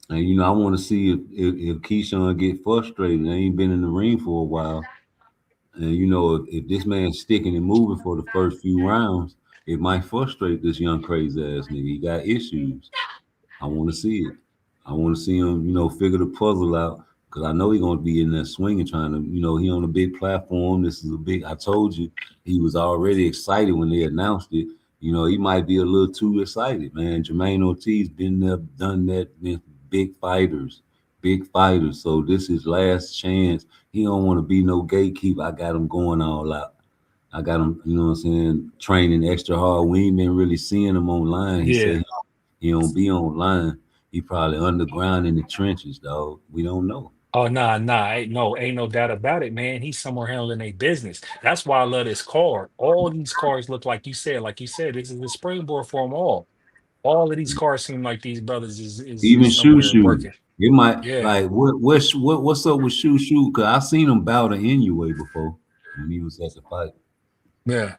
And I want to see if Keyshawn get frustrated. They ain't been in the ring for a while. And if this man's sticking and moving for the first few rounds, it might frustrate this young crazy ass nigga. He got issues. I want to see it. I want to see him, figure the puzzle out, because I know he's going to be in there swinging, trying to, he on a big platform. This is I told you, he was already excited when they announced it. He might be a little too excited, man. Jermaine Ortiz been there, done that, been big fighters. So this is last chance. He don't want to be no gatekeeper. I got him going all out. I got him, training extra hard. We ain't been really seeing him online. He said he don't be online. He probably underground in the trenches, dog. We don't know. Oh, nah. Ain't no doubt about it, man. He's somewhere handling their business. That's why I love this card. All these cards look like you said, this is the springboard for them all. All of these cards seem like these brothers is even somewhere Shoo. working. It might like what's up with Shoo? Cause I seen him bow to Inoue before when he was at the fight. Yeah.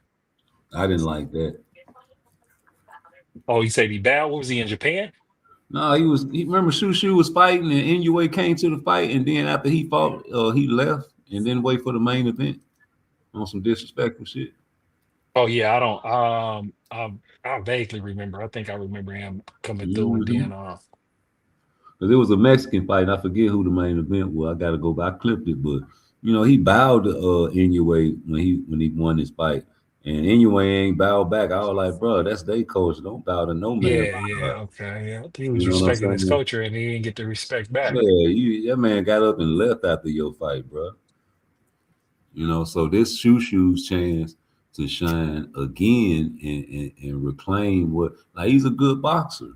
I didn't like that. Oh, you said he bowed? What was he in Japan? No, remember Shoo was fighting and Inoue came to the fight, and then after he fought, he left and then wait for the main event on some disrespectful shit. Oh yeah, I don't I vaguely remember. I think I remember him coming through and then Because it was a Mexican fight. I forget who the main event was. I gotta go back. I clipped it, but he bowed to Inoue when he won his fight, and Inoue ain't bowed back. I was like, bro, that's their coach. Don't bow to no man. Okay. He was respecting his culture and he didn't get the respect back. Yeah, that man got up and left after your fight, bro. So this Shoo's chance to shine again and reclaim he's a good boxer.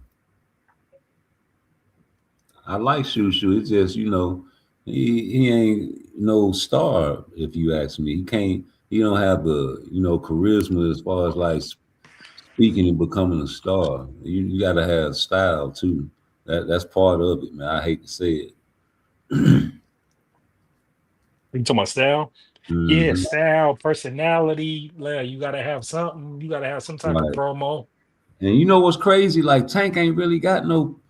I like Shoo. It's just, he ain't no star, if you ask me. He don't have the, charisma as far as like speaking and becoming a star. You gotta have style too. That's part of it, man. I hate to say it. You talking about style? Mm-hmm. Yeah, style, personality. You gotta have something. You gotta have some type of promo. And you know what's crazy? Like Tank ain't really got no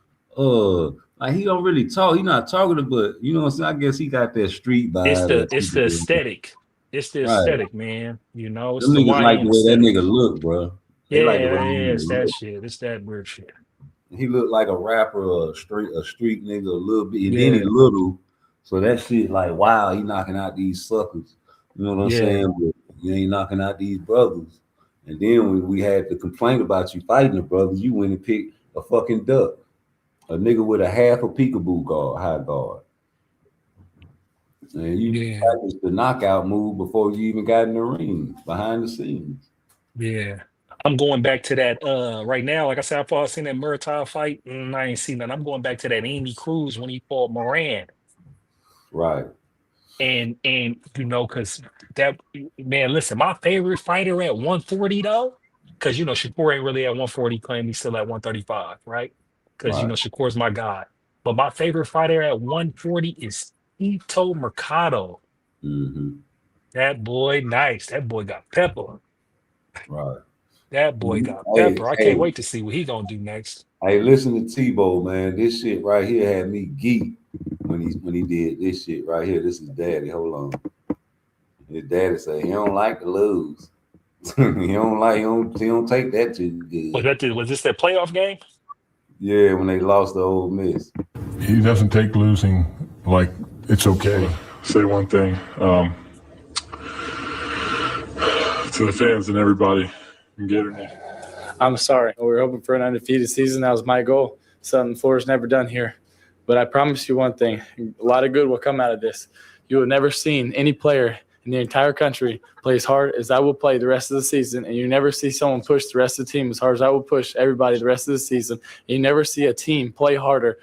like he don't really talk. He not talkative, but what I'm saying? I guess he got that street vibe. It's the aesthetic. It's the aesthetic, man. It's them the niggas like the way that nigga look, bro. They like the way it's that shit. It's that weird shit. He looked like a rapper, a street nigga a little bit. And then he little. So that shit like, wow, he knocking out these suckers. You know what I'm saying? But you ain't knocking out these brothers. And then when we had the complaint about you fighting the brothers, you went and picked a fucking duck. A nigga with a half a peekaboo guard, high guard. And you practiced the knockout move before you even got in the ring, behind the scenes. Yeah. I'm going back to that right now. Like I said, I seen that Murtaugh fight. I ain't seen that. I'm going back to that Amy Cruz when he fought Moran. Right. And because that, man, listen, my favorite fighter at 140 though, because Shakur ain't really at 140, claim he's still at 135, right? Because Shakur's my guy. But my favorite fighter at 140 is Ito Mercado. Mm-hmm. That boy, nice. That boy got pepper. Right. That boy got pepper. I can't wait to see what he gonna do next. Hey, listen to Tebow, man. This shit right here had me geek when he did this shit right here. This is Daddy. Hold on. His daddy say he don't like to lose. he don't take that too good. Was this that playoff game? Yeah, when they lost the Ole Miss. He doesn't take losing like it's okay. Say one thing to the fans and everybody. I'm sorry. We were hoping for an undefeated season. That was my goal. something Floyd's never done here. But I promise you one thing, a lot of good will come out of this. You have never seen any player in the entire country play as hard as I will play the rest of the season, and you never see someone push the rest of the team as hard as I will push everybody the rest of the season. And you never see a team play harder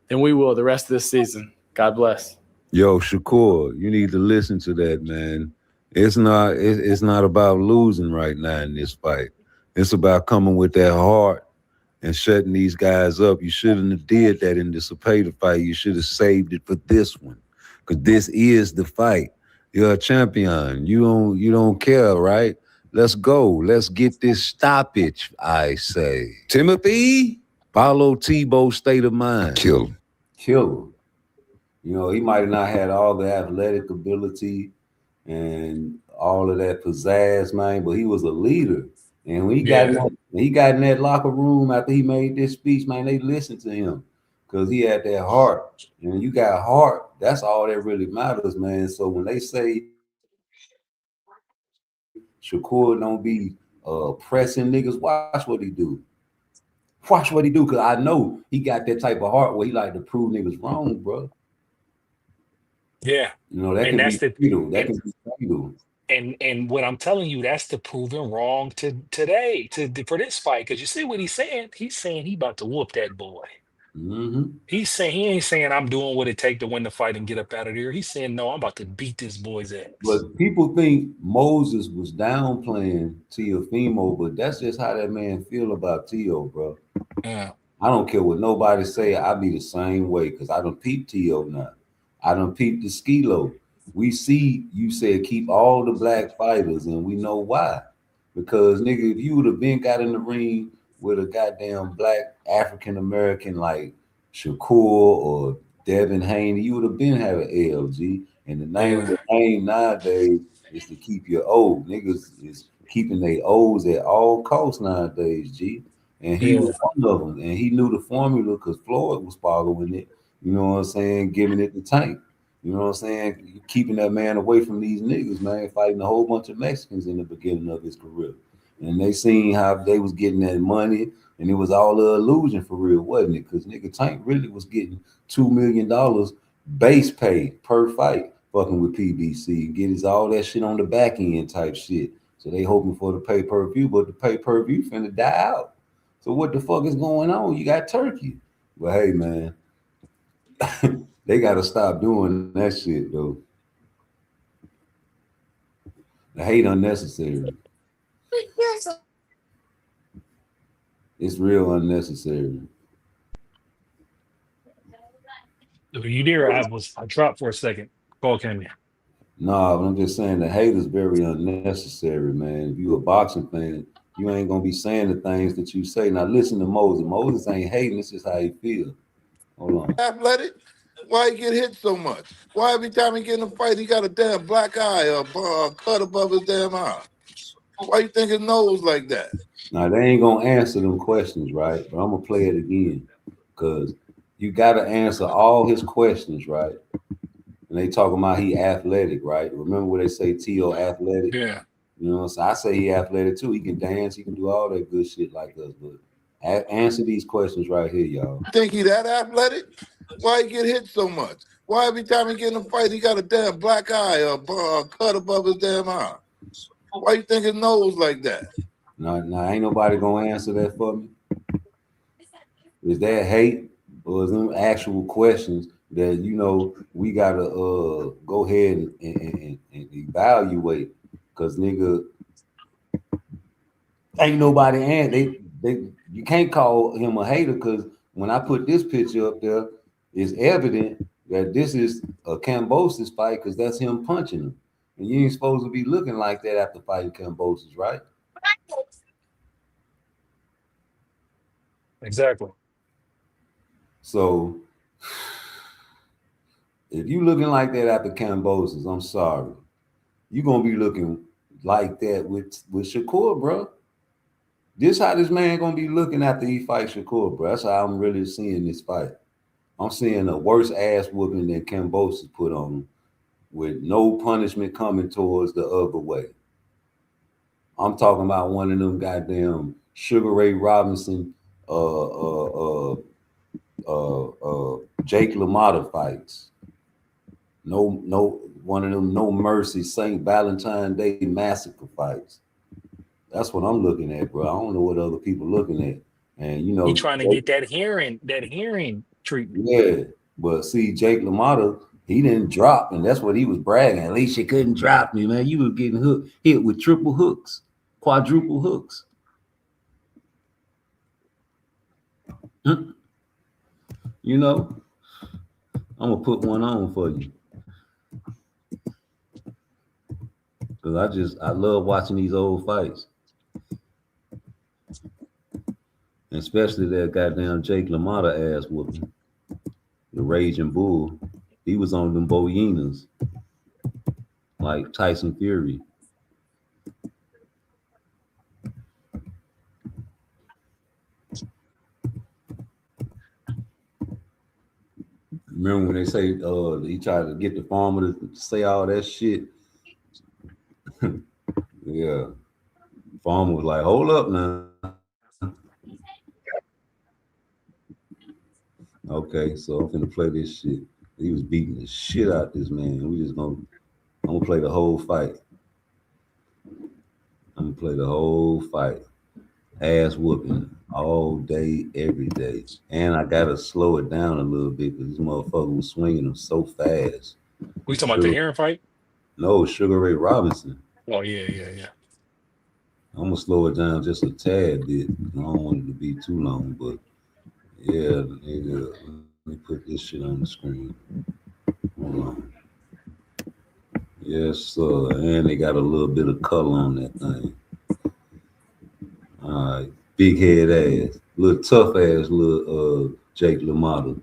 than we will the rest of this season. God bless. Yo, Shakur, you need to listen to that, man. It's not about losing right now in this fight. It's about coming with that heart and shutting these guys up. You shouldn't have did that in the Cepeda fight. You should have saved it for this one, because this is the fight. You're a champion. You don't care, right? Let's go. Let's get this stoppage, I say. Timothy, follow Tebow's state of mind. Kill him. You know, he might have not had all the athletic ability and all of that pizzazz, man, but he was a leader. And when he got in that locker room after he made this speech, man, they listened to him because he had that heart. And when you got heart, that's all that really matters, man. So when they say Shakur don't be pressing niggas, watch what he do. Watch what he do, because I know he got that type of heart where he like to prove niggas wrong, bro. Yeah. You know, that can be fatal. That can be fatal. And what I'm telling you, that's the proven wrong today for this fight. Because you see what he's saying? He's saying he about to whoop that boy. Mm-hmm. He ain't saying I'm doing what it take to win the fight and get up out of there. He's saying, no, I'm about to beat this boy's ass. But people think Moses was downplaying Teofimo, but that's just how that man feel about Teo, bro. Yeah. I don't care what nobody say. I be the same way because I done peeped Teo now. I done peeped the Skilo. We see you said keep all the black fighters, and we know why. Because, nigga, if you would have been got in the ring with a goddamn black African-American like Shakur or Devin Haney, you would have been having ALG. And the name of the game nowadays is to keep your O. Niggas is keeping their O's at all costs nowadays, G. And he was one of them. And he knew the formula because Floyd was following it. You know what I'm saying? Giving it the tank. You know what I'm saying? Keeping that man away from these niggas, man, fighting a whole bunch of Mexicans in the beginning of his career. And they seen how they was getting that money, and it was all an illusion for real, wasn't it? Because nigga Tank really was getting $2 million base pay per fight fucking with PBC and get his all that shit on the back end type shit. So they hoping for the pay-per-view, but the pay-per-view finna die out. So what the fuck is going on? You got Turkey. But hey, man, they got to stop doing that shit, though. The hate unnecessary. It's real unnecessary. Are you there? I dropped for a second. Call came in. Nah, but I'm just saying the hate is very unnecessary, man. If you a boxing fan, you ain't gonna be saying the things that you say. Now listen to Moses. Moses ain't hating. This is how he feel. Hold on. Athletic? Why he get hit so much? Why every time he get in a fight, he got a damn black eye or a cut above his damn eye? Why you think his nose like that? Now they ain't gonna answer them questions, right? But I'm gonna play it again because you gotta answer all his questions, right? And they talking about he athletic, right? Remember what they say, T.O. athletic? Yeah. You know what I'm saying? I say he athletic too. He can dance, he can do all that good shit like us. But answer these questions right here, y'all. You think he that athletic? Why he get hit so much? Why every time he get in a fight, he got a damn black eye or a cut above his damn eye? Why you think his nose like that? Now ain't nobody gonna answer that for me. Is that hate or is them actual questions that we gotta go ahead and evaluate? Cause nigga, ain't nobody you can't call him a hater because when I put this picture up there, it's evident that this is a Kambosos fight because that's him punching him. And you ain't supposed to be looking like that after fighting Kambosos, right? Exactly. So if you looking like that after Kambosos, I'm sorry. You're gonna be looking like that with Shakur, bro. This how this man gonna be looking after he fights Shakur, bro. That's how I'm really seeing this fight. I'm seeing a worse ass whooping than Kambosos put on him, with no punishment coming towards the other way. I'm talking about one of them goddamn Sugar Ray Robinson Jake LaMotta fights. No, one of them No Mercy St. Valentine Day Massacre fights. That's what I'm looking at, bro. I don't know what other people looking at. And you He know, trying to get that hearing treatment. yeah, but see, Jake LaMotta, he didn't drop, and that's what he was bragging. At least you couldn't drop me, man. You were getting hit with triple hooks, quadruple hooks. You know, I'm gonna put one on for you. Because I love watching these old fights. Especially that goddamn Jake LaMotta ass whooping. The Raging Bull. He was on them Boyenas. Like Tyson Fury. Remember when they say he tried to get the farmer to say all that shit? Yeah. Farmer was like, hold up now. Okay, so I'm finna play this shit. He was beating the shit out this man. I'm gonna play the whole fight. I'm gonna play the whole fight. Ass whooping all day, every day. And I gotta slow it down a little bit because this motherfucker was swinging them so fast. We talking about the hearing fight? No, Sugar Ray Robinson. Oh yeah. I'm gonna slow it down just a tad bit. I don't want it to be too long, but yeah, nigga, let me put this shit on the screen. Hold on. Yes, sir. And they got a little bit of color on that thing. All right, big head ass, little tough ass, little Jake LaMotta,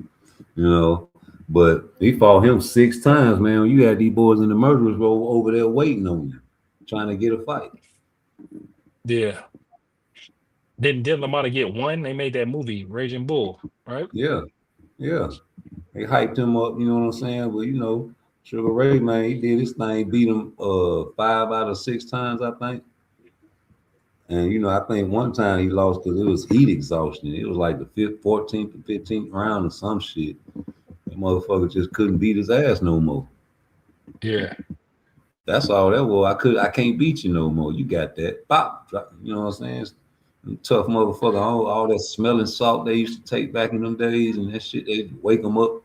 you know. But he fought him 6 times, man. You had these boys in the murderers row over there waiting on you, trying to get a fight. Yeah. Didn't LaMotta get one? They made that movie, Raging Bull, right? Yeah. They hyped him up, you know what I'm saying? But you know, Sugar Ray, man, he did his thing, beat him 5 out of 6 times, I think. And you know, I think one time he lost because it was heat exhaustion. It was like the 5th, 14th, and 15th round or some shit. That motherfucker just couldn't beat his ass no more. Yeah. That's all that was. I can't beat you no more. You got that. Pop. You know what I'm saying? Tough motherfucker. All that smelling salt they used to take back in them days and that shit, they wake them up.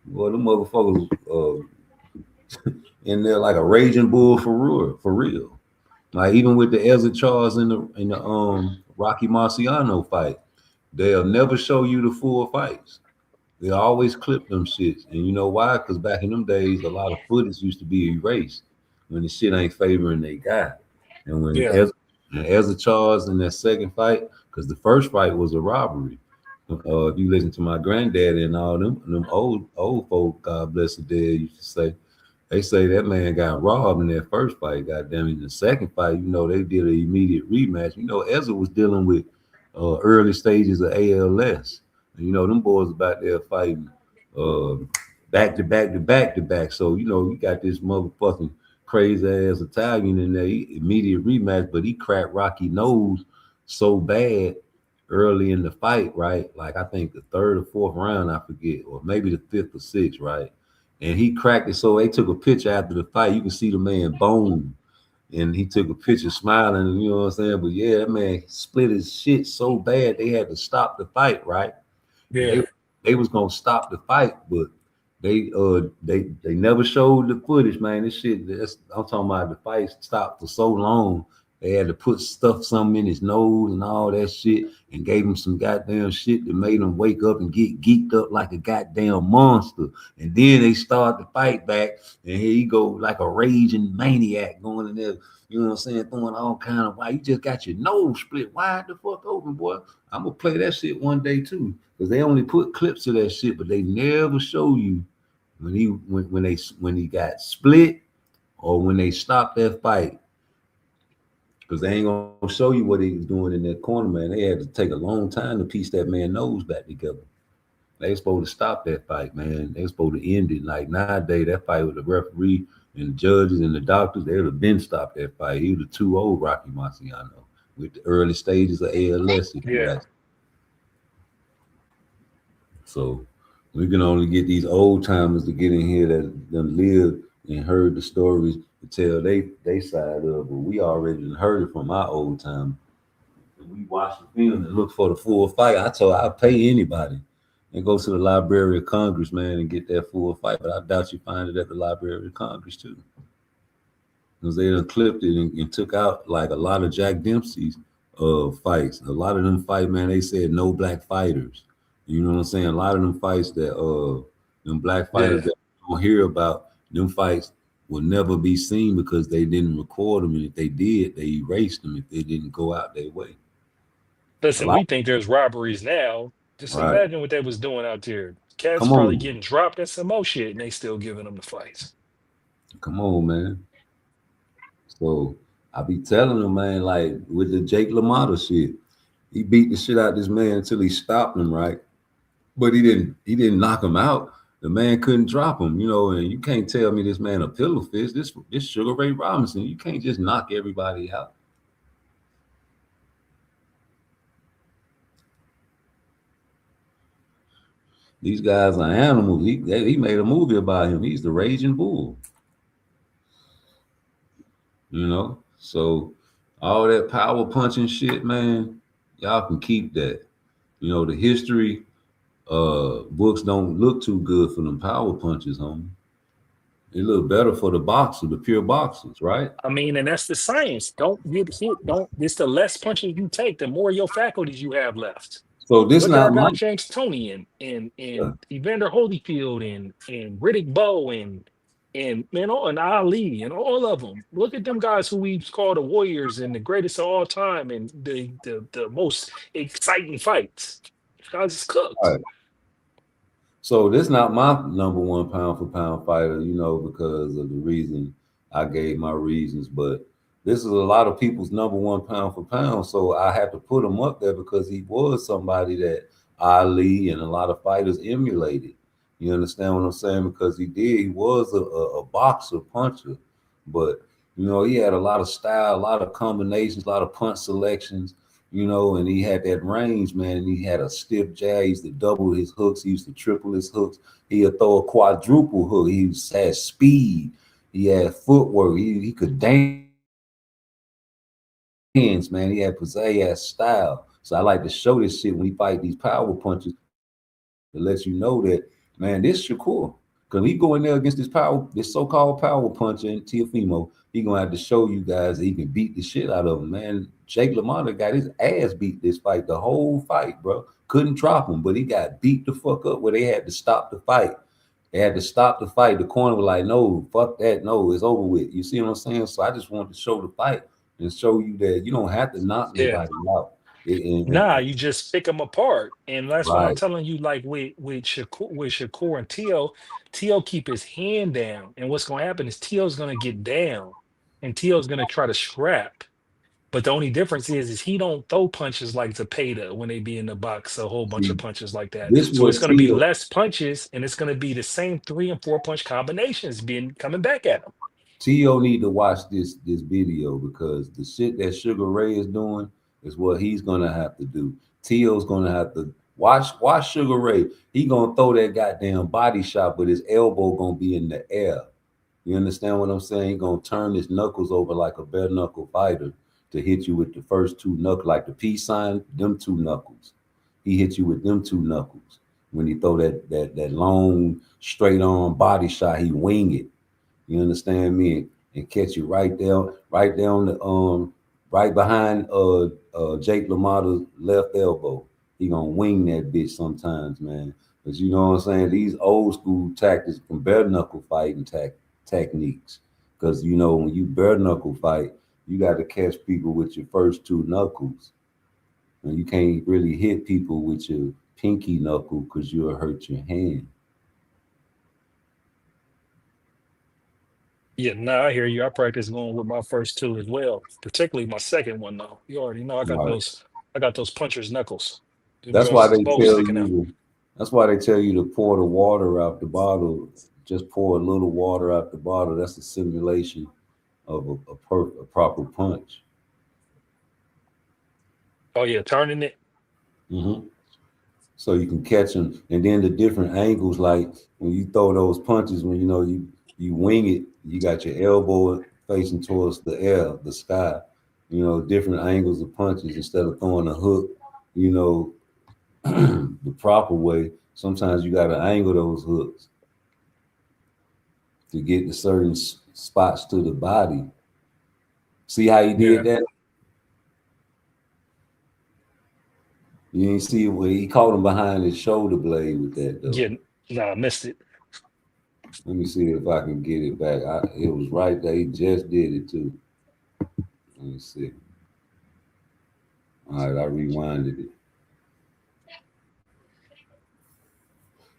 Boy, them motherfuckers in there like a raging bull for real. Like even with the Ezra Charles in the Rocky Marciano fight, they'll never show you the full fights. They always clip them shits. And you know why? Because back in them days, a lot of footage used to be erased when the shit ain't favoring they guy. And when Ezra Charles in that second fight, because the first fight was a robbery. If you listen to my granddaddy and all them old folk, God bless the dead, used to say, they say that man got robbed in that first fight. Goddamn, in the second fight, you know, they did an immediate rematch. You know, Ezra was dealing with early stages of ALS. And, you know, them boys about there fighting back to back. So, you know, you got this motherfucking crazy ass Italian in there, immediate rematch, but he cracked Rocky nose so bad early in the fight, right? Like I think the 3rd or 4th round, I forget, or maybe the 5th or 6th, right? And he cracked it. So they took a picture after the fight. You can see the man bone. And he took a picture smiling, you know what I'm saying? But yeah, that man split his shit so bad they had to stop the fight, right? Yeah. They was gonna stop the fight, but they never showed the footage, man. This shit, I'm talking about the fight stopped for so long. They had to put something in his nose and all that shit and gave him some goddamn shit that made him wake up and get geeked up like a goddamn monster. And then they start to fight back and here he go like a raging maniac going in there, you know what I'm saying, throwing all kind of, why you just got your nose split wide the fuck open, boy. I'm gonna play that shit one day too. Because they only put clips of that shit, but they never show you when he got split or when they stopped that fight. Because they ain't gonna show you what he was doing in that corner, man. They had to take a long time to piece that man's nose back together. They were supposed to stop that fight, man. They were supposed to end it. Like nowadays, that fight with the referee and the judges and the doctors, they would have been stopped that fight. He was too old, Rocky Marciano, with the early stages of ALS. So we can only get these old timers to get in here that done lived and heard the stories to tell they side of, but we already done heard it from our old time. We watch the film and look for the full fight. I told I'll pay anybody and go to the Library of Congress, man, and get that full fight. But I doubt you find it at the Library of Congress too, because they done clipped it and took out like a lot of Jack Dempsey's fights. A lot of them fight, man, they said no black fighters. You know what I'm saying? A lot of them fights that them black fighters that you don't hear about, them fights will never be seen because they didn't record them, and if they did, they erased them if they didn't go out their way. A Listen, lot, we think there's robberies now. Just right? imagine what they was doing out there. Cats Come probably on, getting dropped and some more shit, and they still giving them the fights. come on, man. So I be telling them, man, like with the Jake LaMotta shit, he beat the shit out of this man until he stopped him, right? But he didn't knock him out. The man couldn't drop him, you know, and you can't tell me this man a pillow fist. This Sugar Ray Robinson. You can't just knock everybody out. These guys are animals. He made a movie about him. He's the raging bull, you know. So all that power punching shit, man, y'all can keep that. You know, the history books don't look too good for them power punches, homie. They look better for the boxer, the pure boxers, right? I mean, and that's the science. Don't get hit. Don't. It's the less punches you take, the more your faculties you have left. So this Look at our not guy my James Tony and Evander Holyfield and Riddick Bowe and man and Ali and all of them. Look at them guys who we call the warriors and the greatest of all time and the most exciting fights. These guys is cooked. right. So this not my number one pound for pound fighter, you know, because of the reason I gave my reasons. But this is a lot of people's number one pound for pound. So I had to put him up there because he was somebody that Ali and a lot of fighters emulated. You understand what I'm saying? Because he was a boxer, puncher. But, you know, he had a lot of style, a lot of combinations, a lot of punch selections, you know, and he had that range, man. And he had a stiff jab. He used to double his hooks. He used to triple his hooks. He would throw a quadruple hook. Had speed. He had footwork. He could dance, man. He had style. So I like to show this shit when he fight these power punches to let you know that, man, this Shakur. Because he go in there against this so-called power puncher in Teofimo, he gonna have to show you guys that he can beat the shit out of him, man. Jake LaMotta got his ass beat this fight, the whole fight, bro. Couldn't drop him, but he got beat the fuck up where they had to stop the fight. They had to stop the fight. The corner was like, no, fuck that, no, it's over with. You see what I'm saying? So I just wanted to show the fight and show you that you don't have to knock Yeah. nobody out. Nah, you just pick them apart, and that's what I'm Right. telling you. Like with Shakur and Tio keep his hand down, and what's going to happen is Tio's going to get down, and Tio's going to try to scrap. But the only difference is he don't throw punches like Zepeda when they be in the box, a whole bunch of See, punches like that. this So what it's going to be Tio less punches, and it's going to be the same 3 and 4 punch combinations being coming back at him. Tio need to watch this video because the shit that Sugar Ray is doing is what he's gonna have to do. Tio's gonna have to watch Sugar Ray. He gonna throw that goddamn body shot, but his elbow gonna be in the air. You understand what I'm saying? He gonna turn his knuckles over like a bare knuckle fighter to hit you with the first two knuckles, like the peace sign, them two knuckles. He hit you with them two knuckles. When he throw that long straight on body shot, he wing it. You understand me? And catch you right down the right behind Jake LaMotta's left elbow. He gonna wing that bitch sometimes, man. But you know what I'm saying? These old school tactics from bare knuckle fighting techniques. Because you know, when you bare knuckle fight, you got to catch people with your first two knuckles. And you can't really hit people with your pinky knuckle because you'll hurt your hand. Yeah, no, I hear you. I practice going with my first two as well, particularly my second one though. You already know I got Right. those puncher's knuckles. Them That's why joints is they both tell sticking out. you. That's why they tell you to pour the water out the bottle. Just pour a little water out the bottle. That's a simulation of a proper punch. Oh yeah, turning it. Mm-hmm. so you can catch them. And then the different angles, like when you throw those punches, when you wing it, you got your elbow facing towards the air, the sky. Different angles of punches instead of throwing a hook. The proper way. Sometimes you got to angle those hooks to get to certain spots to the body. See how he did that? You didn't see where he caught him behind his shoulder blade with that, though. Yeah, nah, I missed it. Let me see if I can get it back. It was right there. He just did it, too. Let me see. All right, I rewinded it.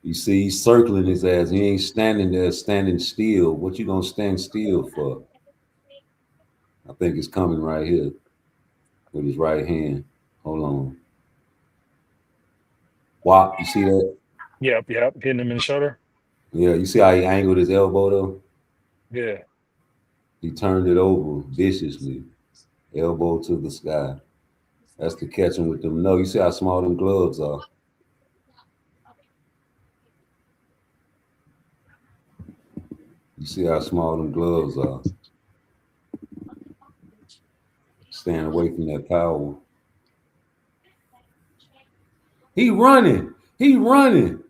You see, he's circling his ass. He ain't standing there, standing still. What you gonna stand still for? I think it's coming right here with his right hand. Hold on. Wop, you see that? Yep, hitting him in the shoulder. Yeah, you see how he angled his elbow, though? Yeah. He turned it over viciously. Elbow to the sky. That's to catch him with them. No, you see how small them gloves are? You see how small them gloves are? Staying away from that power. He running. He running.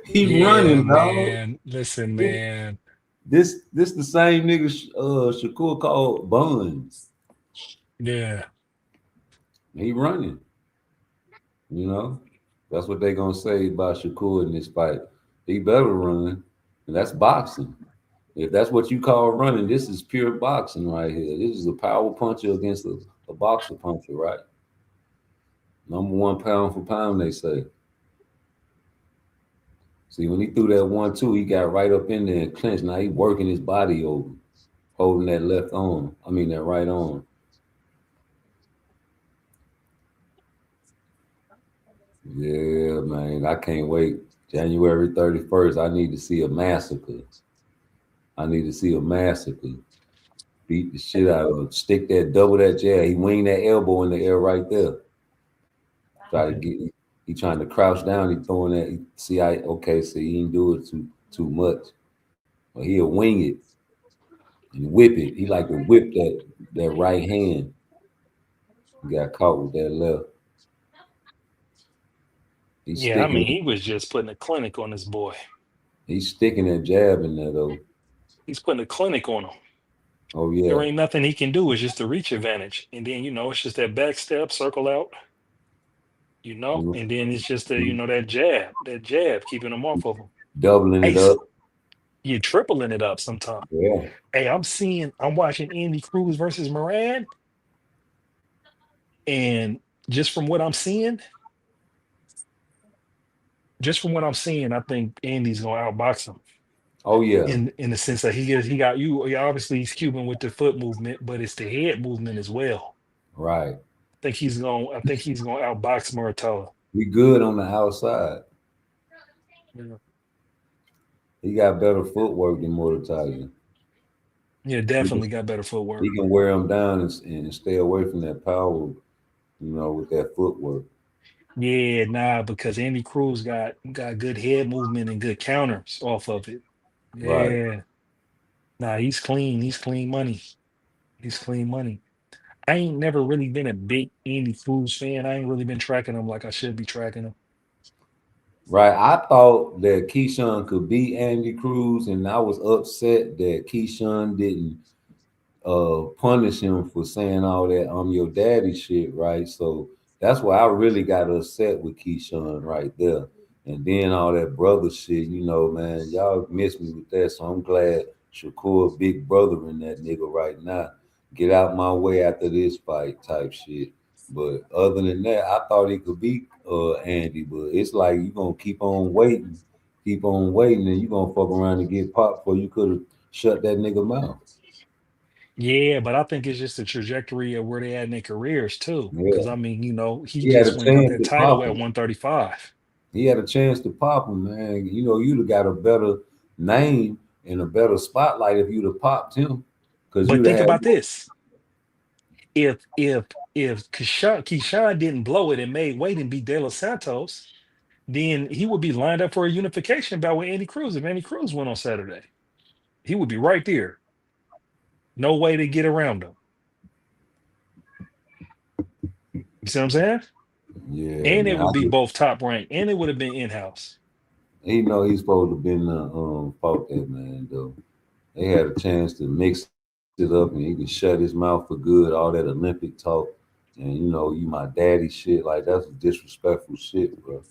He running, dog. Man. Listen, man. This the same nigga Shakur called Buns. Yeah. He running. That's what they gonna say about Shakur in this fight. He better run, and that's boxing. If that's what you call running, this is pure boxing right here. This is a power puncher against a boxer puncher, right? Number one pound for pound, they say. See, when he threw that 1-2, he got right up in there and clinched. Now he working his body over, holding that left arm. I mean that right arm. Yeah, man, I can't wait. January 31st, I need to see a massacre. Beat the shit out of him. Stick that, double that jab. He winged that elbow in the air right there. He trying to crouch down. He throwing that. See, he didn't do it too much. But he'll wing it and whip it. He like to whip that right hand. He got caught with that left. He was just putting a clinic on this boy. He's sticking that jab in there, though. He's putting a clinic on him. Oh, yeah. There ain't nothing he can do. It's just a reach advantage. And then, it's just that back step, circle out, and then it's just, that jab, keeping him off of him. Doubling it up. You're tripling it up sometimes. Yeah. Hey, I'm watching Andy Cruz versus Moran. And just from what I'm seeing, I think Andy's going to outbox him. Oh, yeah. In the sense that obviously he's Cuban with the foot movement, but it's the head movement as well. Right. I think he's going to outbox Muratalla. He good on the outside. Yeah. He got better footwork than Muratalla. Yeah, definitely got better footwork. He can wear him down and stay away from that power, with that footwork. Yeah, because Andy Cruz got good head movement and good counters off of it. Yeah. Right. He's clean. He's clean money. I ain't never really been a big Andy Cruz fan. I ain't really been tracking him like I should be tracking him. Right. I thought that Keyshawn could beat Andy Cruz, and I was upset that Keyshawn didn't punish him for saying all that I'm your daddy shit, right? So that's why I really got upset with Keyshawn right there. And then all that brother shit, man, y'all miss me with that. So I'm glad Shakur big brother in that nigga right now. Get out my way after this fight type shit. But other than that, I thought he could beat Andy, but it's like you gonna keep on waiting, and you gonna fuck around and get popped before you could have shut that nigga mouth. Yeah, but I think it's just the trajectory of where they at in their careers too. Yeah. Because he just went and got that title at 135. He had a chance to pop him, man. You'd have got a better name and a better spotlight if you'd have popped him. But think about this. if Keyshawn didn't blow it and made Wade and beat De Los Santos, then he would be lined up for a unification bout with Andy Cruz. If Andy Cruz went on Saturday, he would be right there. No way to get around him. You see what I'm saying? Yeah, And it man. would be both top ranked, and it would have been in house. He know he's supposed to been fought that man though. They had a chance to mix it up and he could shut his mouth for good, all that Olympic talk. And you know, you my daddy shit, like that's disrespectful shit, bro.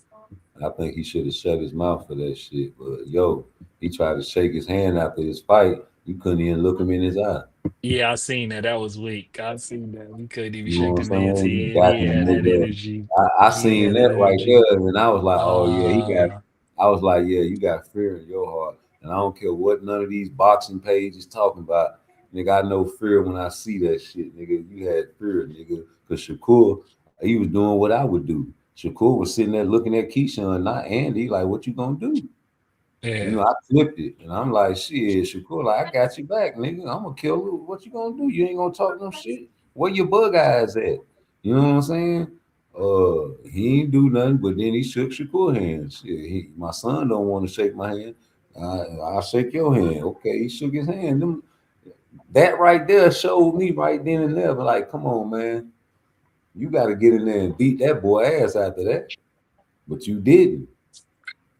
I think he should have shut his mouth for that shit. But yo, he tried to shake his hand after his fight. You couldn't even look him in his eye. Yeah, I seen that. That was weak. I seen that. We couldn't even You know shake what the I'm man's saying? You hand. got He him, had that nigga. energy. I He seen had that that right energy. there, and I was like, oh yeah, he got. Uh, I was like, yeah, you got fear in your heart, and I don't care what none of these boxing pages talking about, nigga. I know fear when I see that shit, nigga. You had fear, nigga, because Shakur, he was doing what I would do. Shakur was sitting there looking at Keyshawn, not Andy. Like, what you gonna do? You yeah. know, I flipped it, and I'm like, shit, Shakur, like, I got you back, nigga. I'm gonna kill you. What you gonna do? You ain't gonna talk no shit. Where your bug eyes at? You know what I'm saying? He ain't do nothing, but then he shook Shakur hand. Shit, my son don't want to shake my hand. I'll shake your hand. Okay, he shook his hand. That right there showed me right then and there, but like, come on, man. You got to get in there and beat that boy ass after that. But you didn't.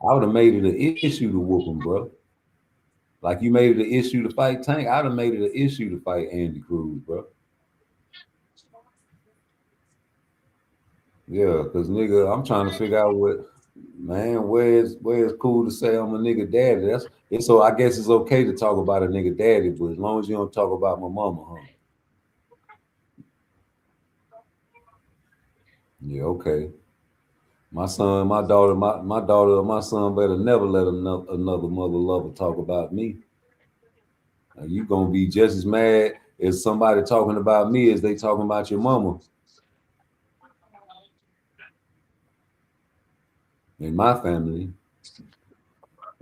I would have made it an issue to whoop him, bro. Like you made it an issue to fight Tank. I'd have made it an issue to fight Andy Cruz, bro. Yeah, because nigga, I'm trying to figure out where's cool to say I'm a nigga daddy. That's it. So I guess it's okay to talk about a nigga daddy, but as long as you don't talk about my mama, huh? Yeah, okay. My son, my daughter, my daughter, my son better never let another mother lover talk about me. You gonna be just as mad as somebody talking about me as they talking about your mama. In my family, I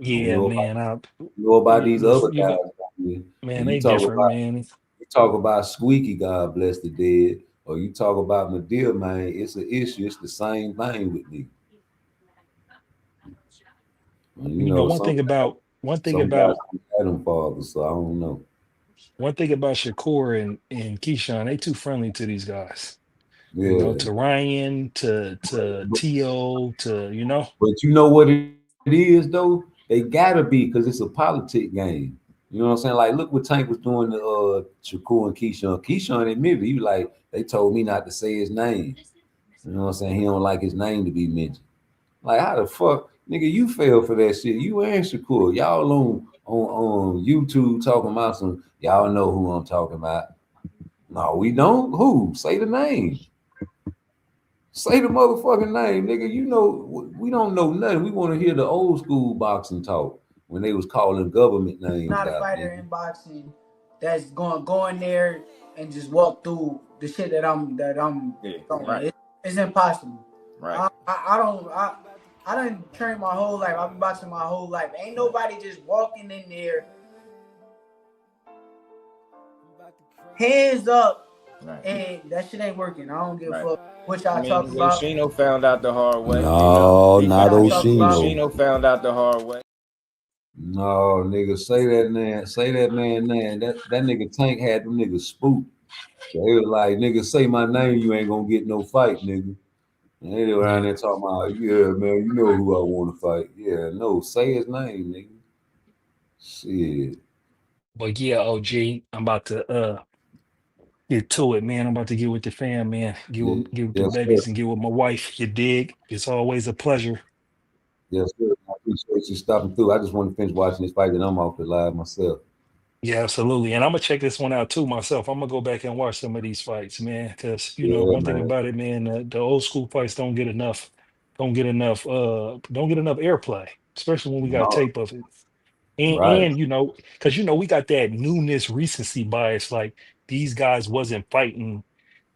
don't Yeah, know man. about these other You guys. know, man, And you they talk different, about man. Squeaky, God bless the dead, or you talk about Medea, man, it's an issue. It's the same thing with me. And, you You know, know, one thing some guys about had them fathers, so I don't know. Shakur and Keyshawn, they too friendly to these guys. You know, Yeah. to Ryan, to T.O., to But you know what it is though? They gotta be because it's a politic game. You know what I'm saying? Like, look what Tank was doing to Shakur and Keyshawn. Keyshawn admitted he was like, they told me not to say his name. You know what I'm saying? He don't like his name to be mentioned. Like, how the fuck, nigga, you fell for that shit. You and Shakur, y'all on YouTube talking about some. Y'all know who I'm talking about. No, we don't. Who? Say the name. Say the motherfucking name, nigga. You know, we don't know nothing. We want to hear the old school boxing talk when they was calling government names Not a out. fighter in boxing that's going go in there and just walk through the shit that I'm throwing. right. It's impossible. Right. I done trained my whole life. I've been boxing my whole life. Ain't nobody just walking in there, hands up, and that shit ain't working. I don't give a fuck what y'all talking about. Oshino found out the hard way. No, not Oshino Oshino. found out the hard way. No, nigga, say that man name. That nigga Tank had them niggas spooked. So they was like, nigga, say my name, you ain't gonna get no fight, nigga. And they around there talking about, yeah, man, you know who I want to fight. Yeah, no, say his name, nigga. Shit. But yeah, OG, I'm about to get to it, man. I'm about to get with the fam, man. Get with the Yes, sir. babies and get with my wife. You dig? It's always a pleasure. Yes, sir. I appreciate you stopping through. I just want to finish watching this fight, and I'm off the live myself. Yeah, absolutely. And I'm gonna check this one out too myself. I'm gonna go back and watch some of these fights, man. Because Yeah, one thing man. about it, man, the old school fights don't get enough airplay, especially when we got No. tape of it. Right. And because we got that newness recency bias, like these guys wasn't fighting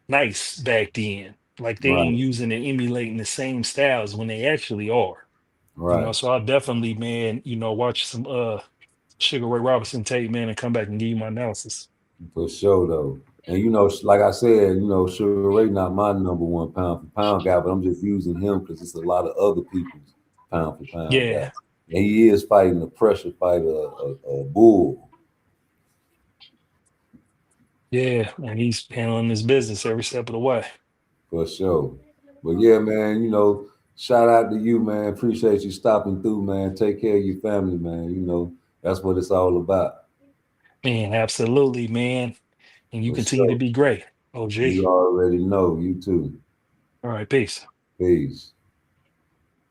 nice back then. Like they Right. ain't using and emulating the same styles when they actually are. Right. So I definitely, man, watch some Sugar Ray Robinson tape, man, and come back and give you my analysis. For sure, though. And you know, like I said, you know, Sugar Ray not my number one pound for pound guy, but I'm just using him because it's a lot of other people's pound for pound guy. Yeah, And he is fighting a pressure fighter, a bull. yeah, and he's handling his business every step of the way. For sure. But yeah, man, you know, shout out to you, man. Appreciate you stopping through, man. Take care of your family, man. You know, that's what it's all about. Man, absolutely, man. And you For continue to sure. be great, OG. You already know. You too. All right, peace. Peace.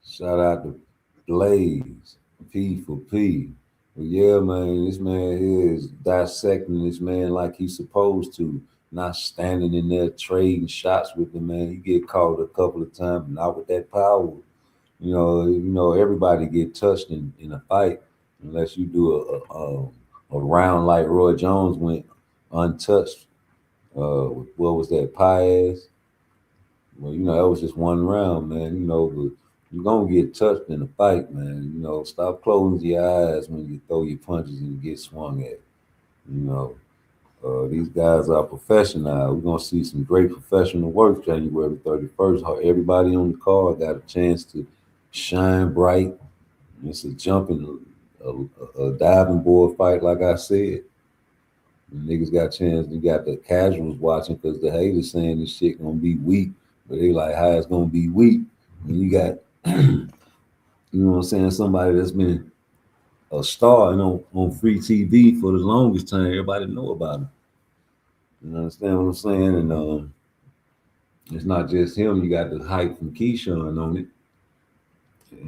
Shout out to Blaze. P for P. But yeah, man, this man here is dissecting this man like he's supposed to, not standing in there trading shots with the man. He get caught a couple of times, not with that power. You know, everybody get touched in a fight unless you do a round like Roy Jones went untouched. What was that? Paez. Well, you know, that was just one round, man. You know, but you're gonna get touched in a fight, man. You know, stop closing your eyes when you throw your punches and you get swung at. You know, these guys are professional. We're gonna see some great professional work January 31st. How everybody on the card got a chance to shine bright. It's a jumping, a diving board fight, like I said. The niggas got a chance. You got the casuals watching because the haters saying this shit gonna be weak, but they like how it's gonna be weak. And you got, you know what I'm saying, somebody that's been a star and on free TV for the longest time. Everybody know about him. You understand what I'm saying? And it's not just him. You got the hype from Keyshawn on it,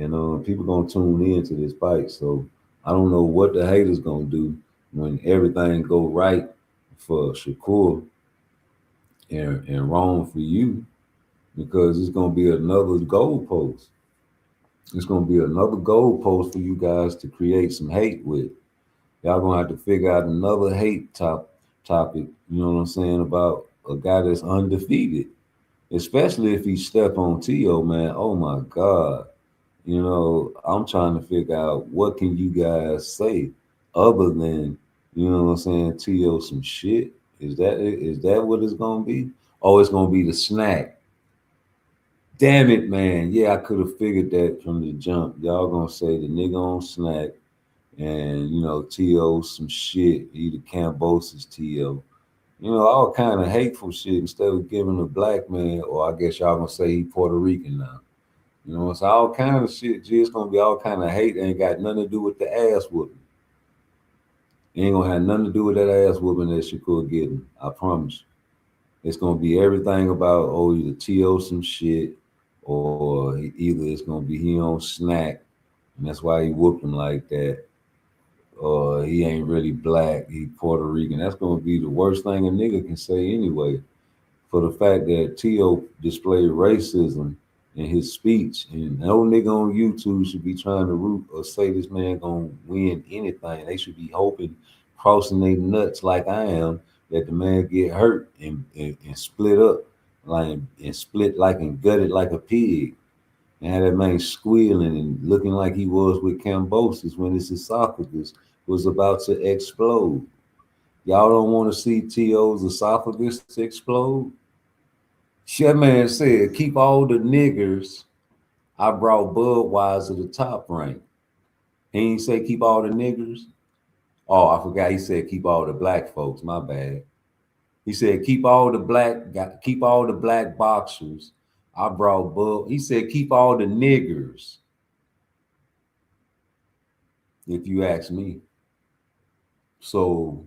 and people gonna tune in to this fight. So I don't know what the haters gonna do when everything go right for Shakur and wrong for you, because it's gonna be another goalpost. It's gonna be another goalpost for you guys to create some hate with. Y'all gonna have to figure out another hate topic. You know what I'm saying, about a guy that's undefeated, especially if he step on T.O., man. Oh my God. You know, I'm trying to figure out what can you guys say other than, you know what I'm saying, T.O. some shit. Is that what it's gonna be? Oh, it's gonna be the snack. Damn it, man. Yeah, I could have figured that from the jump. Y'all gonna say the nigga on snack and, you know, T.O. some shit. Either Cambosis T.O. You know, all kind of hateful shit instead of giving a black man, or I guess y'all gonna say he Puerto Rican now. You know, it's all kind of shit. G, it's gonna be all kind of hate. Ain't got nothing to do with the ass whooping. It ain't gonna have nothing to do with that ass whooping that Shakur getting. I promise you. It's gonna be everything about either T.O. some shit, or either it's gonna be he on snack, and that's why he whooped him like that. Or he ain't really black, he Puerto Rican. That's gonna be the worst thing a nigga can say anyway. For the fact that T.O. displayed racism in his speech, and no nigga on YouTube should be trying to root or say this man gonna win anything. They should be hoping, crossing their nuts like I am, that the man get hurt and split up, like and split like and gutted like a pig, and had that man squealing and looking like he was with Cambosis when his esophagus was about to explode. Y'all don't want to see T.O.'s esophagus explode? That man said, keep all the niggers. I brought Budweiser to top rank. He ain't say keep all the niggers. Oh, I forgot. He said keep all the black folks. My bad. He said keep all the black boxers. I brought Bud. He said keep all the niggers. If you ask me. So,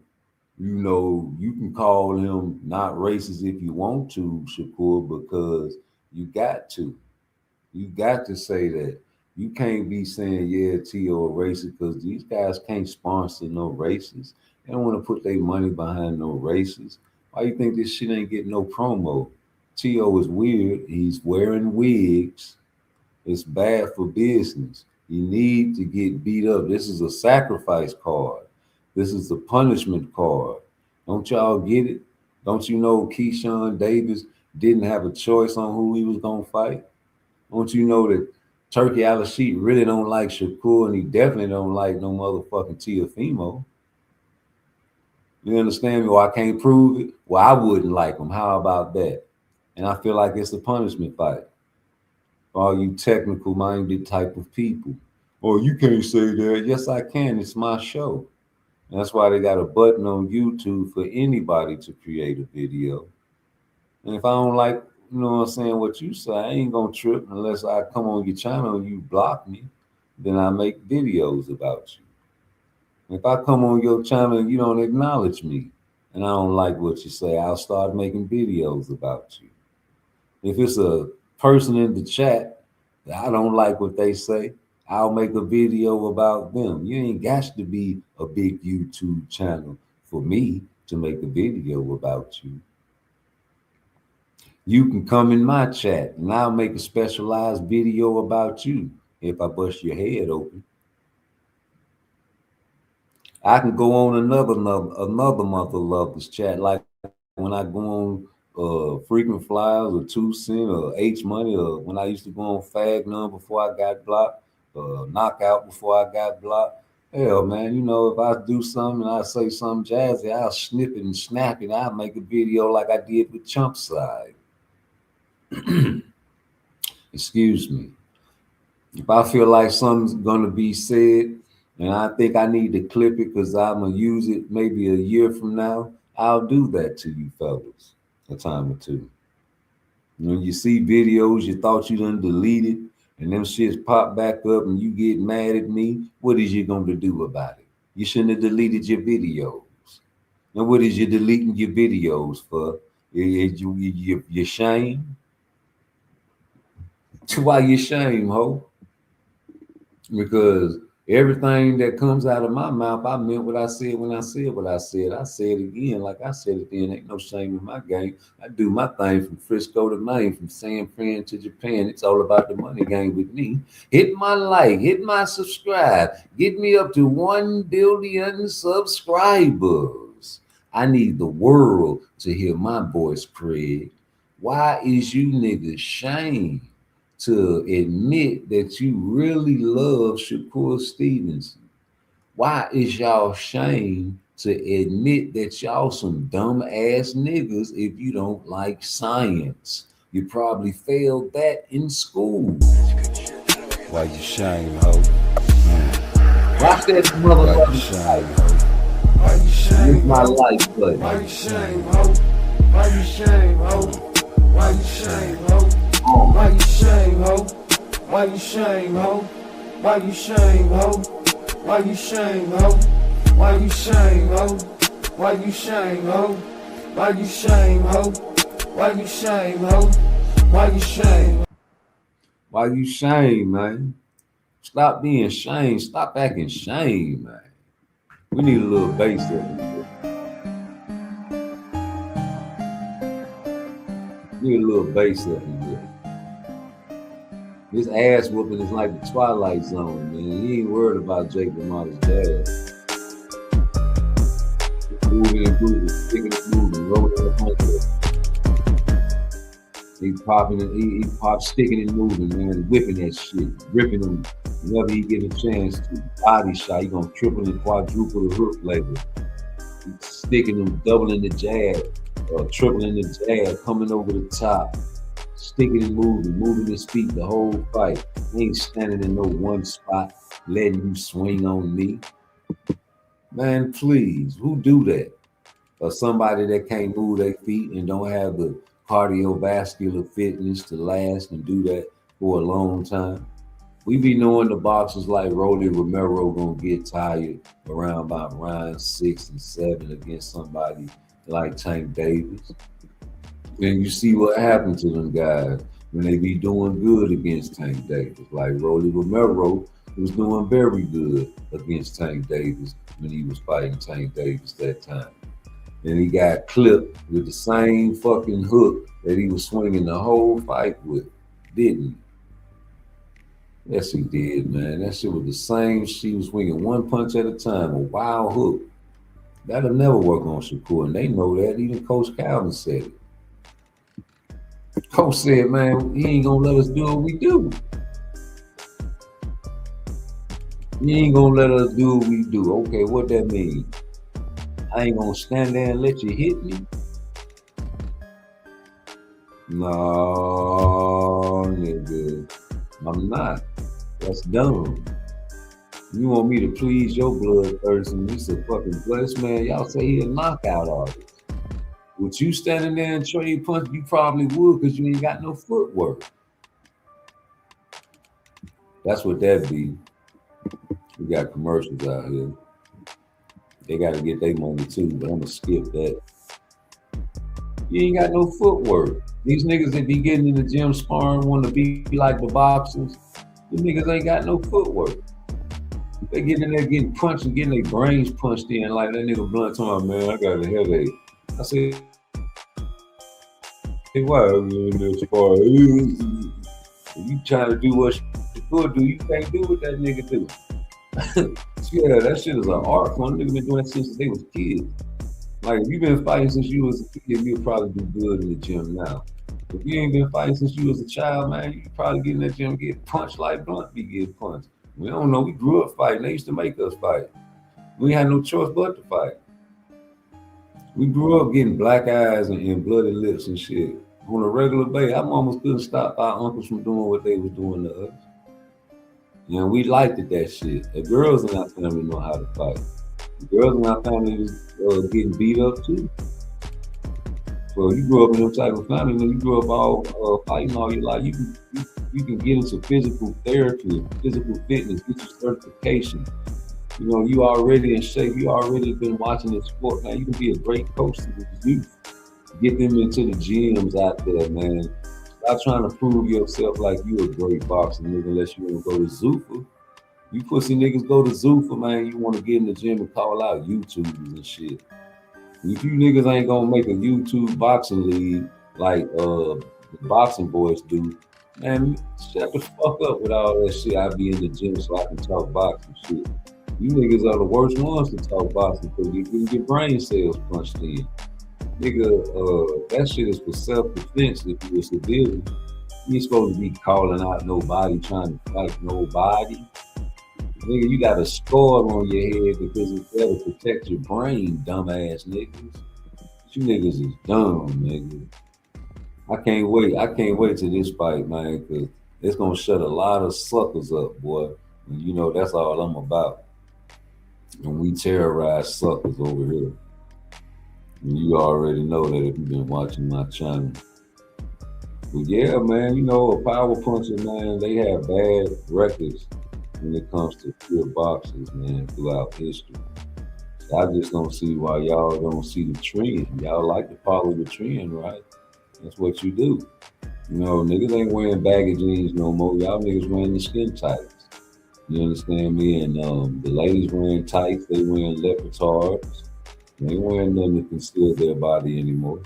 you know, you can call him not racist if you want to, Shakur, because you got to. You got to say that. You can't be saying, yeah, T.O. racist, because these guys can't sponsor no racists. They don't want to put their money behind no racists. Why you think this shit ain't getting no promo? T.O. is weird. He's wearing wigs. It's bad for business. You need to get beat up. This is a sacrifice card. This is a punishment card. Don't y'all get it? Don't you know Keyshawn Davis didn't have a choice on who he was going to fight? Don't you know that Turkey Al-Sheet really don't like Shakur, and he definitely don't like no motherfucking Teofimo? You understand me? Or I can't prove it. Well, I wouldn't like them. How about that? And I feel like it's a punishment fight for all you technical minded type of people. Oh, you can't say that. Yes, I can. It's my show. And that's why they got a button on YouTube for anybody to create a video. And if I don't like, you know what I'm saying, what you say, I ain't gonna trip unless I come on your channel and you block me. Then I make videos about you. If I come on your channel and you don't acknowledge me and I don't like what you say, I'll start making videos about you. If it's a person in the chat that I don't like what they say, I'll make a video about them. You ain't got to be a big YouTube channel for me to make a video about you. You can come in my chat and I'll make a specialized video about you if I bust your head open. I can go on another Mother Lovers chat, like when I go on Frequent Flyers or 2 Cent or H Money, or when I used to go on Fag None before I got blocked, Knockout before I got blocked. Hell, man, you know, if I do something and I say something jazzy, I'll snip it and snap it. I'll make a video like I did with Chump Side. Excuse me. If I feel like something's gonna be said and I think I need to clip it because I'm gonna use it maybe a year from now, I'll do that to you fellas a time or two. When you see videos you thought you done deleted and them shits pop back up and you get mad at me, what is you gonna do about it? You shouldn't have deleted your videos. And what is you deleting your videos for? You shame? Why you shame, ho? Because everything that comes out of my mouth, I meant what I said when I said what I said. I said it again, like I said it then. Ain't no shame in my game. I do my thing from Frisco to Maine, from San Fran to Japan. It's all about the money game with me. Hit my like, hit my subscribe. Get me up to 1 billion subscribers. I need the world to hear my voice, Craig. Why is you niggas shame to admit that you really love Shakur Stevenson? Why is y'all shame to admit that y'all some dumb ass niggas if you don't like science? You probably failed that in school. Why you shame, ho? Watch that motherfucker shame, ho. Why you shame? It's my life, buddy. Why you shame, ho? Why you shame, ho? Why you shame, ho? Why you shame, ho? Why you shame, ho? Why you shame, ho? Why you shame, ho? Why you shame, ho? Why you shame, ho? Why you shame, ho? Why you shame, ho? Why you shame? Why you shame, man? Stop being shame. Stop acting shame, man. We need a little bass there. Need a little bass up in here. This ass whooping is like the Twilight Zone, man. He ain't worried about Jake LaMotta's dad. Moving and moving, sticking and moving, rolling the punch. He popping and he pops, sticking and moving, man, whipping that shit, ripping him whenever he get a chance to. Body shot, he gonna triple and quadruple the hook label. He's sticking him, doubling the jab, tripling the jab, coming over the top. Sticking and moving his feet the whole fight. He ain't standing in no one spot, letting you swing on me. Man, please, who do that? Or somebody that can't move their feet and don't have the cardiovascular fitness to last and do that for a long time. We be knowing the boxers like Rolly Romero gonna get tired around about round 6 and 7 against somebody like Tank Davis. And you see what happened to them guys when they be doing good against Tank Davis. Like Rolly Romero was doing very good against Tank Davis when he was fighting Tank Davis that time. And he got clipped with the same fucking hook that he was swinging the whole fight with, didn't he? Yes, he did, man. That shit was the same. She was swinging one punch at a time, a wild hook. That'll never work on Shakur, and they know that. Even Coach Calvin said it. Coach said, man, he ain't gonna let us do what we do. He ain't gonna let us do what we do. Okay, what that mean? I ain't gonna stand there and let you hit me. No, nigga, I'm not. That's dumb. You want me to please your blood person? You a fucking blessed man. Y'all say he a knockout artist. Would you standing there and trade punch? You probably would, because you ain't got no footwork. That's what that be. We got commercials out here. They got to get their money too, but I'm gonna skip that. You ain't got no footwork. These niggas that be getting in the gym sparring want to be like the boxers. These niggas ain't got no footwork. They get in there getting punched and getting their brains punched in like that nigga Blunt talking about, man, I got a headache. I said, hey, why are you in this spar? You trying to do what you could do, you can't do what that nigga do. Yeah, that shit is an art form. Nigga been doing that since they was kids. Like, if you been fighting since you was a kid, you'll probably do good in the gym now. If you ain't been fighting since you was a child, man, you probably get in that gym and get punched like Blunt be getting punched. We don't know. We grew up fighting. They used to make us fight. We had no choice but to fight. We grew up getting black eyes and bloody lips and shit on a regular basis. Our mamas couldn't stop our uncles from doing what they was doing to us. You know, we liked it, that shit. The girls in our family know how to fight. The girls in our family was getting beat up too. So you grew up in them type of family, when you grew up all fighting all your life, you can get into physical therapy, physical fitness, get your certification. You know, you already in shape, you already been watching this sport. Now you can be a great coach to the youth. Get them into the gyms out there, man. Stop trying to prove yourself like you a great boxer, nigga, unless you want to go to Zuffa. You pussy niggas go to Zuffa, man, you want to get in the gym and call out YouTubers and shit. If you niggas ain't gonna make a YouTube boxing league like the boxing boys do, man, shut the fuck up with all that shit. I be in the gym so I can talk boxing shit. You niggas are the worst ones to talk boxing because you can get brain cells punched in. Nigga, that shit is for self-defense if you a civilian. You ain't supposed to be calling out nobody, trying to fight nobody. Nigga, you got a scar on your head because it's there to protect your brain, dumbass niggas. You niggas is dumb, nigga. I can't wait till this fight, man, because it's gonna shut a lot of suckers up, boy. And you know that's all I'm about. And we terrorize suckers over here. And you already know that if you've been watching my channel. But yeah, man, you know, a power puncher, man, they have bad records when it comes to pure boxers, man, throughout history. So I just don't see why y'all don't see the trend. Y'all like to follow the trend, right? That's what you do. You know, niggas ain't wearing baggy jeans no more. Y'all niggas wearing the skin tights. You understand me? And the ladies wearing tights, they wearing leotards. They ain't wearing nothing to conceal their body anymore.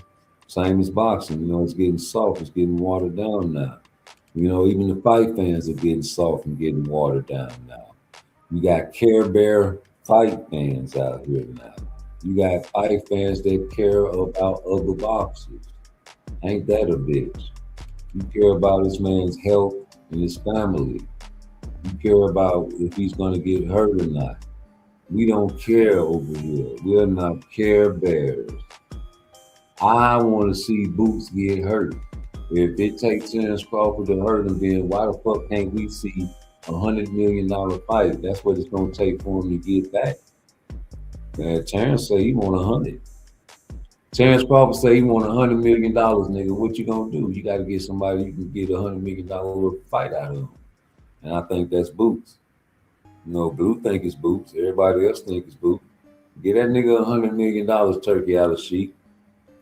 Same as boxing, you know, it's getting soft, it's getting watered down now. You know, even the fight fans are getting soft and getting watered down now. You got Care Bear fight fans out here now. You got fight fans that care about other boxers. Ain't that a bitch? You care about this man's health and his family. You care about if he's gonna get hurt or not. We don't care over here. We're not Care Bears. I want to see Boots get hurt. If it takes Terrence Crawford to hurt him, then why the fuck can't we see $100 million fight? That's what it's gonna take for him to get back. Terrence say he want 100. Terrence Crawford say he want $100 million, nigga. What you gonna do? You gotta get somebody you can get $100 million worth of fight out of him. And I think that's Boots. You know, Blue think it's Boots. Everybody else think it's Boots. Get that nigga $100 million turkey out of sheep.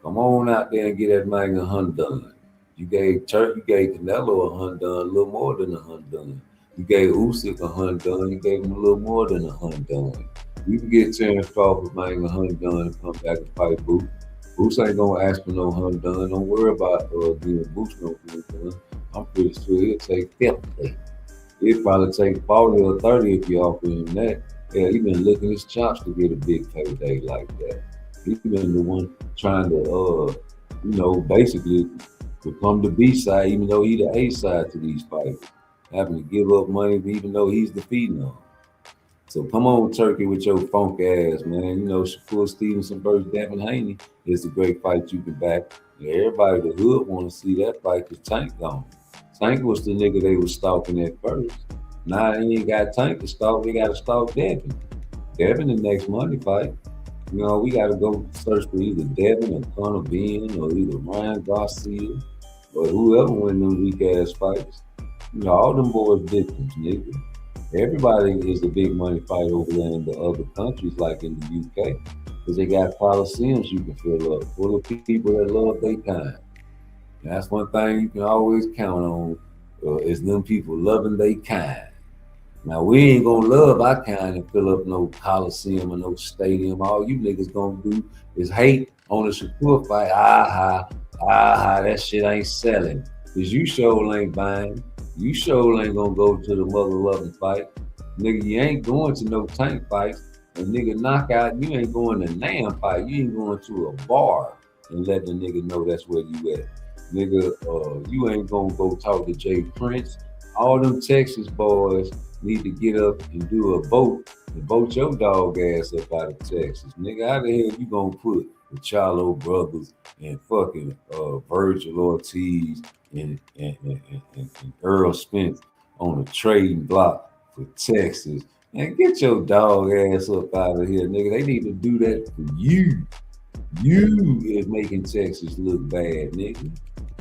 Come on out there and get that man a hunt done. You gave Canelo a hunt done, a little more than a hunt done. You gave Usyk a hunt done. You gave him a little more than a hunt done. You can get Terrence Crawford man a hunt done and come back and fight Boots. Boots ain't gonna ask for no hunt done. Don't worry about giving Boots no hunt done. I'm pretty sure he'll take 50. He'll probably take 40 or 30 if you offer him that. Yeah, he been licking his chops to get a big payday like that. He been the one trying to, you know, basically become the B side, even though he the A side to these fighters. Having to give up money even though he's defeating them. So come on, Turkey, with your funk ass, man. You know, Shakur Stevenson versus Devin Haney is a great fight you can back. Everybody, the hood, want to see that fight because Tank gone. Tank was the nigga they was stalking at first. Now he ain't got Tank to stalk. They got to stalk Devin. Devin, the next money fight. You know, we got to go search for either Devin or Conor Ben or either Ryan Garcia or whoever win them weak ass fights. You know, all them boys victims, nigga. Everybody is a big money fight over there in the other countries, like in the UK, because they got coliseums you can fill up, full of people that love their kind. And that's one thing you can always count on, is them people loving their kind. Now, we ain't gonna love our kind and fill up no coliseum or no stadium. All you niggas gonna do is hate on the Shakur fight. That shit ain't selling. Because you sure ain't buying. You sure ain't gonna go to the mother-loving fight. Nigga, you ain't going to no Tank fights. And nigga, knockout, you ain't going to NAM fight. You ain't going to a bar and let the nigga know that's where you at. Nigga, you ain't gonna go talk to Jay Prince. All them Texas boys need to get up and do a vote and vote your dog ass up out of Texas. Nigga, how the hell you gonna put the Charlo brothers and fucking Virgil Ortiz and Earl Spence on a trading block for Texas? Man, get your dog ass up out of here, nigga. They need to do that for you. You is making Texas look bad, nigga.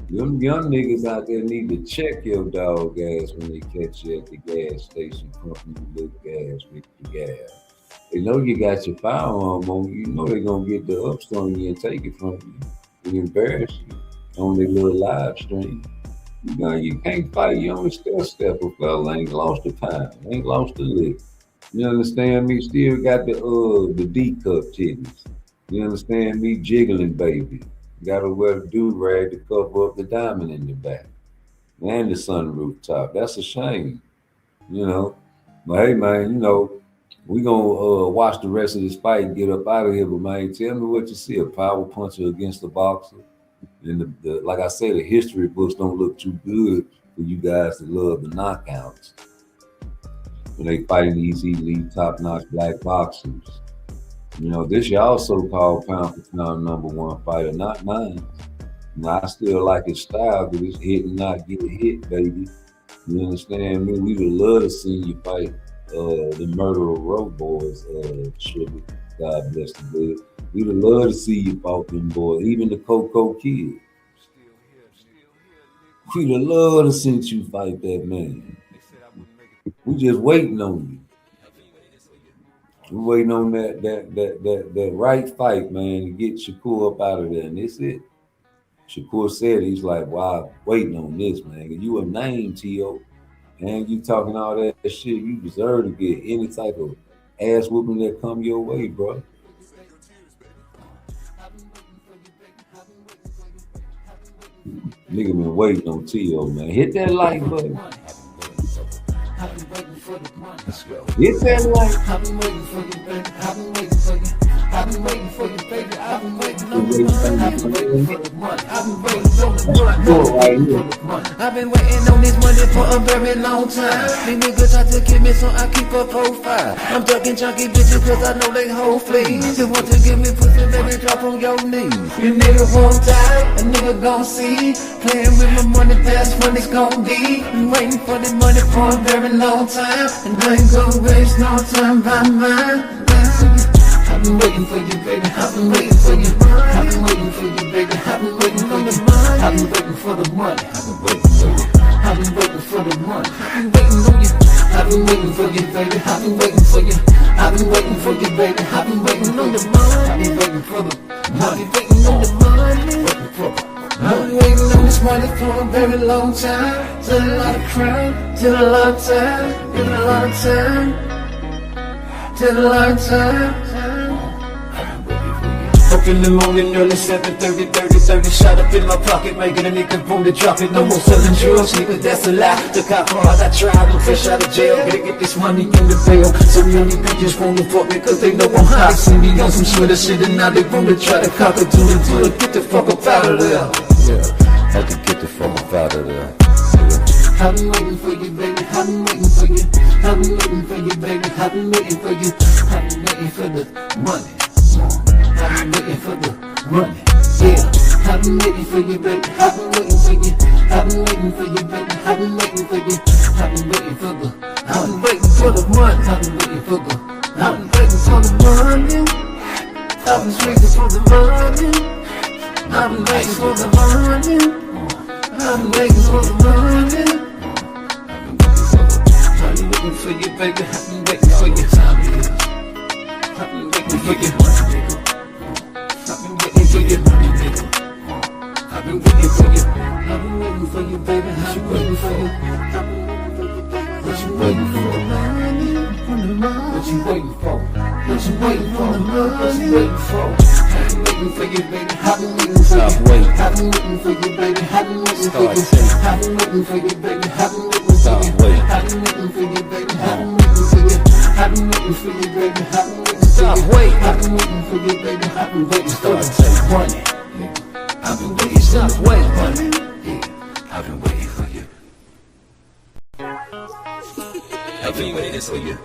Them young niggas out there need to check your dog ass when they catch you at the gas station, pumping you little gas with the gas. They know you got your firearm on you. You know they're gonna get the ups on you and take it from you and embarrass you on their little live stream. You know, you can't fight. You only step. A fella ain't lost a pound, ain't lost a lick. You understand me? Still got the D cup titties. You understand me? Jiggling, baby. You gotta wear the do-rag to cover up the diamond in the back and the sunroof top. That's a shame, you know. But hey, man, you know, we gonna watch the rest of this fight and get up out of here. But man, tell me what you see: a power puncher against a boxer. And the like I say, the history books don't look too good for you guys that love the knockouts when they fighting these elite, top-notch black boxers. You know, this y'all so-called pound for pound #1 fighter, not mine. Now, I still like his style, but it's hit and not get hit, baby. You understand me? We would love to see you fight the Murderer Road Boys, Sugar. God bless the good. We would love to see you fight them boys, even the Coco Kid. We'd have loved to see you fight that man. We just waiting on you. We're waiting on that right fight, man, to get Shakur up out of there, and that's it. Shakur said, he's like, wow, waiting on this, man. You a name, T.O., and you talking all that shit, you deserve to get any type of ass whooping that come your way, bro. Nigga been waiting on T.O., man. Hit that like button. Hit that like. I've been waiting for you, baby. I've been waiting for you. I've been waiting for you, baby. I've been waiting on the run. I've been waiting for the money. I've been waiting on the run. I've been waiting on this money for a very long time. These niggas try to kill me, so I keep a profile. I'm ducking chunky bitches cause I know they whole fleas. You want to give me pussy, baby, drop on your knees. You nigga won't die, a nigga gon' see. Playing with my money, fast money's gon' be. Been waiting for this money for a very long time, and I ain't gonna waste no time by mine. I've been waiting for you, baby. I've been waiting for you. I've been waiting for you, baby. I've been waiting for you. I've been waiting for the money. I've been waiting for you. I've been waiting for the money. I've been waiting on you. I've been waiting for you, baby. I've been waiting for you. I've been waiting for you, baby. I've been waiting on the money. I've been waiting for the money. I've been waiting on the money. I've been waiting on this money for a very long time. Till a lot of crime, till a lot of time, till a lot of time, till a lot of time. Up in the morning, early 7:30, 30, shot up in my pocket, making a nigga boom to drop it. No more selling drugs, nigga, that's a lie. Look how hard I tried, I'm fresh out of jail, gotta get this money in the bail. So many bitches wanna fuck me cause they know I'm hot. They see me on some sweater shit and now they wanna try to cock it, do it, get the fuck up out of there. Yeah, had to get the fuck up out of there. I've been waiting for you, baby. I've been waiting for you. I've been waiting for you, baby. I've been waiting for you. I've been waiting for the money. I've been waiting for the money. Yeah, I've been waiting for you, baby. I've been waiting for you. I've been waiting for you, baby. I've been waiting for you. I've been waiting for the. I've been waiting for the money. I've been waiting for the. I've been waiting for the money. I've been waiting for the money. I've been waiting for the money. I've been waiting for the money. I've been waiting for you, baby. I've been waiting for you. I've been waiting for you. I've been waiting for you. I've been waiting for you. I've been waiting for you, baby. I've been waiting for you. What you waiting for? What you waiting for? What you waiting for? What you waiting for? I've been waiting for you, baby. I've been waiting for you. I've been waiting for you, baby. I've been waiting for you. I've been waiting for you, baby. I've been waiting for you. I've been waiting for you, baby. I've been waiting for you. I've been waiting for you, baby. I've been waiting for you. I've been waiting for you, baby. I've been waiting for the money. I've been waiting for the money. I've been waiting for you. I've been waiting for you.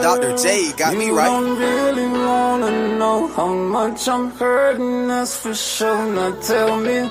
Dr. J got me right. You don't really wanna know how much I'm hurting, that's for sure. Now tell me,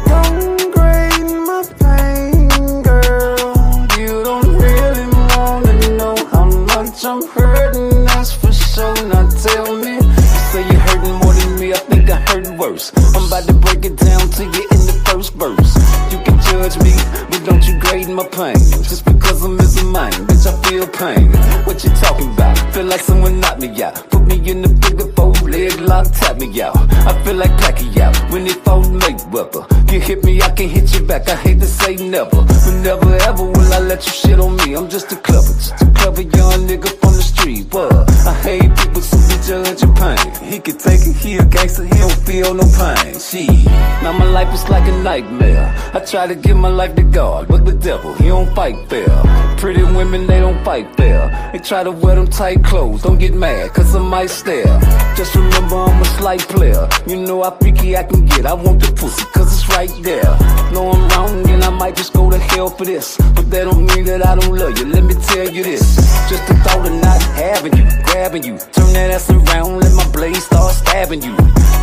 don't grade my pain, girl. You don't really wanna know how much I'm hurting, that's for sure. Now tell me, you say you're hurting more than me, I think I hurt worse. I'm about to break it down to you in the first verse. You can judge me, but don't you grade my pain. Just because I'm missing mine, bitch, I feel pain. What you talking about? Feel like someone knocked me out. Put me in the figure 4 leg lock, tap me out. I feel like Pacquiao when they fought Mayweather. You hit me, I can hit you back. I hate to say never, but never ever will I let you shit on me. I'm just a clever young nigga from the street. What? I hate people so we judge your pain. He can take it, he a gangster, he don't feel no pain. Shit, now my life is like a nightmare. I try to give my life to God, but the devil, he don't fight fair. Pretty women, they don't fight fair. They try to wear them tight clothes, don't get mad, cause I might stare. Just remember I'm a slight player. You know how freaky I can get, I want the pussy, cause it's right there. Know I'm wrong and I might just go to hell for this, but that don't mean that I don't love you, let me tell you this. Just the thought of not having you, grabbing you, turn that ass around, let my blade start stabbing you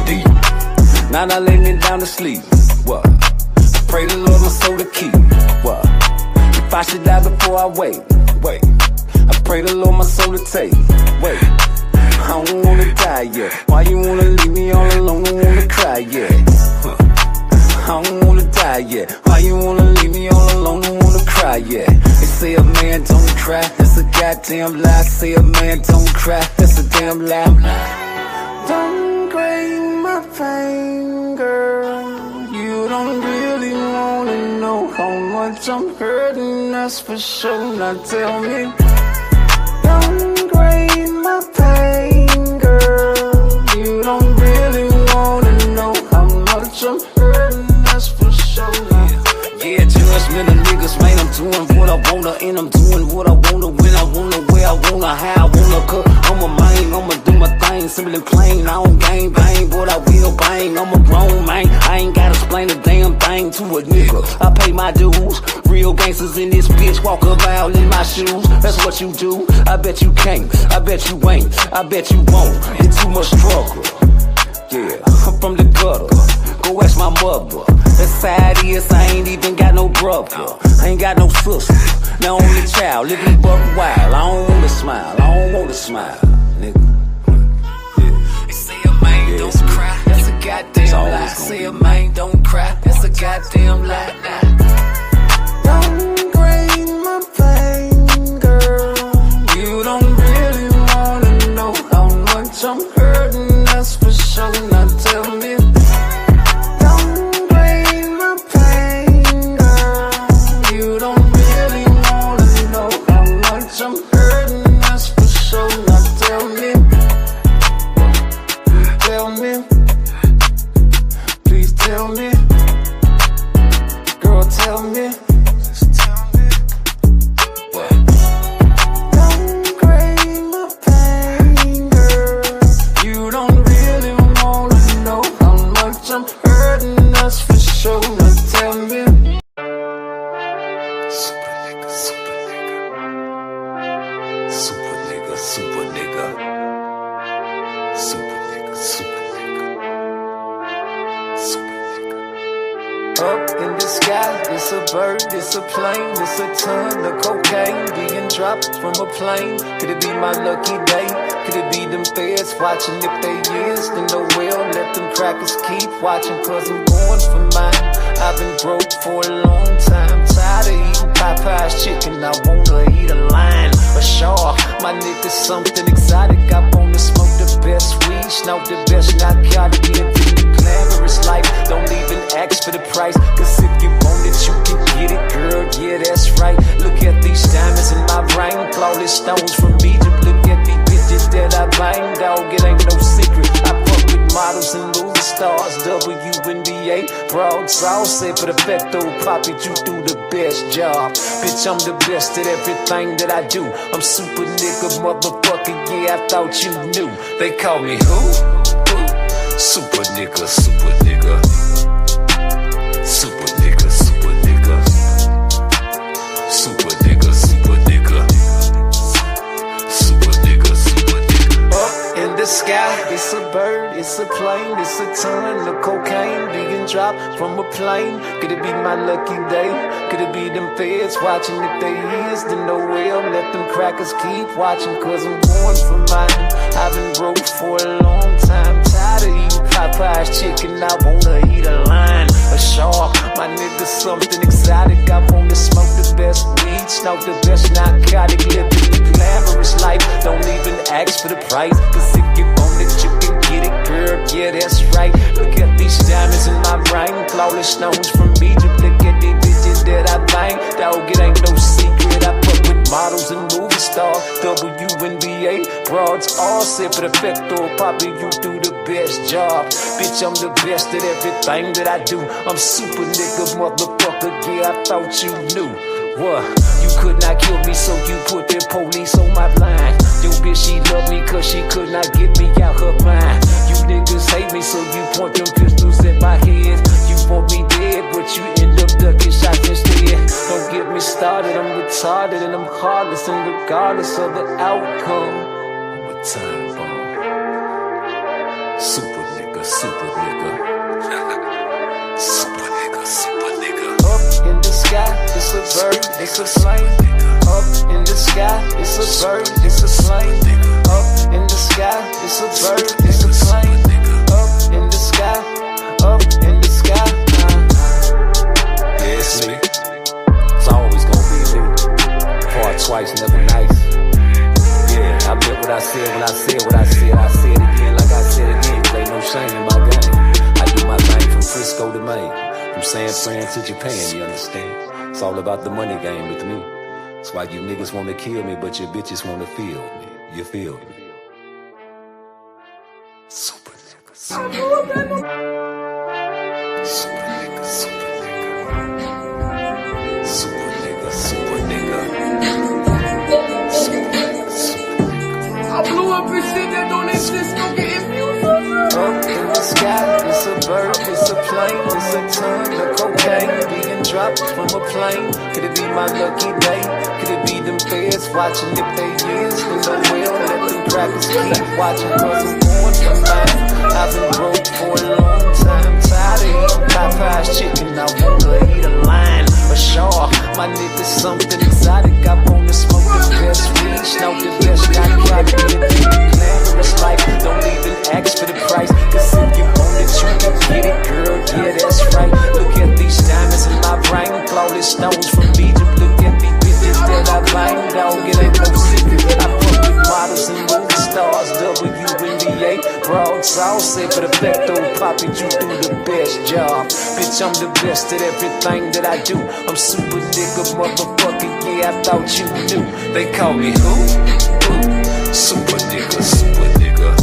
deep. Now I lay me down to sleep. What? I pray the Lord my soul to keep. What? If I should die before I wait. I pray the Lord my soul to take. Wait, I don't wanna die yet. Why you wanna leave me all alone? Don't wanna cry yet. I don't wanna die yet. Why you wanna leave me all alone? Don't wanna cry yet. They say a man don't cry, that's a goddamn lie. Say a man don't cry, that's a damn lie. Don't grade my pain, girl. You don't really wanna know how much I'm hurting, that's for sure. Now tell me, don't grade my pain, girl. You don't really wanna know how much I'm hurting, that's for sure. Yeah, judgmental niggas, man, I'm doing what I wanna, and I'm doing what I wanna, when I wanna, where I wanna, how I wanna. Cause I'm a man, I'ma do my thing, simple and plain. I don't gang bang, but I will bang. I'm a grown man, I ain't gotta explain a damn thing to a nigga. I pay my dues, real gangsters in this bitch walk around in my shoes. That's what you do, I bet you can't, I bet you ain't, I bet you won't. It's too much struggle. Yeah, I'm from the gutter, go ask my mother. That's how it is, I ain't even got no brother, I ain't got no sister. Now only child, living buck wild. I don't wanna smile, I don't wanna smile, nigga. They say a man don't cry, that's a goddamn lie. Say a man don't cry, that's a goddamn lie. Don't grade my pain, girl. You don't really wanna know how much I'm hurting, that's for sure. Now tell me, don't grade my pain, girl. You don't really wanna know how much I'm hurting, that's for sure. Now tell me, please tell me, girl, tell me, Super nigga. Super nigga. Super nigga. Super nigga. Up in the sky, it's a bird, it's a plane, it's a ton of cocaine being dropped from a plane. Could it be my lucky day? Could it be them feds watching? If they is, then no well, let them crackers keep watching, cause I'm going for mine. I've been broke for a long time, tired of eating Popeye's chicken, I wanna eat a lion, a shark. My nigga something exotic, I wanna smoke the best weed, smoke the best narcotic, live in the glamorous life, don't even ask for the price, cause if you want it, you can get it, girl, yeah, that's right. Look at these diamonds in my ring, flawless stones from Egypt, look at these bitches that I bang, dog, it ain't no secret. I fuck with models and movie stars, WNBA, broad sauce, say for the perfecto, poppy, you do the best job. Bitch, I'm the best at everything that I do. I'm super nigga, motherfucker, yeah, I thought you knew. They call me who? Super nigga, super nigga. Super nigga, super nigga. Super nigga, super nigga. Super nigga, super nigga. Up in the sky, it's a bird, it's a plane, it's a ton of cocaine being dropped from a plane. Could it be my lucky day? Could it be them feds watching? If they is, then no well, let them crackers keep watching, cause I'm going for mine. I've been broke for a long time, tired of eating Popeye's chicken, I wanna eat a lion, a shark. My nigga something exotic, I wanna smoke the best weed, smoke the best narcotic, live in the glamorous life, don't even ask for the price, cause if you want it, you can get it, girl, yeah, that's right. Look at these diamonds in my ring, flawless stones from Egypt, look at these bitches that I bang, dog, it ain't no secret, I fuck with models and movie stars, WNBA, broads, all set for the perfecto, poppy, you do the best job. Bitch, I'm the best at everything that I do. I'm super nigga, motherfucker, yeah, I thought you knew. What? You could not kill me, so you put the police on my line. Yo, bitch, she loved me, cause she could not get me out her mind. You niggas hate me, so you point them pistols at my head. You want me dead, but you end up ducking shots instead. Don't get me started, I'm retarded and I'm heartless, and regardless of the outcome, I'm a time bomb. Super nigga, super nigga. Super nigga, super nigga. Up in the sky, it's a bird, it's a plane. Up in the sky, it's a bird, it's a plane. Up in the sky, it's a bird, it's a plane. Up in the sky, up in the sky. Yeah, it's me. It's always gonna be me. Part twice, never nice. Yeah, I meant what I said when I said what I said. I said it again like I said it again. There ain't no shame in my game. I do my thing from Frisco to Maine, from San Fran to Japan, you understand? It's all about the money game with me. That's why you niggas wanna kill me, but your bitches wanna feel me. You feel me? Super nigga, super nigga. Super nigga, super nigga. Super nigga, super nigga. Super nigga, super nigga. I blew up and shit that don't exist, don't get infused. Up in the sky, it's a bird, it's a plane, it's a ton of cocaine being dropped from a plane. Could it be my lucky day? Could it be them feds watching? If they is, then no well, let them crackers keep watching, cause I'm going for mine. I've been broke for a long time, tired of eating Popeye's chicken, I wanna eat a lion, a shark. My nigga something exotic, I wanna smoke the best weed, smoke the best narcotic, live in the glamorous life, don't even ask for the price, cause if you want it, you can get it, girl, yeah, that's right. Look at these diamonds in my ring, flawless stones from Egypt, look at these bitches that I bang, dog, it ain't no secret. I fuck with models and movie stars, WNBA, broad sauce, say for the perfecto, poppy, you do the best job. Bitch, I'm the best at everything that I do. I'm super nigga, motherfucker, yeah, I thought you knew. They call me who? Super nigga, super nigga.